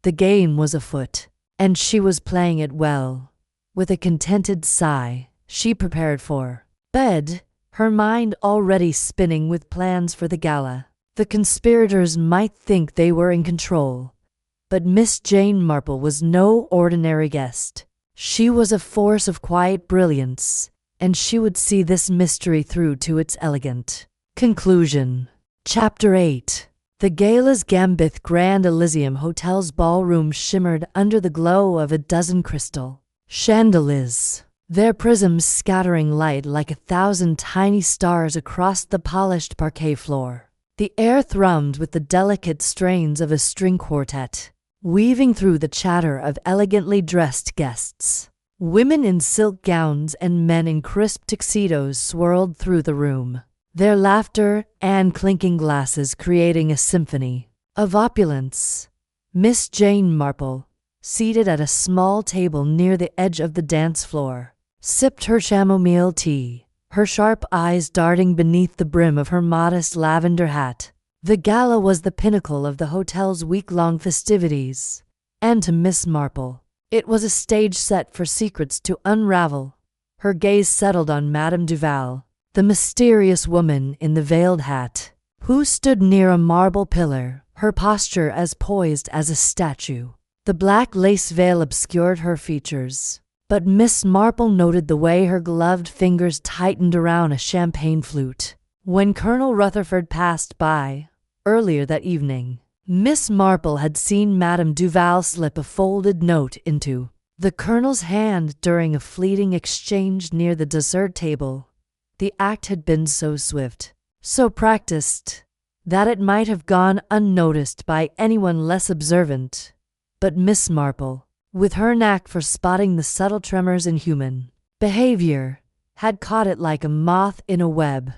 The game was afoot, and she was playing it well. With a contented sigh, she prepared for bed, her mind already spinning with plans for the gala. The conspirators might think they were in control, but Miss Jane Marple was no ordinary guest. She was a force of quiet brilliance, and she would see this mystery through to its elegant conclusion. Chapter 8. The gala's Gambith Grand Elysium Hotel's ballroom shimmered under the glow of a dozen crystal chandeliers, their prisms scattering light like 1,000 tiny stars across the polished parquet floor. The air thrummed with the delicate strains of a string quartet, weaving through the chatter of elegantly dressed guests. Women in silk gowns and men in crisp tuxedos swirled through the room, their laughter and clinking glasses creating a symphony of opulence. Miss Jane Marple, seated at a small table near the edge of the dance floor, sipped her chamomile tea, her sharp eyes darting beneath the brim of her modest lavender hat. The gala was the pinnacle of the hotel's week-long festivities, and to Miss Marple, it was a stage set for secrets to unravel. Her gaze settled on Madame Duval, the mysterious woman in the veiled hat, who stood near a marble pillar, her posture as poised as a statue. The black lace veil obscured her features, but Miss Marple noted the way her gloved fingers tightened around a champagne flute. When Colonel Rutherford passed by earlier that evening, Miss Marple had seen Madame Duval slip a folded note into the Colonel's hand during a fleeting exchange near the dessert table. The act had been so swift, so practiced, that it might have gone unnoticed by anyone less observant. But Miss Marple, with her knack for spotting the subtle tremors in human behavior, had caught it like a moth in a web.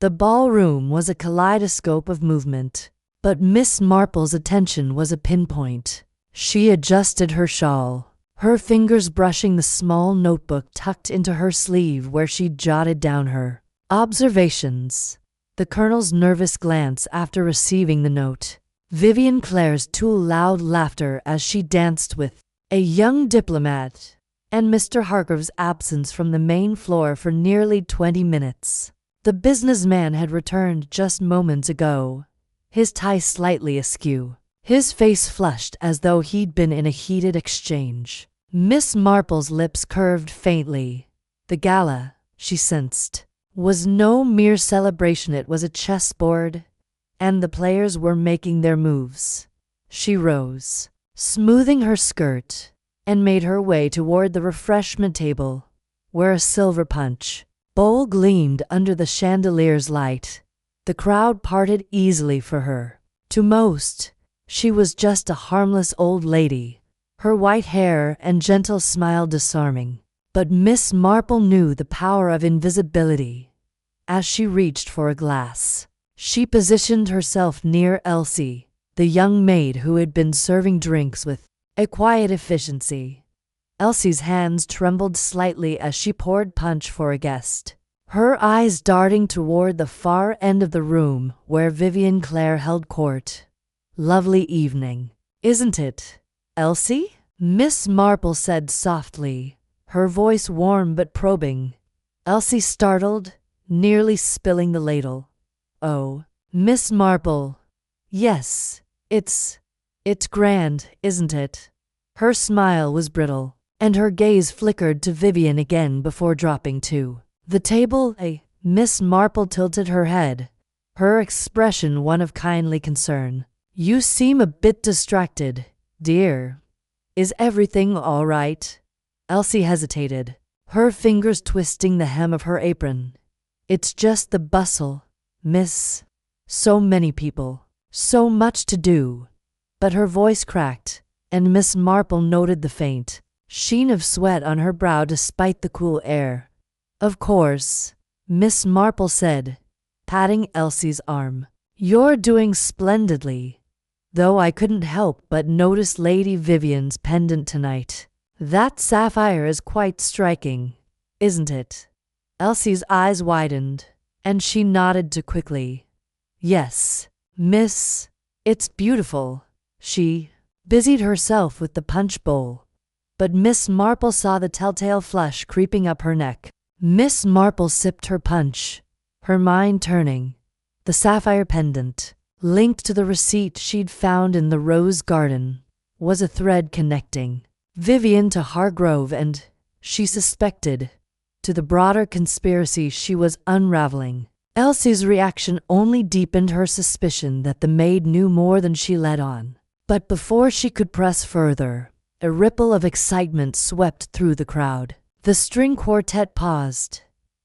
The ballroom was a kaleidoscope of movement, but Miss Marple's attention was a pinpoint. She adjusted her shawl, her fingers brushing the small notebook tucked into her sleeve where she jotted down her observations. The Colonel's nervous glance after receiving the note, Vivian Clare's too loud laughter as she danced with a young diplomat, and Mr. Hargreaves' absence from the main floor for nearly 20 minutes. The businessman had returned just moments ago, his tie slightly askew, his face flushed as though he'd been in a heated exchange. Miss Marple's lips curved faintly. The gala, she sensed, was no mere celebration, it was a chessboard, and the players were making their moves. She rose, smoothing her skirt, and made her way toward the refreshment table, where a silver punch bowl gleamed under the chandelier's light. The crowd parted easily for her. To most, she was just a harmless old lady, her white hair and gentle smile disarming. But Miss Marple knew the power of invisibility. As she reached for a glass, she positioned herself near Elsie, the young maid who had been serving drinks with a quiet efficiency. Elsie's hands trembled slightly as she poured punch for a guest, her eyes darting toward the far end of the room where Vivian Clare held court. "Lovely evening, isn't it, Elsie?" Miss Marple said softly, her voice warm but probing. Elsie startled, nearly spilling the ladle. "Oh, Miss Marple. Yes, it's grand, isn't it? Her smile was brittle, and her gaze flickered to Vivian again before dropping to the table. Miss Marple tilted her head, her expression one of kindly concern. You seem a bit distracted, dear. Is everything all right? Elsie hesitated, her fingers twisting the hem of her apron. It's just the bustle, miss. So many people, so much to do. But her voice cracked, and Miss Marple noted the faint sheen of sweat on her brow despite the cool air. Of course, Miss Marple said, patting Elsie's arm. You're doing splendidly. Though I couldn't help but notice Lady Vivian's pendant tonight. That sapphire is quite striking, isn't it? Elsie's eyes widened, and she nodded too quickly. Yes, miss, it's beautiful. She busied herself with the punch bowl, but Miss Marple saw the telltale flush creeping up her neck. Miss Marple sipped her punch, her mind turning. The sapphire pendant, linked to the receipt she'd found in the rose garden, was a thread connecting Vivian to Hargrove and, she suspected, to the broader conspiracy she was unraveling. Elsie's reaction only deepened her suspicion that the maid knew more than she let on. But before she could press further, a ripple of excitement swept through the crowd. The string quartet paused,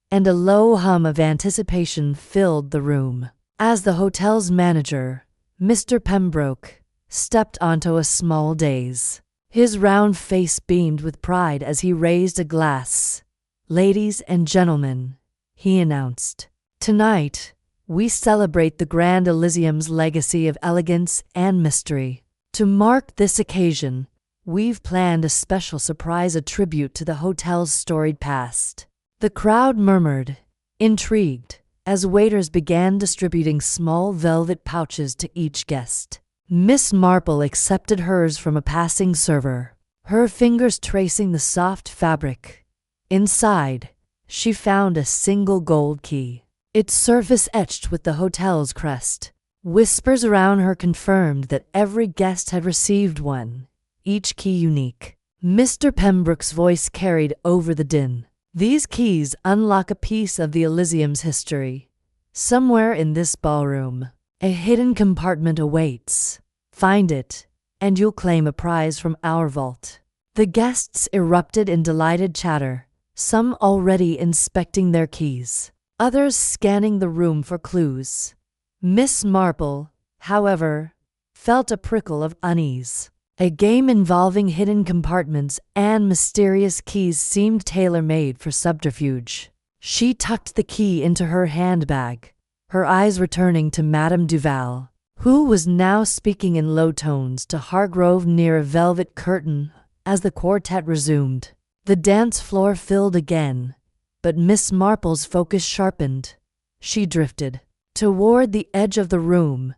and a low hum of anticipation filled the room. As the hotel's manager, Mr. Pembroke, stepped onto a small dais. His round face beamed with pride as he raised a glass. Ladies and gentlemen, he announced, tonight, we celebrate the Grand Elysium's legacy of elegance and mystery. To mark this occasion, we've planned a special surprise, a tribute to the hotel's storied past. The crowd murmured, intrigued, as waiters began distributing small velvet pouches to each guest. Miss Marple accepted hers from a passing server, her fingers tracing the soft fabric. Inside, she found a single gold key, its surface etched with the hotel's crest. Whispers around her confirmed that every guest had received one, each key unique. Mr. Pembroke's voice carried over the din. These keys unlock a piece of the Elysium's history. Somewhere in this ballroom, a hidden compartment awaits. Find it, and you'll claim a prize from our vault. The guests erupted in delighted chatter, some already inspecting their keys, others scanning the room for clues. Miss Marple, however, felt a prickle of unease. A game involving hidden compartments and mysterious keys seemed tailor-made for subterfuge. She tucked the key into her handbag, her eyes returning to Madame Duval, who was now speaking in low tones to Hargrove near a velvet curtain. As the quartet resumed, the dance floor filled again, but Miss Marple's focus sharpened. She drifted toward the edge of the room,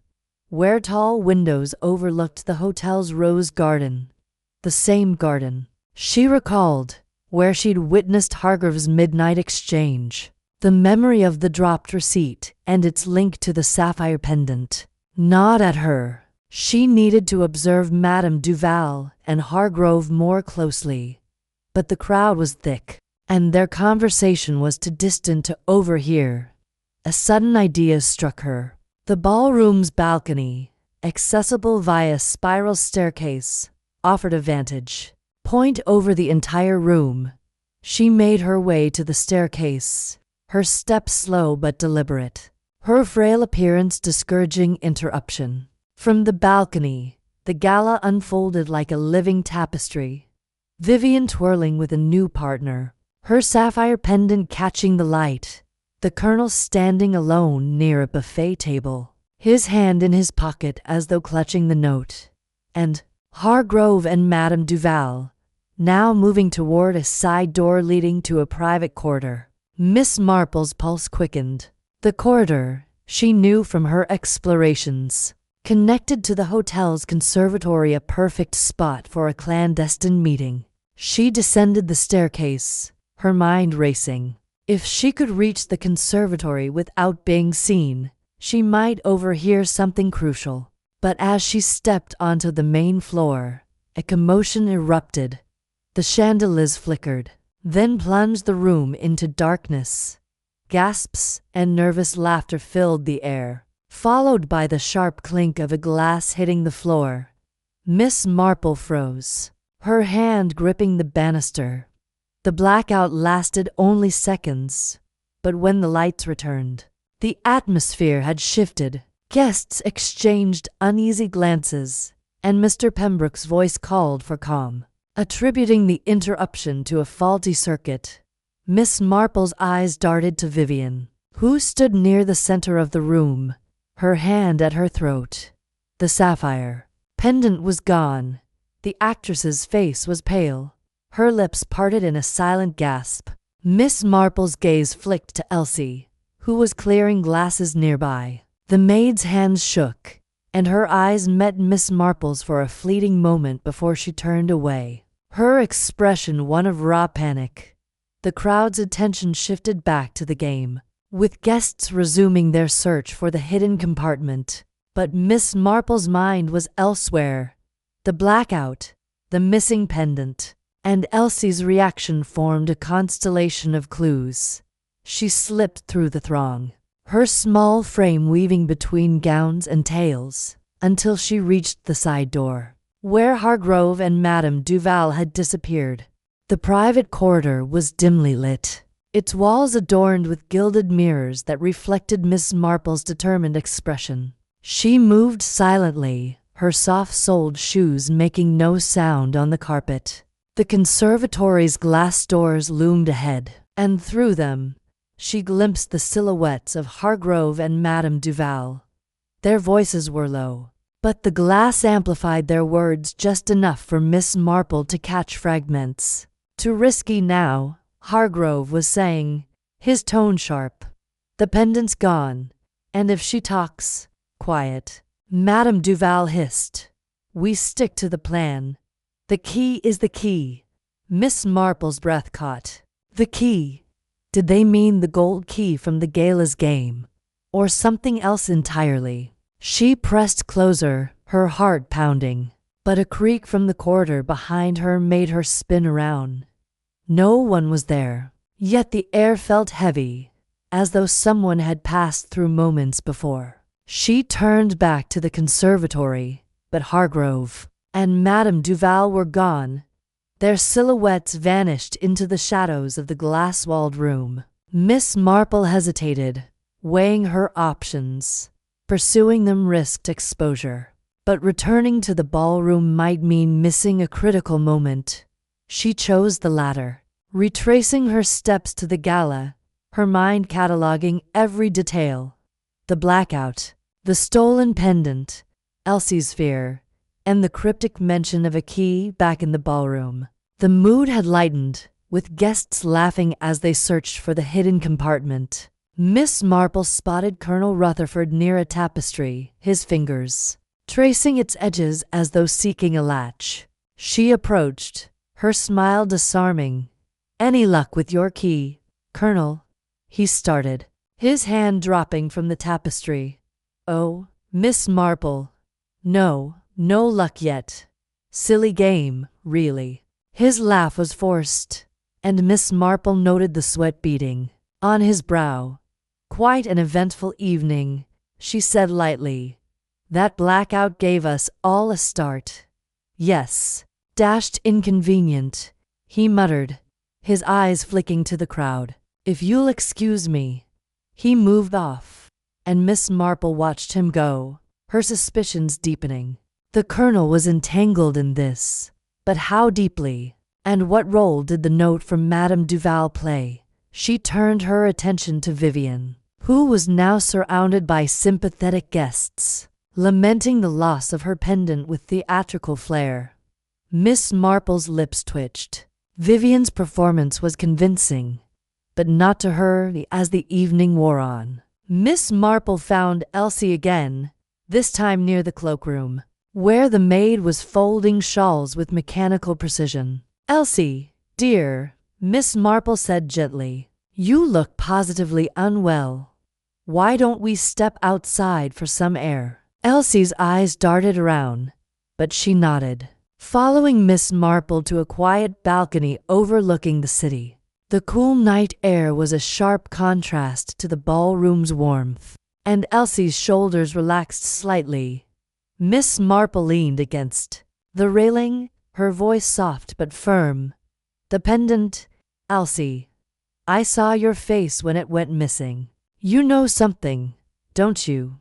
where tall windows overlooked the hotel's rose garden. The same garden, she recalled, where she'd witnessed Hargrove's midnight exchange. The memory of the dropped receipt and its link to the sapphire pendant gnawed at her. She needed to observe Madame Duval and Hargrove more closely. But the crowd was thick, and their conversation was too distant to overhear. A sudden idea struck her. The ballroom's balcony, accessible via spiral staircase, offered a vantage point over the entire room. She made her way to the staircase, her steps slow but deliberate, her frail appearance discouraging interruption. From the balcony, the gala unfolded like a living tapestry. Vivian twirling with a new partner, her sapphire pendant catching the light. The colonel standing alone near a buffet table, his hand in his pocket as though clutching the note. And Hargrove and Madame Duval, now moving toward a side door leading to a private corridor. Miss Marple's pulse quickened. The corridor, she knew from her explorations, connected to the hotel's conservatory, a perfect spot for a clandestine meeting. She descended the staircase, her mind racing. If she could reach the conservatory without being seen, She might overhear something crucial. But as she stepped onto the main floor, a commotion erupted. The chandeliers flickered, then plunged the room into darkness. Gasps and nervous laughter filled the air, followed by the sharp clink of a glass hitting the floor. Miss Marple froze, her hand gripping the banister. The blackout lasted only seconds, but when the lights returned, the atmosphere had shifted. Guests exchanged uneasy glances, and Mr. Pembroke's voice called for calm, attributing the interruption to a faulty circuit. Miss Marple's eyes darted to Vivian, who stood near the center of the room, her hand at her throat. The sapphire pendant was gone. The actress's face was pale, her lips parted in a silent gasp. Miss Marple's gaze flicked to Elsie, who was clearing glasses nearby. The maid's hands shook, and her eyes met Miss Marple's for a fleeting moment before she turned away, her expression one of raw panic. The crowd's attention shifted back to the game, with guests resuming their search for the hidden compartment. But Miss Marple's mind was elsewhere. The blackout, the missing pendant, and Elsie's reaction formed a constellation of clues. She slipped through the throng, her small frame weaving between gowns and tails, until she reached the side door, where Hargrove and Madame Duval had disappeared. The private corridor was dimly lit, its walls adorned with gilded mirrors that reflected Miss Marple's determined expression. She moved silently, her soft-soled shoes making no sound on the carpet. The conservatory's glass doors loomed ahead, and through them, she glimpsed the silhouettes of Hargrove and Madame Duval. Their voices were low, but the glass amplified their words just enough for Miss Marple to catch fragments. "Too risky now," Hargrove was saying, his tone sharp. "The pendant's gone, and if she talks, quiet." Madame Duval hissed, "We stick to the plan. The key is the key." Miss Marple's breath caught. The key? Did they mean the gold key from the gala's game, or something else entirely? She pressed closer, her heart pounding, but a creak from the corridor behind her made her spin around. No one was there, yet the air felt heavy, as though someone had passed through moments before. She turned back to the conservatory, but Hargrove and Madame Duval were gone. Their silhouettes vanished into the shadows of the glass-walled room. Miss Marple hesitated, weighing her options. Pursuing them risked exposure, but returning to the ballroom might mean missing a critical moment. She chose the latter, retracing her steps to the gala, her mind cataloging every detail. The blackout, the stolen pendant, Elsie's fear, and the cryptic mention of a key back in the ballroom. The mood had lightened, with guests laughing as they searched for the hidden compartment. Miss Marple spotted Colonel Rutherford near a tapestry, his fingers tracing its edges as though seeking a latch. She approached, her smile disarming. "Any luck with your key, Colonel?" he started, his hand dropping from the tapestry. "Oh, Miss Marple, no luck yet. Silly game, really." His laugh was forced, and Miss Marple noted the sweat beading on his brow. "Quite an eventful evening," she said lightly. "That blackout gave us all a start." "Yes, dashed inconvenient," he muttered, his eyes flicking to the crowd. "If you'll excuse me." He moved off, and Miss Marple watched him go, her suspicions deepening. The Colonel was entangled in this, but how deeply? And what role did the note from Madame Duval play? She turned her attention to Vivian, who was now surrounded by sympathetic guests, lamenting the loss of her pendant with theatrical flair. Miss Marple's lips twitched. Vivian's performance was convincing, but not to her as the evening wore on. Miss Marple found Elsie again, this time near the cloakroom, where the maid was folding shawls with mechanical precision. "Elsie, dear," Miss Marple said gently, "you look positively unwell." Why don't we step outside for some air?" Elsie's eyes darted around, but she nodded, following Miss Marple to a quiet balcony overlooking the city. The cool night air was a sharp contrast to the ballroom's warmth, and Elsie's shoulders relaxed slightly. Miss Marple leaned against the railing, her voice soft but firm. "The pendant, Elsie. I saw your face when it went missing. You know something, don't you?"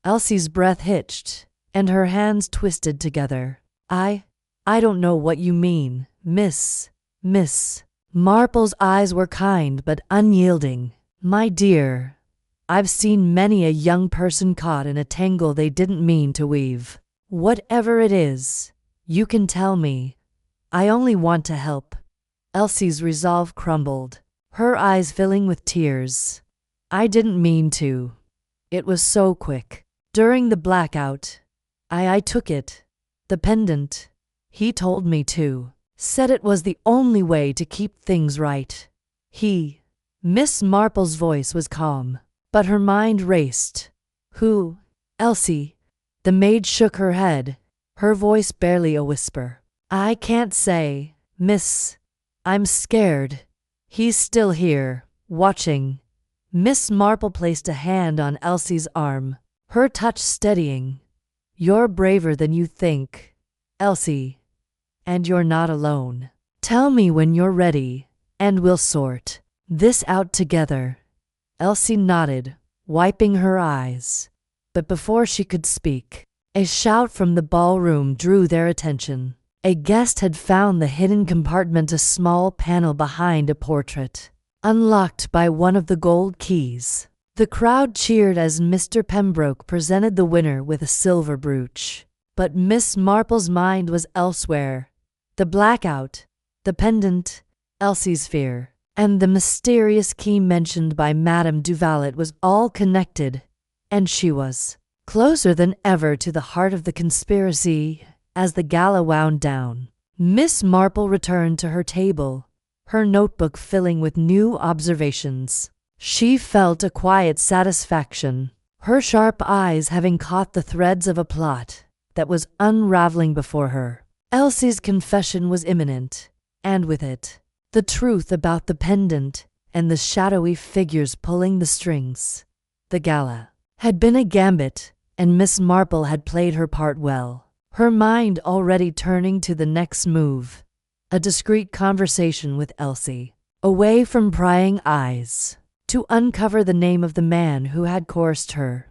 Elsie's breath hitched, and her hands twisted together. I don't know what you mean, Miss Marple's eyes were kind but unyielding. "My dear, I've seen many a young person caught in a tangle they didn't mean to weave. Whatever it is, you can tell me. I only want to help." Elsie's resolve crumbled, her eyes filling with tears. "I didn't mean to. It was so quick. During the blackout, I took it. The pendant. He told me to. Said it was the only way to keep things right. Miss Marple's voice was calm, but her mind raced. "Who? Elsie?" The maid shook her head, her voice barely a whisper. "I can't say, miss. I'm scared. He's still here, watching." Miss Marple placed a hand on Elsie's arm, her touch steadying. "You're braver than you think, Elsie. And you're not alone. Tell me when you're ready, and we'll sort this out together." Elsie nodded, wiping her eyes. But before she could speak, a shout from the ballroom drew their attention. A guest had found the hidden compartment, a small panel behind a portrait, unlocked by one of the gold keys. The crowd cheered as Mr. Pembroke presented the winner with a silver brooch. But Miss Marple's mind was elsewhere. The blackout, the pendant, Elsie's fear, and the mysterious key mentioned by Madame Duvalet was all connected, and she was closer than ever to the heart of the conspiracy. As the gala wound down, Miss Marple returned to her table, her notebook filling with new observations. She felt a quiet satisfaction, her sharp eyes having caught the threads of a plot that was unraveling before her. Elsie's confession was imminent, and with it, the truth about the pendant and the shadowy figures pulling the strings. The gala had been a gambit, and Miss Marple had played her part well, her mind already turning to the next move, a discreet conversation with Elsie, away from prying eyes, to uncover the name of the man who had coerced her.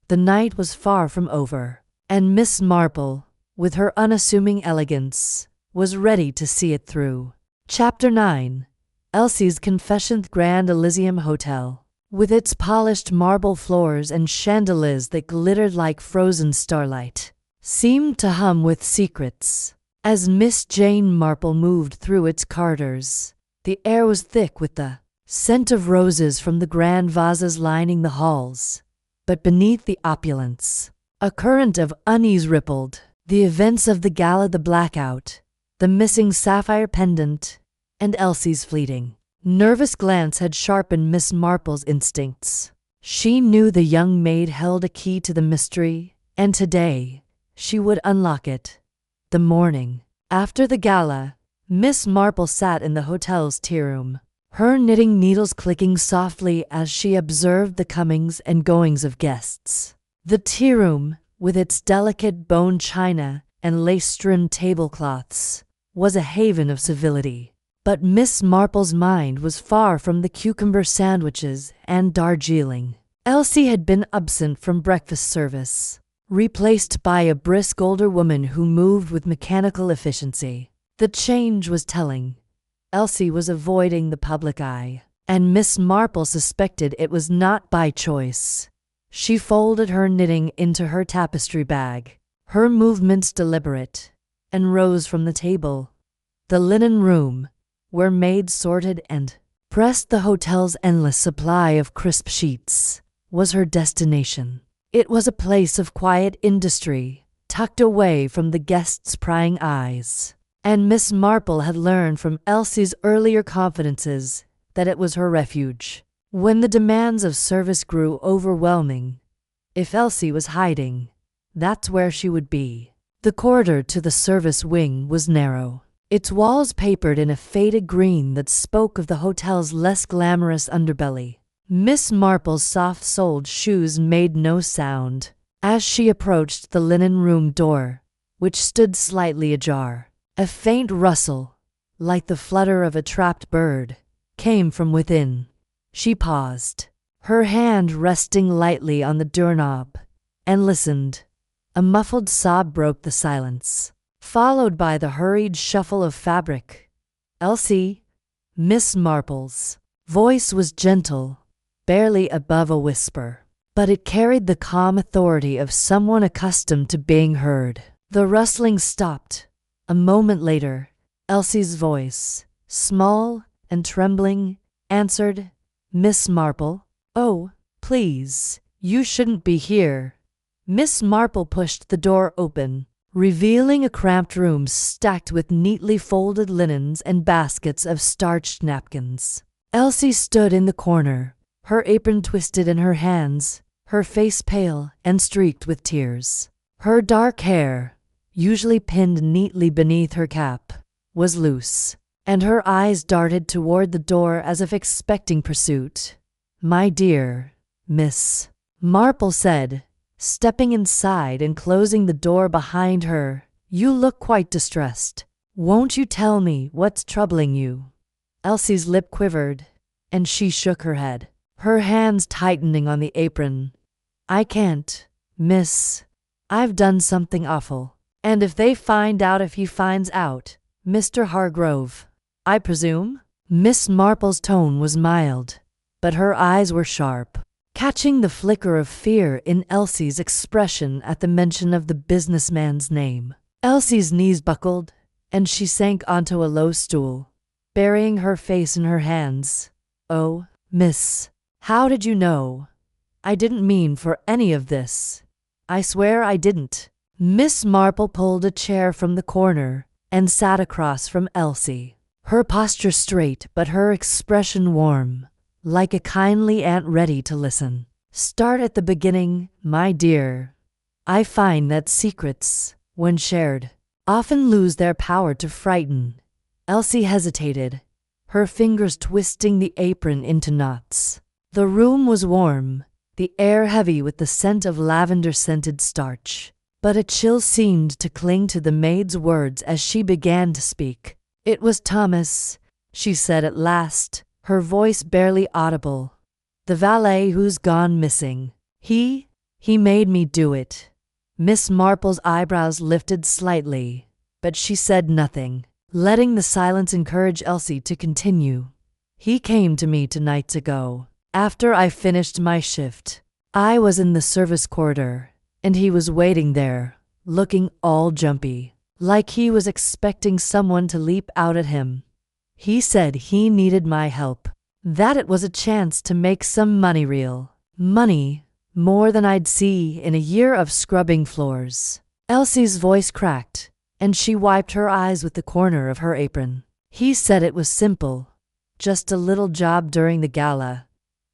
The night was far from over, and Miss Marple, with her unassuming elegance, was ready to see it through. Chapter 9. Elsie's Confession. Grand Elysium Hotel, with its polished marble floors and chandeliers that glittered like frozen starlight, seemed to hum with secrets. As Miss Jane Marple moved through its corridors, the air was thick with the scent of roses from the grand vases lining the halls. But beneath the opulence, a current of unease rippled. The events of the gala, the blackout, the missing sapphire pendant, and Elsie's fleeting, nervous glance had sharpened Miss Marple's instincts. She knew the young maid held a key to the mystery, and today she would unlock it. The morning after the gala, Miss Marple sat in the hotel's tea room, her knitting needles clicking softly as she observed the comings and goings of guests. The tea room, with its delicate bone china and lace-strewn tablecloths, was a haven of civility. But Miss Marple's mind was far from the cucumber sandwiches and Darjeeling. Elsie had been absent from breakfast service, replaced by a brisk older woman who moved with mechanical efficiency. The change was telling. Elsie was avoiding the public eye, and Miss Marple suspected it was not by choice. She folded her knitting into her tapestry bag, her movements deliberate, and rose from the table. The linen room, where maids sorted and pressed the hotel's endless supply of crisp sheets, was her destination. It was a place of quiet industry, tucked away from the guests' prying eyes, and Miss Marple had learned from Elsie's earlier confidences that it was her refuge. When the demands of service grew overwhelming, if Elsie was hiding, that's where she would be. The corridor to the service wing was narrow, its walls papered in a faded green that spoke of the hotel's less glamorous underbelly. Miss Marple's soft-soled shoes made no sound as she approached the linen room door, which stood slightly ajar. A faint rustle, like the flutter of a trapped bird, came from within. She paused, her hand resting lightly on the doorknob, and listened. A muffled sob broke the silence, followed by the hurried shuffle of fabric. "Elsie." Miss Marple's voice was gentle, barely above a whisper, but it carried the calm authority of someone accustomed to being heard. The rustling stopped. A moment later, Elsie's voice, small and trembling, answered, "Miss Marple." "Oh, please, you shouldn't be here." Miss Marple pushed the door open, revealing a cramped room stacked with neatly folded linens and baskets of starched napkins. Elsie stood in the corner, her apron twisted in her hands, her face pale and streaked with tears. Her dark hair, usually pinned neatly beneath her cap, was loose, and her eyes darted toward the door as if expecting pursuit. "My dear," Miss Marple said, stepping inside and closing the door behind her, "you look quite distressed. Won't you tell me what's troubling you?" Elsie's lip quivered, and she shook her head, her hands tightening on the apron. "I can't, miss. I've done something awful. And if they find out, if he finds out, Mr. Hargrove, I presume?" Miss Marple's tone was mild, but her eyes were sharp, catching the flicker of fear in Elsie's expression at the mention of the businessman's name. Elsie's knees buckled, and she sank onto a low stool, burying her face in her hands. "Oh, miss, how did you know? I didn't mean for any of this. I swear I didn't." Miss Marple pulled a chair from the corner and sat across from Elsie, her posture straight but her expression warm, like a kindly aunt ready to listen. "Start at the beginning, my dear. I find that secrets, when shared, often lose their power to frighten." Elsie hesitated, her fingers twisting the apron into knots. The room was warm, the air heavy with the scent of lavender-scented starch, but a chill seemed to cling to the maid's words as she began to speak. "It was Thomas," she said at last, her voice barely audible. "The valet who's gone missing. He made me do it." Miss Marple's eyebrows lifted slightly, but she said nothing, letting the silence encourage Elsie to continue. "He came to me 2 nights ago, after I finished my shift. I was in the service corridor, and he was waiting there, looking all jumpy, like he was expecting someone to leap out at him. He said he needed my help, that it was a chance to make some money, real money, more than I'd see in a year of scrubbing floors." Elsie's voice cracked, and she wiped her eyes with the corner of her apron. "He said it was simple, just a little job during the gala.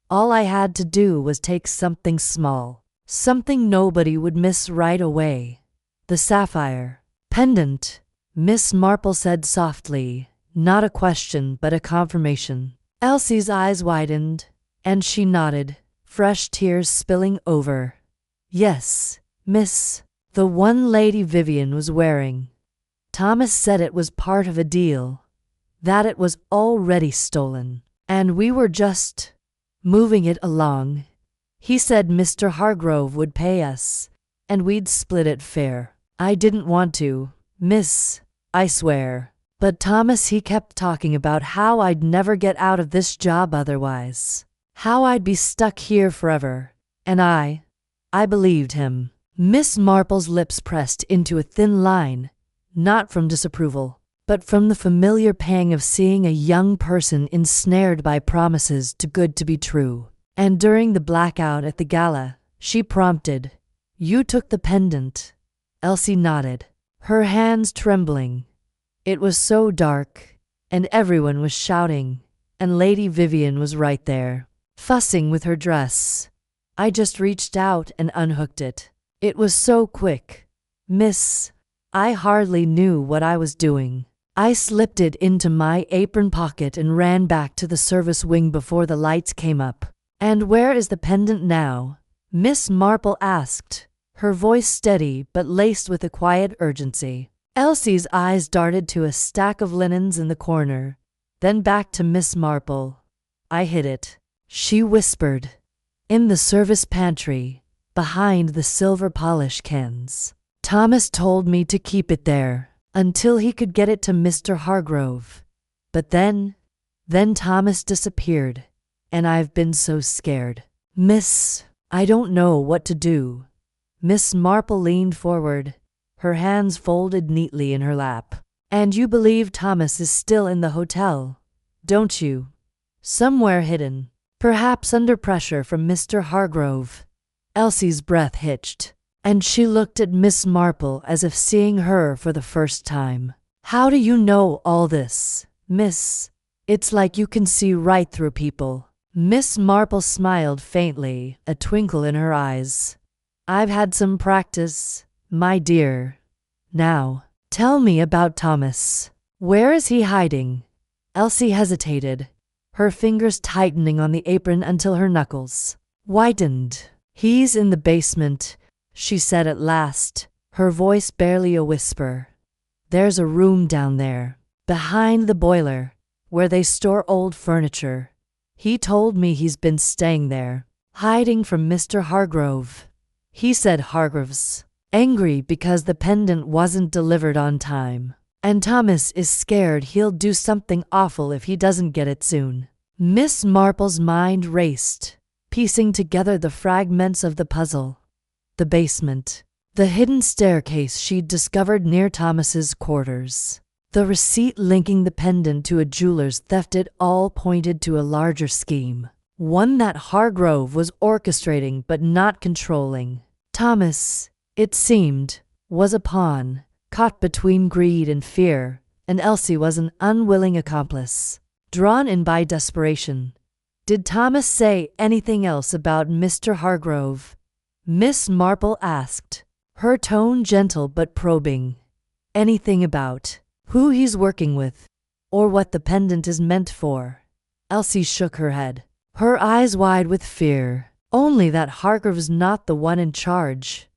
All I had to do was take something small, something nobody would miss right away. The sapphire pendant," Miss Marple said softly, not a question but a confirmation. Elsie's eyes widened, and she nodded, fresh tears spilling over. "Yes, miss, the one Lady Vivian was wearing. Thomas said it was part of a deal, that it was already stolen, and we were just moving it along. He said Mr. Hargrove would pay us, and we'd split it fair. I didn't want to, miss, I swear. But Thomas, he kept talking about how I'd never get out of this job otherwise, how I'd be stuck here forever, and I believed him." Miss Marple's lips pressed into a thin line, not from disapproval, but from the familiar pang of seeing a young person ensnared by promises too good to be true. "And during the blackout at the gala," she prompted, "you took the pendant?" Elsie nodded, her hands trembling. "It was so dark, and everyone was shouting, and Lady Vivian was right there. fussing with her dress. I just reached out and unhooked it. It was so quick. Miss, I hardly knew what I was doing. I slipped it into my apron pocket and ran back to the service wing before the lights came up. And where is the pendant now? Miss Marple asked, her voice steady but laced with a quiet urgency. Elsie's eyes darted to a stack of linens in the corner, then back to Miss Marple. I hid it, she whispered. In the service pantry, behind the silver polish cans. Thomas told me to keep it there until he could get it to Mr. Hargrove. But then Thomas disappeared, and I've been so scared. Miss, I don't know what to do. Miss Marple leaned forward, her hands folded neatly in her lap. And you believe Thomas is still in the hotel, don't you? Somewhere hidden, perhaps under pressure from Mr. Hargrove. Elsie's breath hitched, and she looked at Miss Marple as if seeing her for the first time. How do you know all this, Miss? It's like you can see right through people. Miss Marple smiled faintly, a twinkle in her eyes. I've had some practice, my dear. Now, tell me about Thomas. Where is he hiding? Elsie hesitated, her fingers tightening on the apron until her knuckles whitened. He's in the basement, she said at last, her voice barely a whisper. There's a room down there, behind the boiler, where they store old furniture. He told me he's been staying there, hiding from Mr. Hargrove. He said Hargrove's angry because the pendant wasn't delivered on time, and Thomas is scared he'll do something awful if he doesn't get it soon. Miss Marple's mind raced, piecing together the fragments of the puzzle. The basement, the hidden staircase she'd discovered near Thomas's quarters, the receipt linking the pendant to a jeweler's theft. It all pointed to a larger scheme, one that Hargrove was orchestrating but not controlling. Thomas, it seemed, was a pawn, caught between greed and fear, and Elsie was an unwilling accomplice, drawn in by desperation. Did Thomas say anything else about Mr. Hargrove? Miss Marple asked, her tone gentle but probing. Anything about who he's working with, or what the pendant is meant for? Elsie shook her head, her eyes wide with fear. Only that Hargrove's not the one in charge.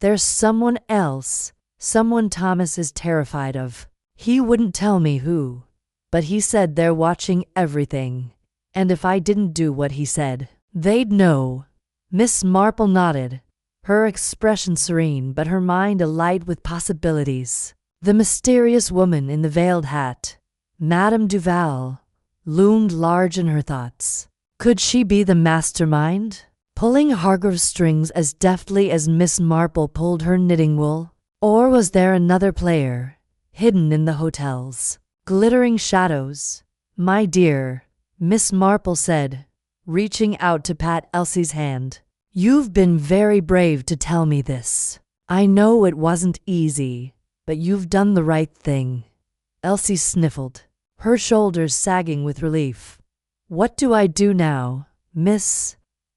There's someone else, someone Thomas is terrified of. He wouldn't tell me who, but he said they're watching everything, and if I didn't do what he said, they'd know. Miss Marple nodded, her expression serene but her mind alight with possibilities. The mysterious woman in the veiled hat, Madame Duval, loomed large in her thoughts. Could she be the mastermind, pulling Hargrove's strings as deftly as Miss Marple pulled her knitting wool? Or was there another player, hidden in the hotel's glittering shadows? My dear, Miss Marple said, reaching out to pat Elsie's hand. You've been very brave to tell me this. I know it wasn't easy, but you've done the right thing. Elsie sniffled, her shoulders sagging with relief. What do I do now, Miss?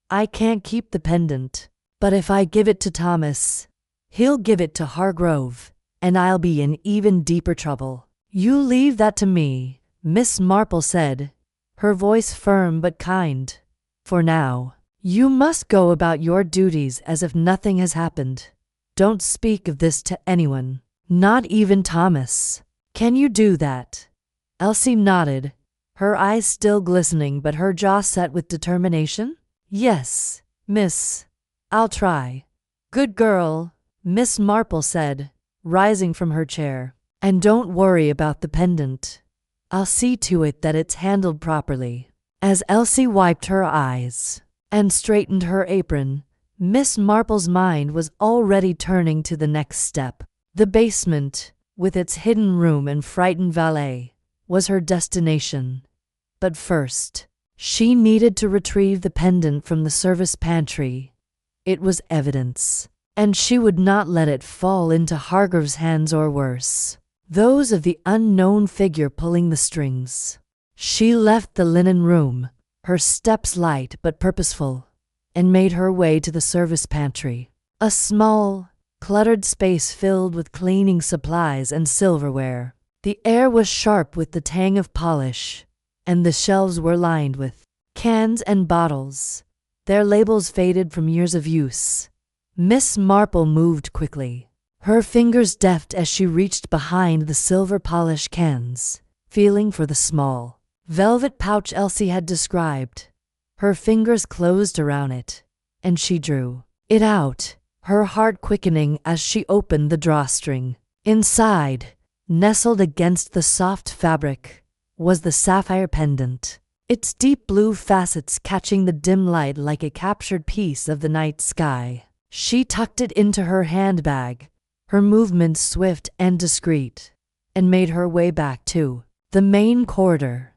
I can't keep the pendant, but if I give it to Thomas, he'll give it to Hargrove, and I'll be in even deeper trouble. You leave that to me, Miss Marple said, her voice firm but kind. For now, you must go about your duties as if nothing has happened. Don't speak of this to anyone, not even Thomas. Can you do that? Elsie nodded, her eyes still glistening but her jaw set with determination. Yes, miss. I'll try. Good girl, Miss Marple said, rising from her chair. And don't worry about the pendant. I'll see to it that it's handled properly. As Elsie wiped her eyes and straightened her apron, Miss Marple's mind was already turning to the next step. The basement, with its hidden room and frightened valet, was her destination. But first, she needed to retrieve the pendant from the service pantry. It was evidence, and she would not let it fall into Hargrove's hands or worse, those of the unknown figure pulling the strings. She left the linen room, her steps light but purposeful, and made her way to the service pantry. A small, cluttered space filled with cleaning supplies and silverware. The air was sharp with the tang of polish, and the shelves were lined with cans and bottles, their labels faded from years of use. Miss Marple moved quickly, her fingers deft as she reached behind the silver-polished cans, feeling for the small, velvet pouch Elsie had described. Her fingers closed around it, and she drew it out, her heart quickening as she opened the drawstring. Inside, nestled against the soft fabric, was the sapphire pendant, its deep blue facets catching the dim light like a captured piece of the night sky. She tucked it into her handbag, her movements swift and discreet, and made her way back to the main corridor.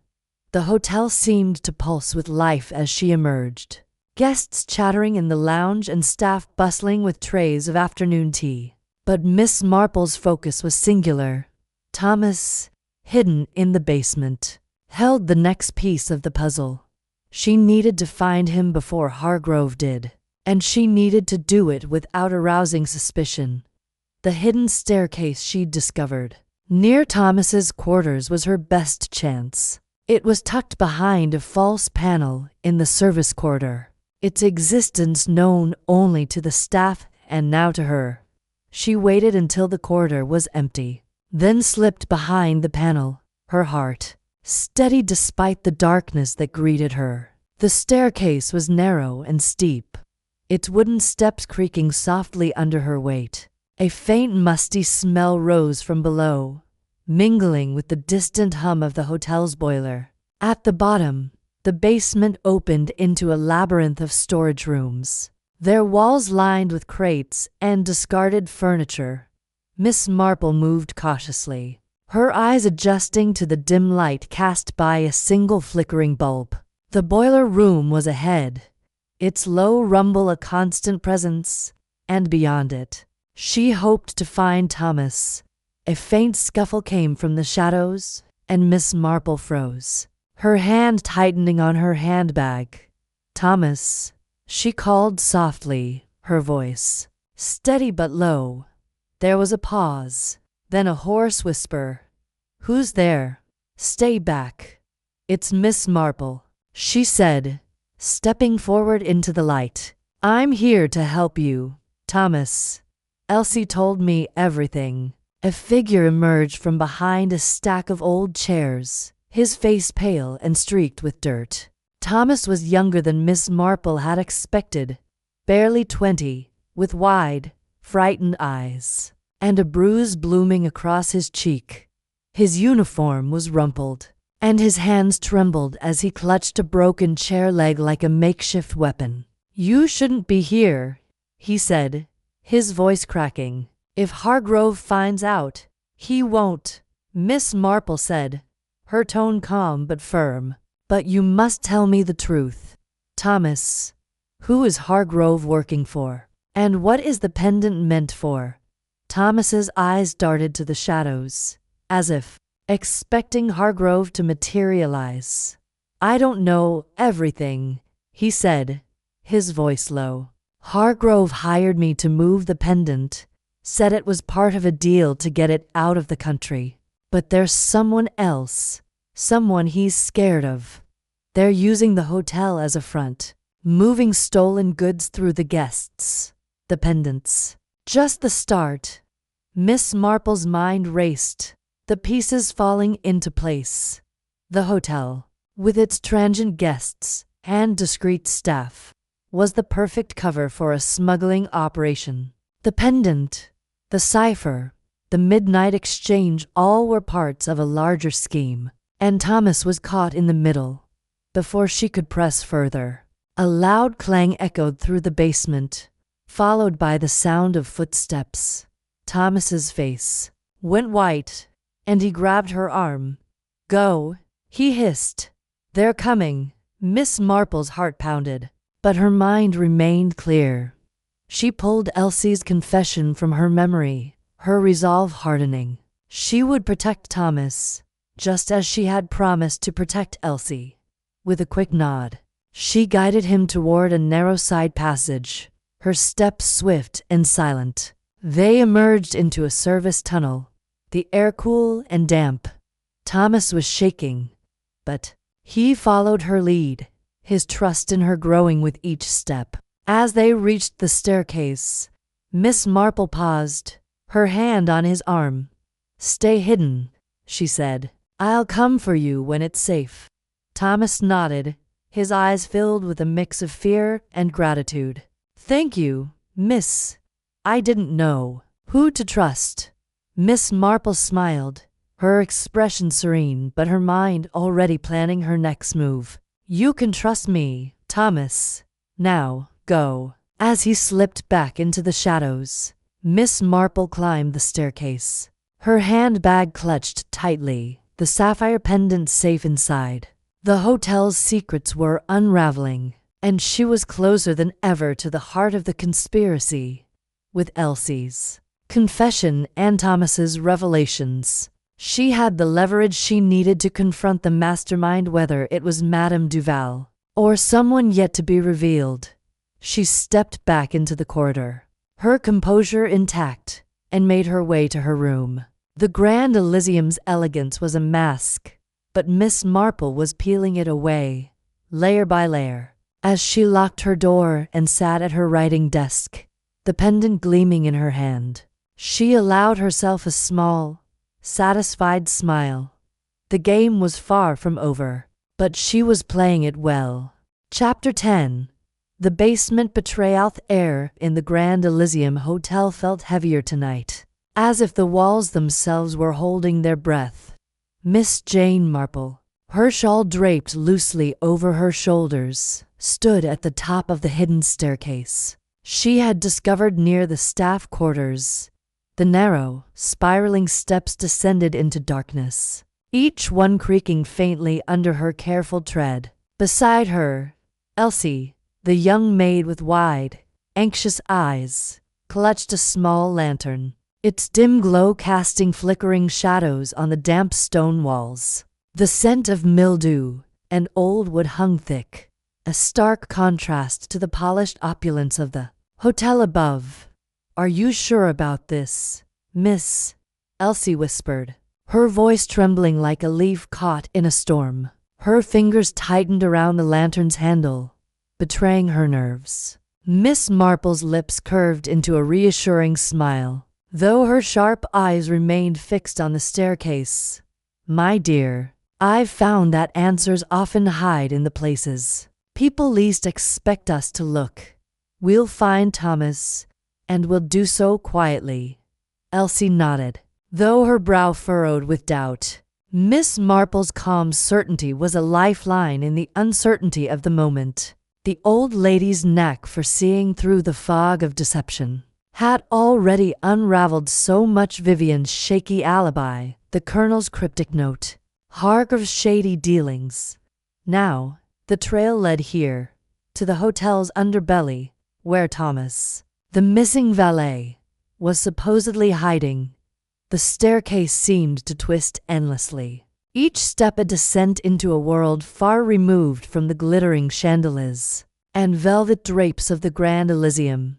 The hotel seemed to pulse with life as she emerged, guests chattering in the lounge and staff bustling with trays of afternoon tea. But Miss Marple's focus was singular. Thomas, hidden in the basement, held the next piece of the puzzle. She needed to find him before Hargrove did, and she needed to do it without arousing suspicion. The hidden staircase she'd discovered near Thomas's quarters was her best chance. It was tucked behind a false panel in the service corridor, its existence known only to the staff and now to her. She waited until the corridor was empty, then slipped behind the panel, her heart steady despite the darkness that greeted her. The staircase was narrow and steep, its wooden steps creaking softly under her weight. A faint musty smell rose from below, mingling with the distant hum of the hotel's boiler. At the bottom, the basement opened into a labyrinth of storage rooms, their walls lined with crates and discarded furniture. Miss Marple moved cautiously, her eyes adjusting to the dim light cast by a single flickering bulb. The boiler room was ahead, its low rumble a constant presence, and beyond it, she hoped to find Thomas. A faint scuffle came from the shadows, and Miss Marple froze, her hand tightening on her handbag. "Thomas," she called softly, her voice steady but low. There was a pause, then a hoarse whisper. "Who's there? Stay back. It's Miss Marple," she said, stepping forward into the light. "I'm here to help you, Thomas. Elsie told me everything." A figure emerged from behind a stack of old chairs, his face pale and streaked with dirt. Thomas was younger than Miss Marple had expected, barely 20, with wide, frightened eyes, and a bruise blooming across his cheek. His uniform was rumpled, and his hands trembled as he clutched a broken chair leg like a makeshift weapon. "You shouldn't be here," he said, his voice cracking. "If Hargrove finds out, he won't," Miss Marple said, her tone calm but firm. "But you must tell me the truth, Thomas. Who is Hargrove working for? And what is the pendant meant for?" Thomas's eyes darted to the shadows, as if expecting Hargrove to materialize. "I don't know everything," he said, his voice low. "Hargrove hired me to move the pendant, said it was part of a deal to get it out of the country. But there's someone else, someone he's scared of. They're using the hotel as a front, moving stolen goods through the guests. The pendants. Just the start." Miss Marple's mind raced, the pieces falling into place. The hotel, with its transient guests and discreet staff, was the perfect cover for a smuggling operation. The pendant, the cipher, the midnight exchange all were parts of a larger scheme, and Thomas was caught in the middle. Before she could press further, a loud clang echoed through the basement, followed by the sound of footsteps. Thomas's face went white, and he grabbed her arm. "Go," he hissed. "They're coming." Miss Marple's heart pounded, but her mind remained clear. She pulled Elsie's confession from her memory, her resolve hardening. She would protect Thomas, just as she had promised to protect Elsie. With a quick nod, she guided him toward a narrow side passage, her steps swift and silent. They emerged into a service tunnel, the air cool and damp. Thomas was shaking, but he followed her lead, his trust in her growing with each step. As they reached the staircase, Miss Marple paused, her hand on his arm. "Stay hidden," she said. "I'll come for you when it's safe." Thomas nodded, his eyes filled with a mix of fear and gratitude. "Thank you, miss. I didn't know who to trust." Miss Marple smiled, her expression serene but her mind already planning her next move. "You can trust me, Thomas. Now, go." As he slipped back into the shadows, Miss Marple climbed the staircase, her handbag clutched tightly, the sapphire pendant safe inside. The hotel's secrets were unraveling, and she was closer than ever to the heart of the conspiracy. With Elsie's confession and Thomas's revelations, she had the leverage she needed to confront the mastermind, whether it was Madame Duval or someone yet to be revealed. She stepped back into the corridor, her composure intact, and made her way to her room. The Grand Elysium's elegance was a mask, but Miss Marple was peeling it away, layer by layer. As she locked her door and sat at her writing desk, the pendant gleaming in her hand, she allowed herself a small, satisfied smile. The game was far from over, but she was playing it well. Chapter 10. The basement betrayal. Air in the Grand Elysium Hotel felt heavier tonight, as if the walls themselves were holding their breath. Miss Jane Marple, her shawl draped loosely over her shoulders, stood at the top of the hidden staircase she had discovered near the staff quarters. The narrow, spiraling steps descended into darkness, each one creaking faintly under her careful tread. Beside her, Elsie, the young maid with wide, anxious eyes, clutched a small lantern, its dim glow casting flickering shadows on the damp stone walls. The scent of mildew and old wood hung thick, a stark contrast to the polished opulence of the hotel above. "Are you sure about this, miss?" Elsie whispered, her voice trembling like a leaf caught in a storm. Her fingers tightened around the lantern's handle, betraying her nerves. Miss Marple's lips curved into a reassuring smile, though her sharp eyes remained fixed on the staircase. "My dear, I've found that answers often hide in the places people least expect us to look. We'll find Thomas, and we'll do so quietly." Elsie nodded, though her brow furrowed with doubt. Miss Marple's calm certainty was a lifeline in the uncertainty of the moment. The old lady's knack for seeing through the fog of deception had already unraveled so much. Vivian's shaky alibi, the colonel's cryptic note, Hargreaves' shady dealings. Now, the trail led here, to the hotel's underbelly, where Thomas, the missing valet, was supposedly hiding. The staircase seemed to twist endlessly, each step a descent into a world far removed from the glittering chandeliers and velvet drapes of the Grand Elysium.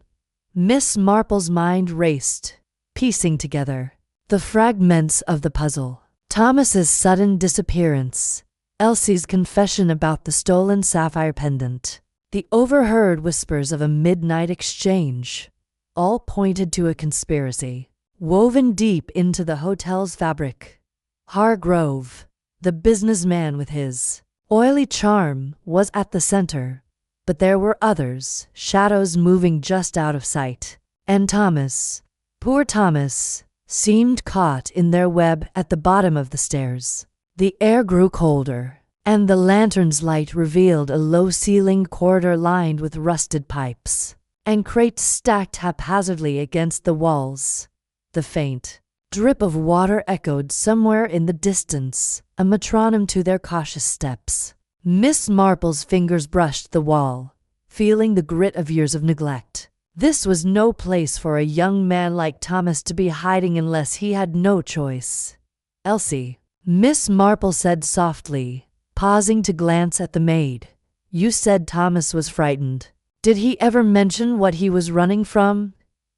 Miss Marple's mind raced, piecing together the fragments of the puzzle. Thomas's sudden disappearance, Elsie's confession about the stolen sapphire pendant, the overheard whispers of a midnight exchange, all pointed to a conspiracy woven deep into the hotel's fabric. Hargrove, the businessman with his oily charm, was at the center, but there were others, shadows moving just out of sight. And Thomas, poor Thomas, seemed caught in their web at the bottom of the stairs. The air grew colder, and the lantern's light revealed a low-ceilinged corridor lined with rusted pipes and crates stacked haphazardly against the walls. The faint drip of water echoed somewhere in the distance, a metronome to their cautious steps. Miss Marple's fingers brushed the wall, feeling the grit of years of neglect. This was no place for a young man like Thomas to be hiding unless he had no choice. "Elsie," Miss Marple said softly, pausing to glance at the maid. You said Thomas was frightened. Did he ever mention what he was running from?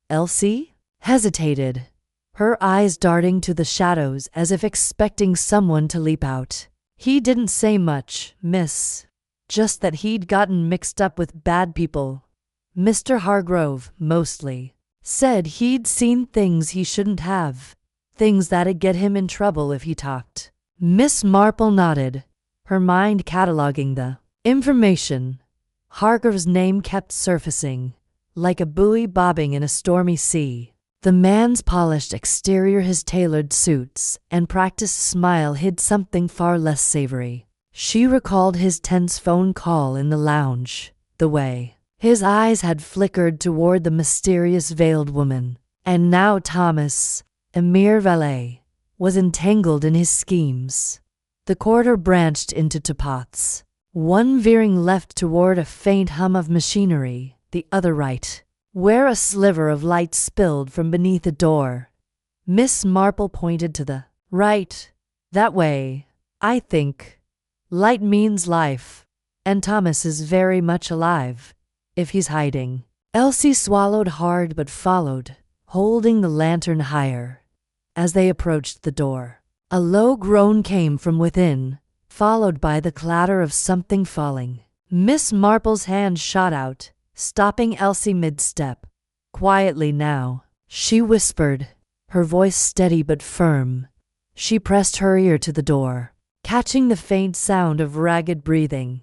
Elsie hesitated, her eyes darting to the shadows as if expecting someone to leap out. He didn't say much, miss. Just that he'd gotten mixed up with bad people. Mr. Hargrove, mostly. Said he'd seen things he shouldn't have. Things that'd get him in trouble if he talked. Miss Marple nodded, her mind cataloging the information. Hargrove's name kept surfacing, like a buoy bobbing in a stormy sea. The man's polished exterior, his tailored suits, and practiced smile hid something far less savory. She recalled his tense phone call in the lounge, the way his eyes had flickered toward the mysterious veiled woman. And now Thomas, a mere valet, was entangled in his schemes. The corridor branched into two paths, one veering left toward a faint hum of machinery, the other right, where a sliver of light spilled from beneath a door. Miss Marple pointed to the right. That way, I think. Light means life, and Thomas is very much alive, if he's hiding. Elsie swallowed hard but followed, holding the lantern higher. As they approached the door, a low groan came from within, followed by the clatter of something falling. Miss Marple's hand shot out, stopping Elsie mid-step. Quietly now, she whispered, her voice steady but firm. She pressed her ear to the door, catching the faint sound of ragged breathing.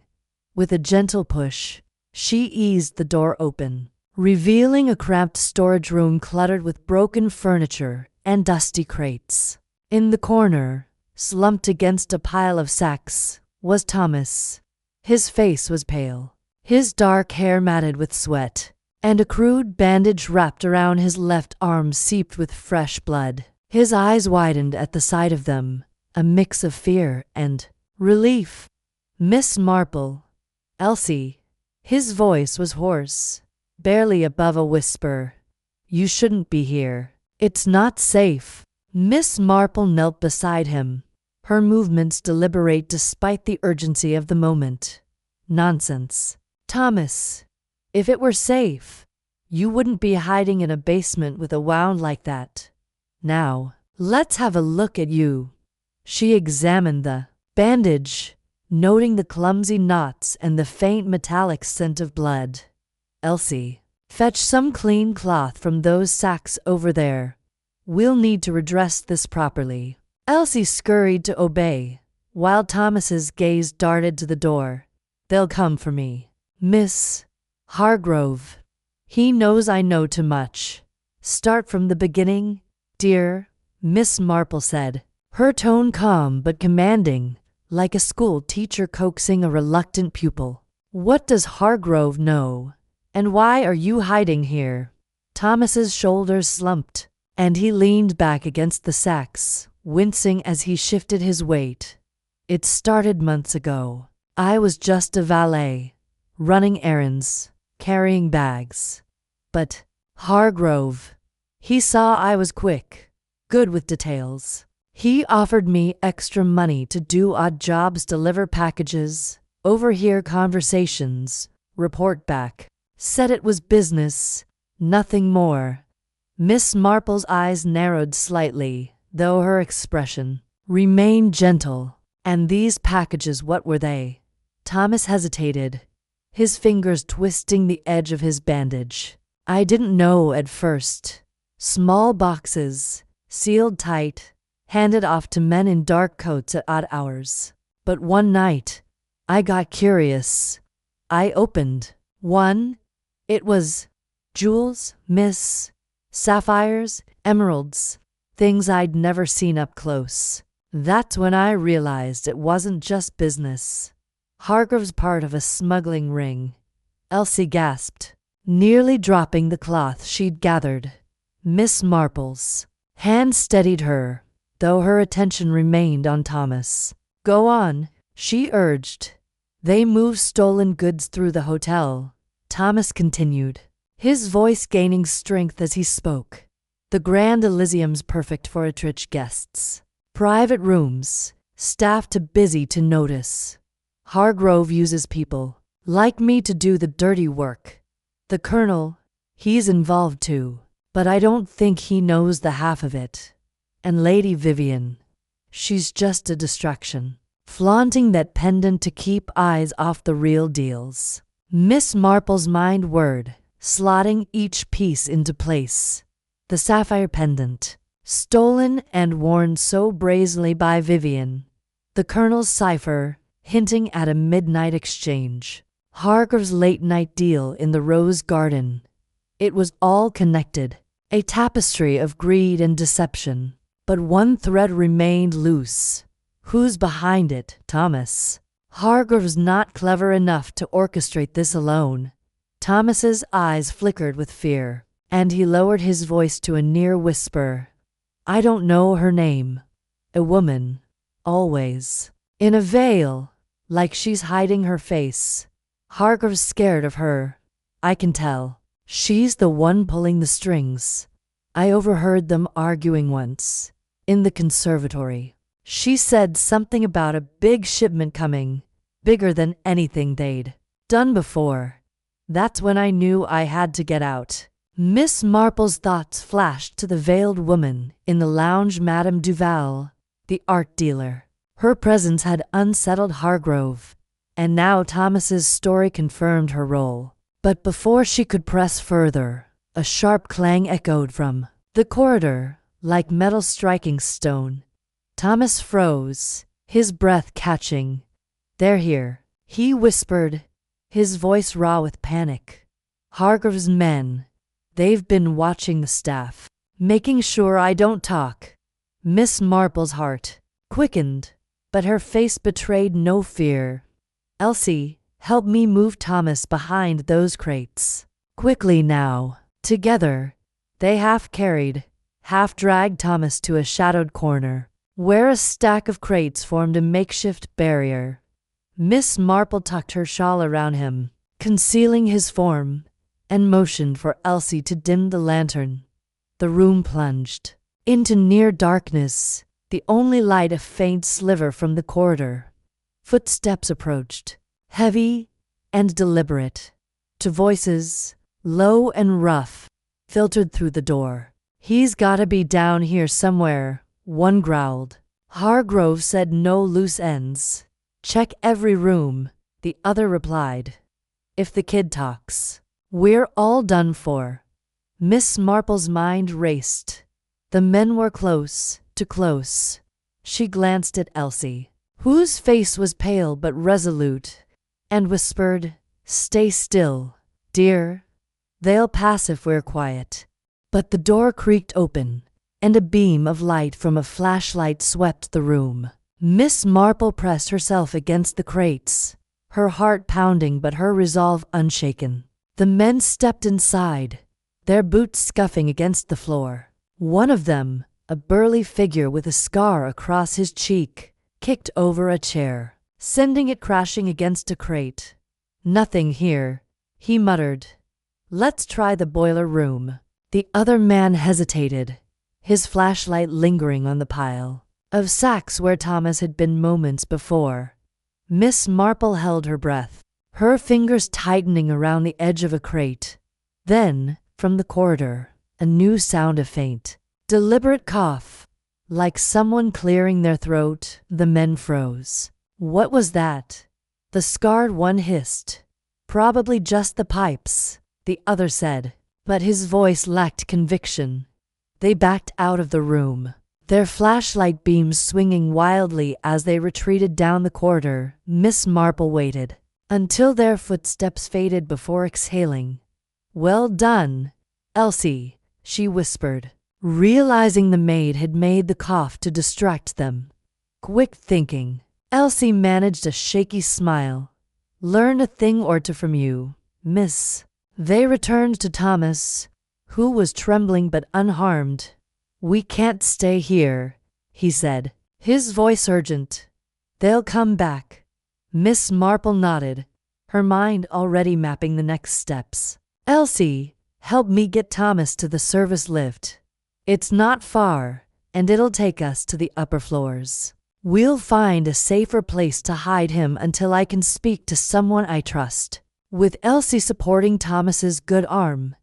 With a gentle push, she eased the door open, revealing a cramped storage room cluttered with broken furniture and dusty crates. In the corner, slumped against a pile of sacks, was Thomas. His face was pale, his dark hair matted with sweat, and a crude bandage wrapped around his left arm seeped with fresh blood. His eyes widened at the sight of them, a mix of fear and relief. Miss Marple. Elsie. His voice was hoarse, barely above a whisper. You shouldn't be here. It's not safe. Miss Marple knelt beside him, her movements deliberate despite the urgency of the moment. Nonsense. Thomas, if it were safe, you wouldn't be hiding in a basement with a wound like that. Now, let's have a look at you. She examined the bandage, noting the clumsy knots and the faint metallic scent of blood. Elsie, fetch some clean cloth from those sacks over there. We'll need to redress this properly. Elsie scurried to obey, while Thomas's gaze darted to the door. They'll come for me. Miss Hargrove. He knows I know too much. Start from the beginning, dear, Miss Marple said, her tone calm but commanding, like a school teacher coaxing a reluctant pupil. What does Hargrove know? And why are you hiding here? Thomas's shoulders slumped, and he leaned back against the sacks, wincing as he shifted his weight. It started months ago. I was just a valet, running errands, carrying bags. But Hargrove, he saw I was quick, good with details. He offered me extra money to do odd jobs, deliver packages, overhear conversations, report back. Said it was business, nothing more. Miss Marple's eyes narrowed slightly, though her expression remained gentle. And these packages, what were they? Thomas hesitated, his fingers twisting the edge of his bandage. I didn't know at first. Small boxes, sealed tight, handed off to men in dark coats at odd hours. But one night, I got curious. I opened one. It was jewels, miss, sapphires, emeralds, things I'd never seen up close. That's when I realized it wasn't just business. Hargrove's part of a smuggling ring. Elsie gasped, nearly dropping the cloth she'd gathered. Miss Marple's hand steadied her, though her attention remained on Thomas. Go on, she urged. They moved stolen goods through the hotel, Thomas continued, his voice gaining strength as he spoke. The Grand Elysium's perfect for rich guests. Private rooms, staffed too busy to notice. Hargrove uses people like me to do the dirty work. The Colonel, he's involved too, but I don't think he knows the half of it. And Lady Vivian, she's just a distraction, flaunting that pendant to keep eyes off the real deals. Miss Marple's mind whirred, slotting each piece into place. The sapphire pendant, stolen and worn so brazenly by Vivian. The Colonel's cipher, hinting at a midnight exchange. Hargrave's late-night deal in the rose garden. It was all connected, a tapestry of greed and deception. But one thread remained loose. Who's behind it, Thomas? Hargrave's not clever enough to orchestrate this alone. Thomas's eyes flickered with fear, and he lowered his voice to a near whisper. I don't know her name. A woman, always. In a veil, like she's hiding her face. Hargrave's scared of her. I can tell. She's the one pulling the strings. I overheard them arguing once. In the conservatory. She said something about a big shipment coming, bigger than anything they'd done before. That's when I knew I had to get out. Miss Marple's thoughts flashed to the veiled woman in the lounge, Madame Duval, the art dealer. Her presence had unsettled Hargrove, and now Thomas's story confirmed her role. But before she could press further, a sharp clang echoed from the corridor, like metal striking stone. Thomas froze, his breath catching. They're here, he whispered, his voice raw with panic. Hargrave's men. They've been watching the staff, making sure I don't talk. Miss Marple's heart quickened, but her face betrayed no fear. Elsie, help me move Thomas behind those crates. Quickly now. Together, they half carried, half dragged Thomas to a shadowed corner, where a stack of crates formed a makeshift barrier. Miss Marple tucked her shawl around him, concealing his form, and motioned for Elsie to dim the lantern. The room plunged into near darkness, the only light a faint sliver from the corridor. Footsteps approached, heavy and deliberate. Two voices, low and rough, filtered through the door. He's gotta be down here somewhere, one growled. Hargrove said no loose ends. Check every room, the other replied. If the kid talks, we're all done for. Miss Marple's mind raced. The men were close to close. She glanced at Elsie, whose face was pale but resolute, and whispered, Stay still, dear. They'll pass if we're quiet. But the door creaked open, and a beam of light from a flashlight swept the room. Miss Marple pressed herself against the crates, her heart pounding but her resolve unshaken. The men stepped inside, their boots scuffing against the floor. One of them, a burly figure with a scar across his cheek, kicked over a chair, sending it crashing against a crate. Nothing here, he muttered. Let's try the boiler room. The other man hesitated, his flashlight lingering on the pile of sacks where Thomas had been moments before. Miss Marple held her breath, her fingers tightening around the edge of a crate. Then, from the corridor, a new sound, a faint, deliberate cough, like someone clearing their throat. The men froze. What was that? The scarred one hissed. Probably just the pipes, the other said, but his voice lacked conviction. They backed out of the room, their flashlight beams swinging wildly as they retreated down the corridor. Miss Marple waited until their footsteps faded before exhaling. Well done, Elsie, she whispered, realizing the maid had made the cough to distract them. Quick thinking. Elsie managed a shaky smile. Learned a thing or two from you, miss. They returned to Thomas, who was trembling but unharmed. We can't stay here, he said, his voice urgent. They'll come back. Miss Marple nodded, her mind already mapping the next steps. Elsie, help me get Thomas to the service lift. It's not far, and it'll take us to the upper floors. We'll find a safer place to hide him until I can speak to someone I trust." With Elsie supporting Thomas's good arm,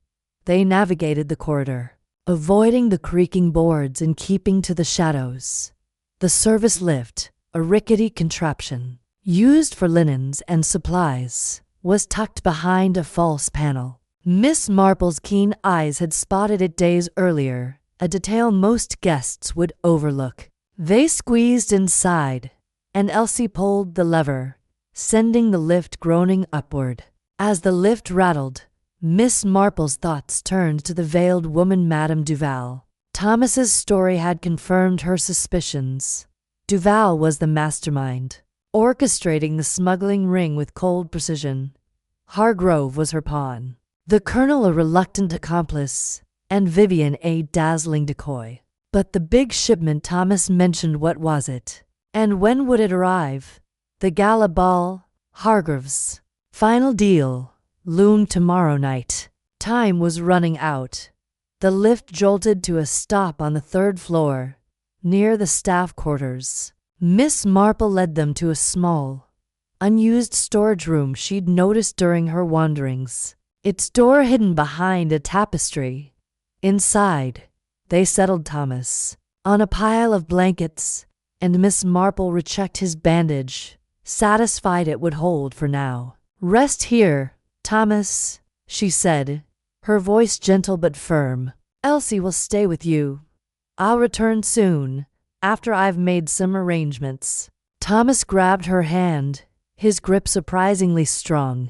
they navigated the corridor, avoiding the creaking boards and keeping to the shadows. The service lift, a rickety contraption used for linens and supplies, was tucked behind a false panel. Miss Marple's keen eyes had spotted it days earlier, a detail most guests would overlook. They squeezed inside, and Elsie pulled the lever, sending the lift groaning upward. As the lift rattled, Miss Marple's thoughts turned to the veiled woman Madame Duval. Thomas's story had confirmed her suspicions. Duval was the mastermind, orchestrating the smuggling ring with cold precision. Hargrove was her pawn, the colonel a reluctant accomplice, and Vivian a dazzling decoy. But the big shipment Thomas mentioned, what was it? And when would it arrive? The gala ball, Hargrove's final deal, loomed tomorrow night. Time was running out. The lift jolted to a stop on the 3rd floor, near the staff quarters. Miss Marple led them to a small, unused storage room she'd noticed during her wanderings, its door hidden behind a tapestry. Inside, they settled Thomas on a pile of blankets, and Miss Marple rechecked his bandage, satisfied it would hold for now. "Rest here, Thomas," she said, her voice gentle but firm. "Elsie will stay with you. I'll return soon, after I've made some arrangements." Thomas grabbed her hand, his grip surprisingly strong.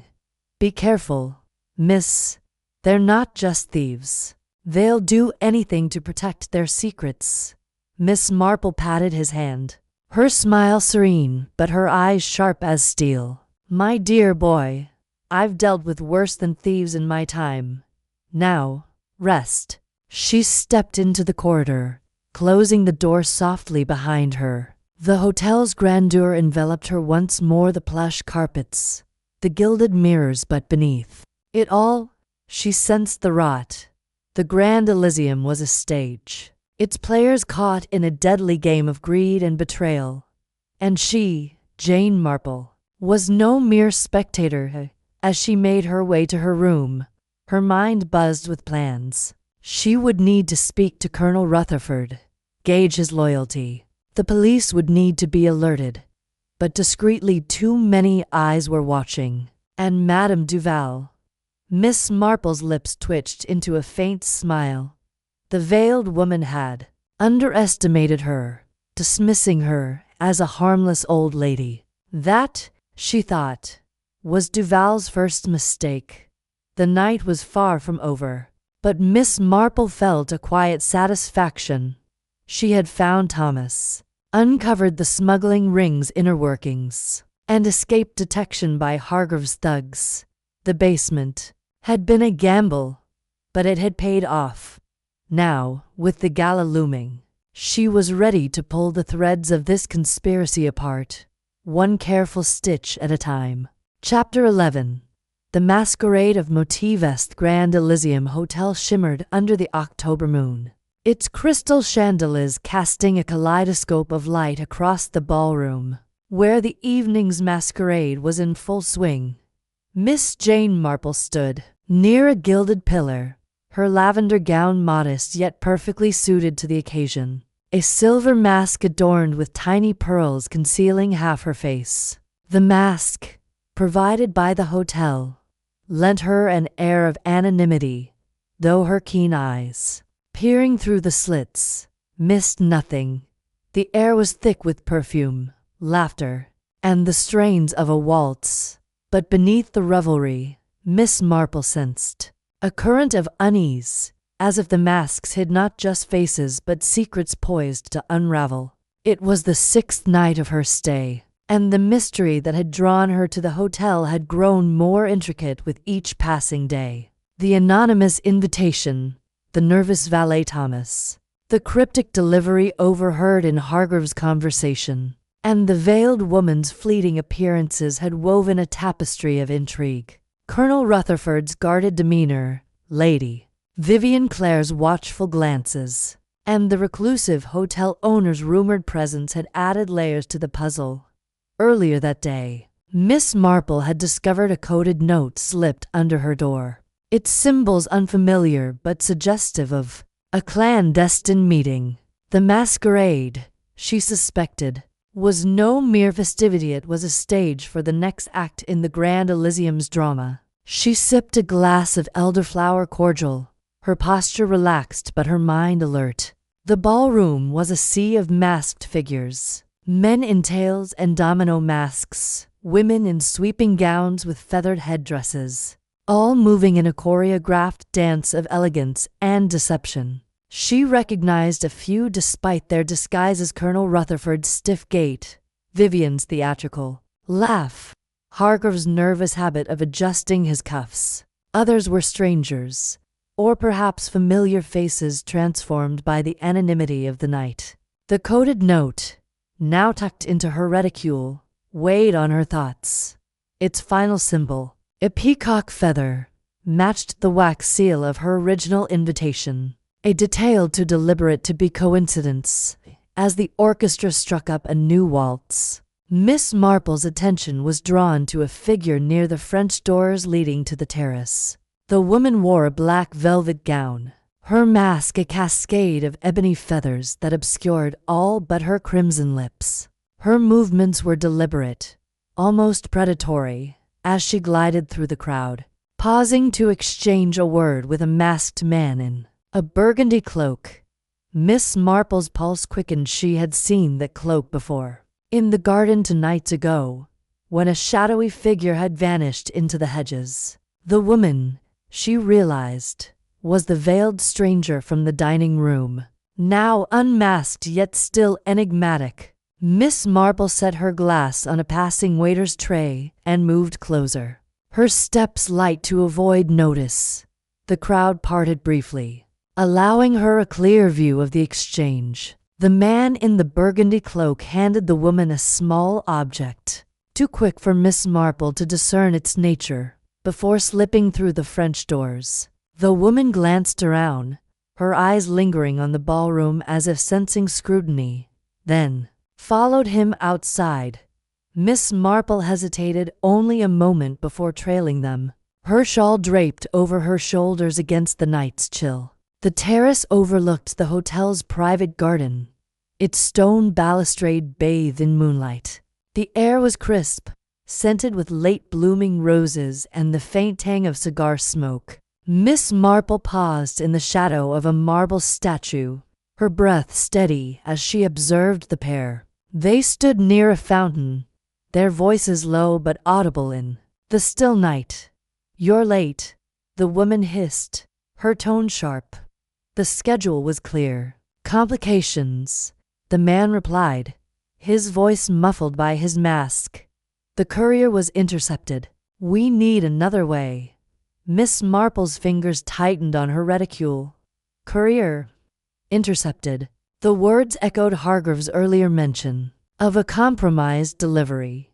"Be careful, miss. They're not just thieves. They'll do anything to protect their secrets." Miss Marple patted his hand, her smile serene but her eyes sharp as steel. "My dear boy, I've dealt with worse than thieves in my time. Now, rest." She stepped into the corridor, closing the door softly behind her. The hotel's grandeur enveloped her once more, the plush carpets, the gilded mirrors, but beneath it all, she sensed the rot. The Grand Elysium was a stage, its players caught in a deadly game of greed and betrayal. And she, Jane Marple, was no mere spectator. As she made her way to her room, her mind buzzed with plans. She would need to speak to Colonel Rutherford, gauge his loyalty. The police would need to be alerted, but discreetly too many eyes were watching. And Madame Duval. Miss Marple's lips twitched into a faint smile. The veiled woman had underestimated her, dismissing her as a harmless old lady. That, she thought, was Duval's first mistake. The night was far from over, but Miss Marple felt a quiet satisfaction. She had found Thomas, uncovered the smuggling ring's inner workings, and escaped detection by Hargrove's thugs. The basement had been a gamble, but it had paid off. Now, with the gala looming, she was ready to pull the threads of this conspiracy apart, one careful stitch at a time. Chapter 11. The masquerade of Motivest Grand Elysium Hotel shimmered under the October moon, its crystal chandeliers casting a kaleidoscope of light across the ballroom, where the evening's masquerade was in full swing. Miss Jane Marple stood near a gilded pillar, her lavender gown modest yet perfectly suited to the occasion, a silver mask adorned with tiny pearls concealing half her face. The mask, provided by the hotel, lent her an air of anonymity, though her keen eyes, peering through the slits, missed nothing. The air was thick with perfume, laughter, and the strains of a waltz. But beneath the revelry, Miss Marple sensed a current of unease, as if the masks hid not just faces but secrets poised to unravel. It was the 6th night of her stay, and the mystery that had drawn her to the hotel had grown more intricate with each passing day. The anonymous invitation, the nervous valet Thomas, the cryptic delivery overheard in Hargrove's conversation, and the veiled woman's fleeting appearances had woven a tapestry of intrigue. Colonel Rutherford's guarded demeanor, Lady Vivian Clare's watchful glances, and the reclusive hotel owner's rumored presence had added layers to the puzzle. Earlier that day, Miss Marple had discovered a coded note slipped under her door. Its symbols unfamiliar but suggestive of a clandestine meeting. The masquerade, she suspected, was no mere festivity. It was a stage for the next act in the Grand Elysium's drama. She sipped a glass of elderflower cordial, her posture relaxed but her mind alert. The ballroom was a sea of masked figures, men in tails and domino masks, women in sweeping gowns with feathered headdresses, all moving in a choreographed dance of elegance and deception. She recognized a few despite their disguises: Colonel Rutherford's stiff gait, Vivian's theatrical laugh, Hargreaves' nervous habit of adjusting his cuffs. Others were strangers, or perhaps familiar faces transformed by the anonymity of the night. The coded note, now tucked into her reticule, weighed on her thoughts. Its final symbol, a peacock feather, matched the wax seal of her original invitation. A detail too deliberate to be coincidence. As the orchestra struck up a new waltz, Miss Marple's attention was drawn to a figure near the French doors leading to the terrace. The woman wore a black velvet gown, her mask a cascade of ebony feathers that obscured all but her crimson lips. Her movements were deliberate, almost predatory, as she glided through the crowd, pausing to exchange a word with a masked man in a burgundy cloak. Miss Marple's pulse quickened. She had seen that cloak before, in the garden 2 nights ago, when a shadowy figure had vanished into the hedges. The woman, she realized, was the veiled stranger from the dining room, now unmasked yet still enigmatic. Miss Marple set her glass on a passing waiter's tray and moved closer, her steps light to avoid notice. The crowd parted briefly, allowing her a clear view of the exchange. The man in the burgundy cloak handed the woman a small object, too quick for Miss Marple to discern its nature, before slipping through the French doors. The woman glanced around, her eyes lingering on the ballroom as if sensing scrutiny, then followed him outside. Miss Marple hesitated only a moment before trailing them, her shawl draped over her shoulders against the night's chill. The terrace overlooked the hotel's private garden, its stone balustrade bathed in moonlight. The air was crisp, scented with late-blooming roses and the faint tang of cigar smoke. Miss Marple paused in the shadow of a marble statue, her breath steady as she observed the pair. They stood near a fountain, their voices low but audible in the still night. "You're late," the woman hissed, her tone sharp. The schedule was clear. "Complications," the man replied, his voice muffled by his mask. "The courier was intercepted. We need another way." Miss Marple's fingers tightened on her reticule. "Courier? Intercepted." The words echoed Hargreaves' earlier mention of a compromised delivery.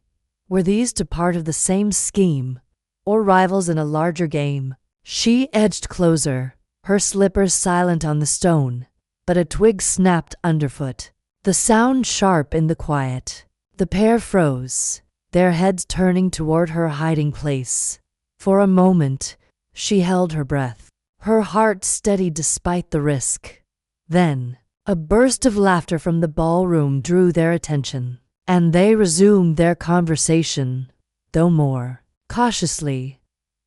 Were these to part of the same scheme, or rivals in a larger game? She edged closer, her slippers silent on the stone, but a twig snapped underfoot, the sound sharp in the quiet. The pair froze, their heads turning toward her hiding place. For a moment, she held her breath, her heart steady despite the risk. Then, a burst of laughter from the ballroom drew their attention, and they resumed their conversation, though more cautiously.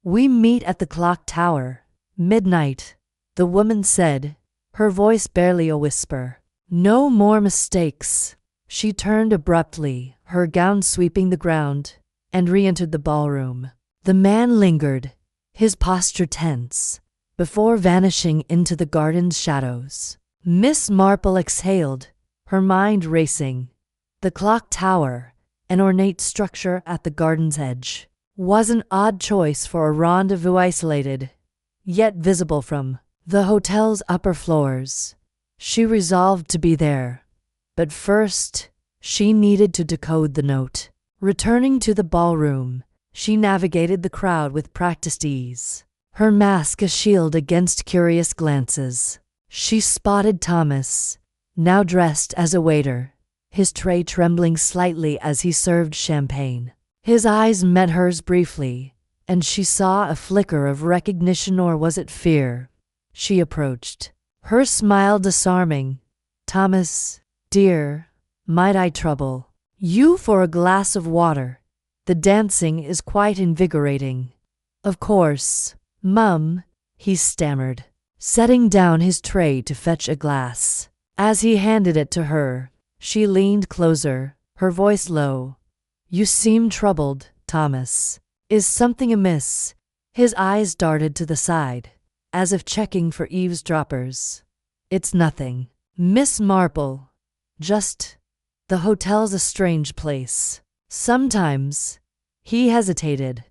"We meet at the clock tower, midnight," the woman said, her voice barely a whisper. "No more mistakes." She turned abruptly, her gown sweeping the ground, and re-entered the ballroom. The man lingered, his posture tense, before vanishing into the garden's shadows. Miss Marple exhaled, her mind racing. The clock tower, an ornate structure at the garden's edge, was an odd choice for a rendezvous isolated, yet visible from the hotel's upper floors. She resolved to be there, but first, she needed to decode the note. Returning to the ballroom, she navigated the crowd with practiced ease, her mask a shield against curious glances. She spotted Thomas, now dressed as a waiter, his tray trembling slightly as he served champagne. His eyes met hers briefly, and she saw a flicker of recognition, or was it fear? She approached, her smile disarming. "Thomas, dear, might I trouble you for a glass of water? The dancing is quite invigorating." "Of course, Mum," he stammered, setting down his tray to fetch a glass. As he handed it to her, she leaned closer, her voice low. "You seem troubled, Thomas. Is something amiss?" His eyes darted to the side, as if checking for eavesdroppers. "It's nothing, Miss Marple. Just, the hotel's a strange place. Sometimes." He hesitated,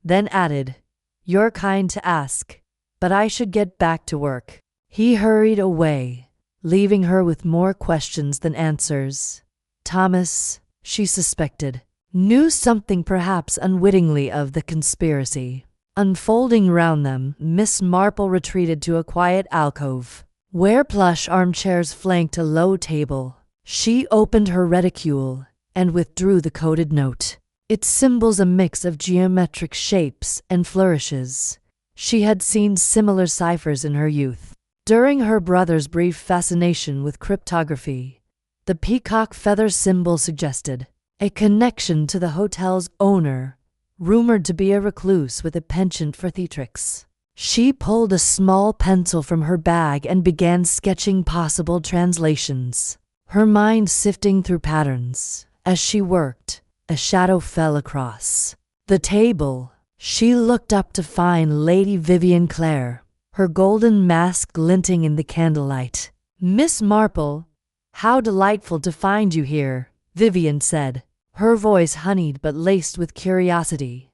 then added, "You're kind to ask, but I should get back to work." He hurried away, leaving her with more questions than answers. Thomas, she suspected, knew something, perhaps unwittingly, of the conspiracy unfolding round them. Miss Marple retreated to a quiet alcove, where plush armchairs flanked a low table. She opened her reticule and withdrew the coded note. Its symbols a mix of geometric shapes and flourishes. She had seen similar ciphers in her youth, during her brother's brief fascination with cryptography. The peacock feather symbol suggested a connection to the hotel's owner, rumored to be a recluse with a penchant for theatrics. She pulled a small pencil from her bag and began sketching possible translations, her mind sifting through patterns. As she worked, a shadow fell across the table. She looked up to find Lady Vivian Clare, her golden mask glinting in the candlelight. "Miss Marple, how delightful to find you here," Vivian said, her voice honeyed but laced with curiosity.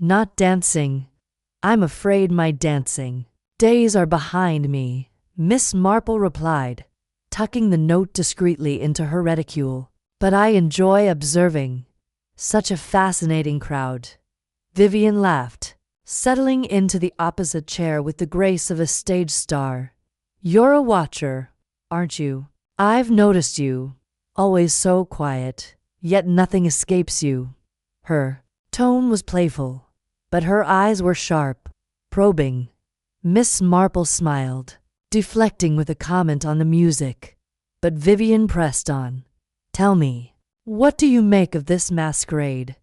"Not dancing? I'm afraid my dancing days are behind me," Miss Marple replied, tucking the note discreetly into her reticule. "But I enjoy observing. Such a fascinating crowd." Vivian laughed, settling into the opposite chair with the grace of a stage star. "You're a watcher, aren't you? I've noticed you, always so quiet, yet nothing escapes you." Her tone was playful, but her eyes were sharp, probing. Miss Marple smiled, deflecting with a comment on the music, but Vivian pressed on. "Tell me, what do you make of this masquerade?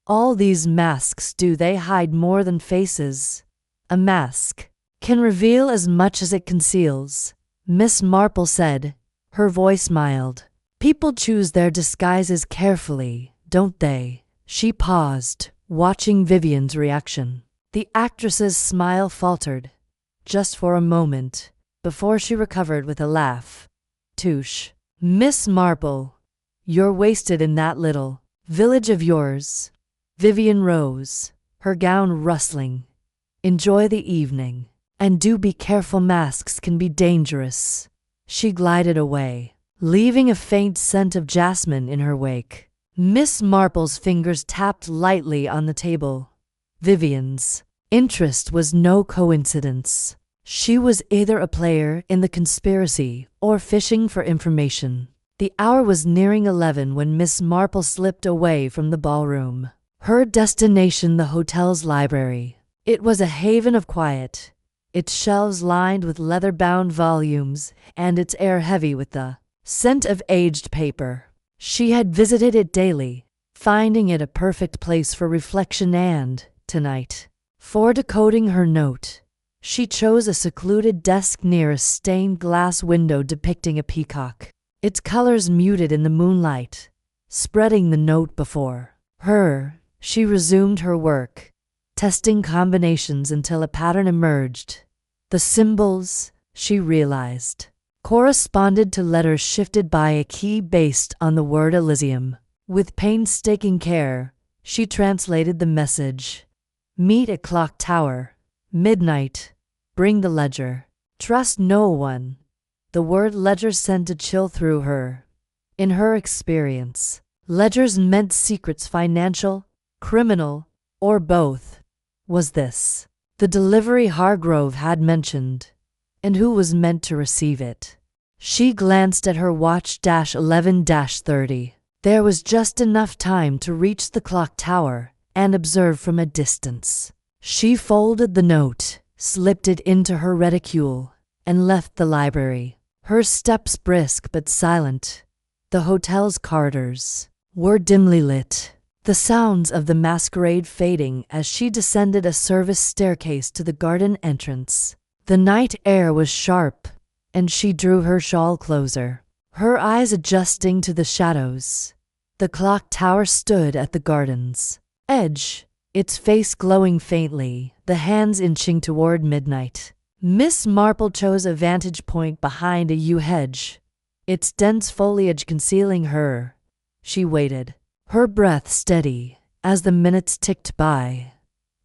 All these masks, do they hide more than faces? A mask can reveal as much as it conceals," Miss Marple said, her voice mild. "People choose their disguises carefully, don't they?" She paused, watching Vivian's reaction. The actress's smile faltered, just for a moment, before she recovered with a laugh. "Touche, Miss Marple. You're wasted in that little village of yours." Vivian rose, her gown rustling. "Enjoy the evening, and do be careful, masks can be dangerous." She glided away, leaving a faint scent of jasmine in her wake. Miss Marple's fingers tapped lightly on the table. Vivian's interest was no coincidence. She was either a player in the conspiracy or fishing for information. The hour was nearing 11 when Miss Marple slipped away from the ballroom. Her destination, the hotel's library. It was a haven of quiet, its shelves lined with leather-bound volumes and its air heavy with the scent of aged paper. She had visited it daily, finding it a perfect place for reflection, and, tonight, for decoding her note, she chose a secluded desk near a stained glass window depicting a peacock, its colors muted in the moonlight, spreading the note before her. She resumed her work, testing combinations until a pattern emerged. The symbols, she realized, corresponded to letters shifted by a key based on the word Elysium. With painstaking care, she translated the message. "Meet at clock tower, midnight. Bring the ledger. Trust no one." The word ledger sent a chill through her. In her experience, ledgers meant secrets, financial, criminal, or both. Was this the delivery Hargrove had mentioned? and who was meant to receive it. She glanced at her watch 11-30. There was just enough time to reach the clock tower and observe from a distance. She folded the note, slipped it into her reticule, and left the library. Her steps brisk but silent. The hotel's corridors were dimly lit, the sounds of the masquerade fading as she descended a service staircase to the garden entrance. The night air was sharp, and she drew her shawl closer, her eyes adjusting to the shadows. The clock tower stood at the garden's edge, its face glowing faintly, the hands inching toward midnight. Miss Marple chose a vantage point behind a yew hedge, its dense foliage concealing her. She waited, her breath steady, as the minutes ticked by.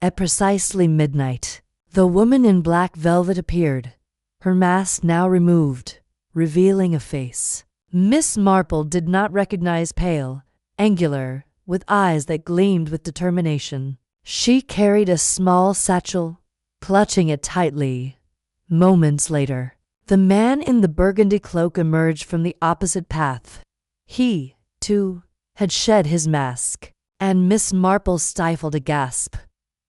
At precisely midnight, the woman in black velvet appeared, her mask now removed, revealing a face Miss Marple did not recognize. Pale, angular, with eyes that gleamed with determination. She carried a small satchel, clutching it tightly. Moments later, the man in the burgundy cloak emerged from the opposite path. He, too, had shed his mask, and Miss Marple stifled a gasp.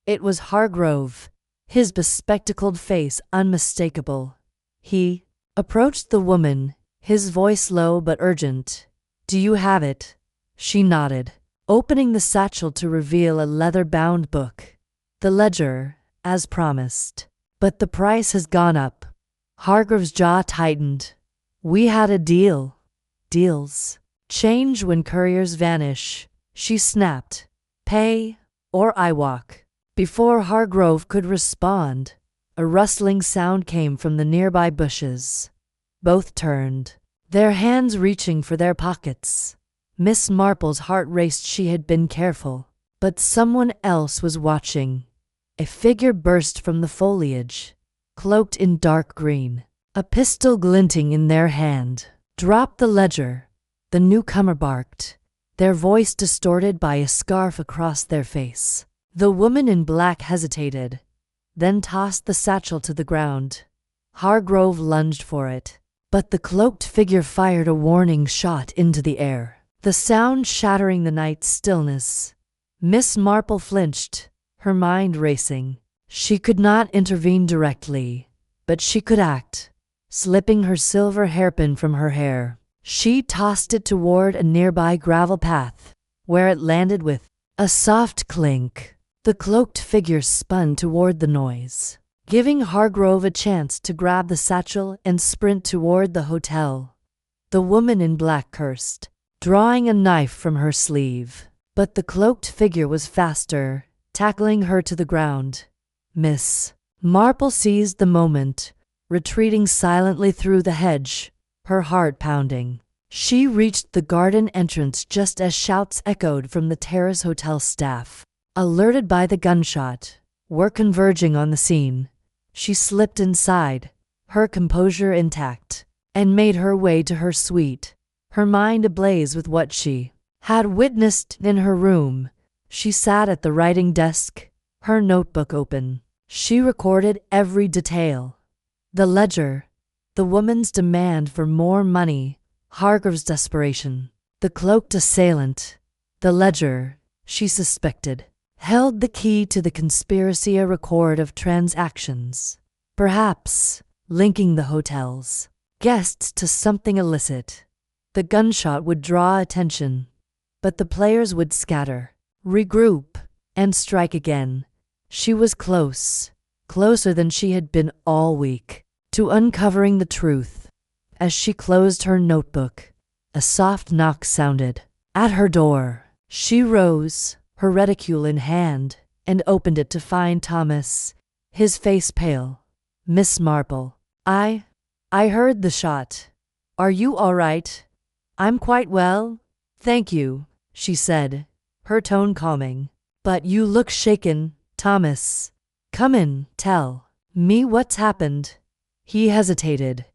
It was Hargrove, his bespectacled face unmistakable. He approached the woman, his voice low but urgent. "Do you have it?" She nodded, opening the satchel to reveal a leather-bound book. "The ledger, as promised. But the price has gone up." Hargrove's jaw tightened. "We had a deal." "Deals change when couriers vanish," she snapped. "Pay, or I walk." Before Hargrove could respond, a rustling sound came from the nearby bushes. Both turned, their hands reaching for their pockets. Miss Marple's heart raced. She had been careful, but someone else was watching. A figure burst from the foliage, cloaked in dark green, a pistol glinting in their hand. "Drop the ledger," the newcomer barked, their voice distorted by a scarf across their face. The woman in black hesitated, then tossed the satchel to the ground. Hargrove lunged for it, but the cloaked figure fired a warning shot into the air, the sound shattering the night's stillness. Miss Marple flinched, her mind racing. She could not intervene directly, but she could act. Slipping her silver hairpin from her hair, she tossed it toward a nearby gravel path, where it landed with a soft clink. The cloaked figure spun toward the noise, giving Hargrove a chance to grab the satchel and sprint toward the hotel. The woman in black cursed, drawing a knife from her sleeve, but the cloaked figure was faster, tackling her to the ground. Miss Marple seized the moment, retreating silently through the hedge, her heart pounding. She reached the garden entrance just as shouts echoed from the Terrace Hotel staff. Alerted by the gunshot, were converging on the scene. She slipped inside, her composure intact, and made her way to her suite, her mind ablaze with what she had witnessed in her room. She sat at the writing desk, her notebook open. She recorded every detail. The ledger, the woman's demand for more money, Hargrove's desperation, the cloaked assailant. The ledger, she suspected, held the key to the conspiracy, a record of transactions, perhaps linking the hotel's guests to something illicit. The gunshot would draw attention, but the players would scatter, regroup, and strike again. She was close, closer than she had been all week, to uncovering the truth. As she closed her notebook, a soft knock sounded at her door. She rose, her reticule in hand, and opened it to find Thomas, his face pale. "Miss Marple, I heard the shot. Are you all right?" "I'm quite well, thank you," she said, her tone calming. "But you look shaken, Thomas. Come in, tell me what's happened." He hesitated,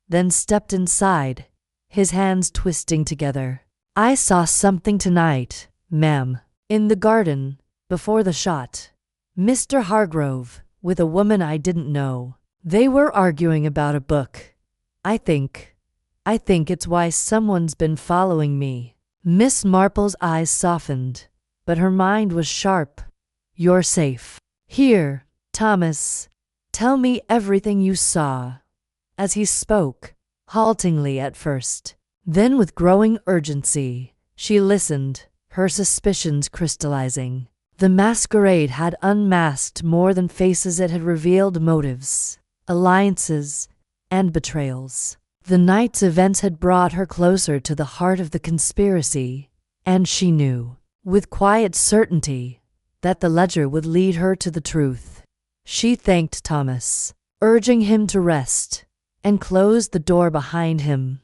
then stepped inside, his hands twisting together. "I saw something tonight, ma'am. In the garden, before the shot. Mr. Hargrove, with a woman I didn't know." They were arguing about a book. I think it's why someone's been following me. Miss Marple's eyes softened, but her mind was sharp. You're safe. Here, Thomas, tell me everything you saw. As he spoke, haltingly at first, then with growing urgency, she listened, her suspicions crystallizing. The masquerade had unmasked more than faces, it had revealed motives, alliances, and betrayals. The night's events had brought her closer to the heart of the conspiracy, and she knew, with quiet certainty, that the ledger would lead her to the truth. She thanked Thomas, urging him to rest, and closed the door behind him.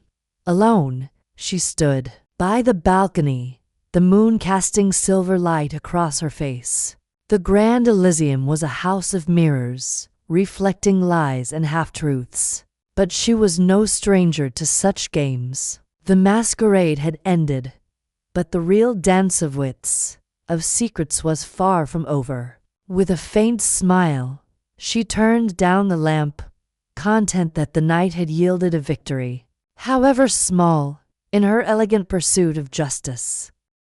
Alone, she stood by the balcony, the moon casting silver light across her face. The Grand Elysium was a house of mirrors, reflecting lies and half-truths. But she was no stranger to such games. The masquerade had ended, but the real dance of wits, of secrets, was far from over. With a faint smile, she turned down the lamp, content that the night had yielded a victory, however small, in her elegant pursuit of justice.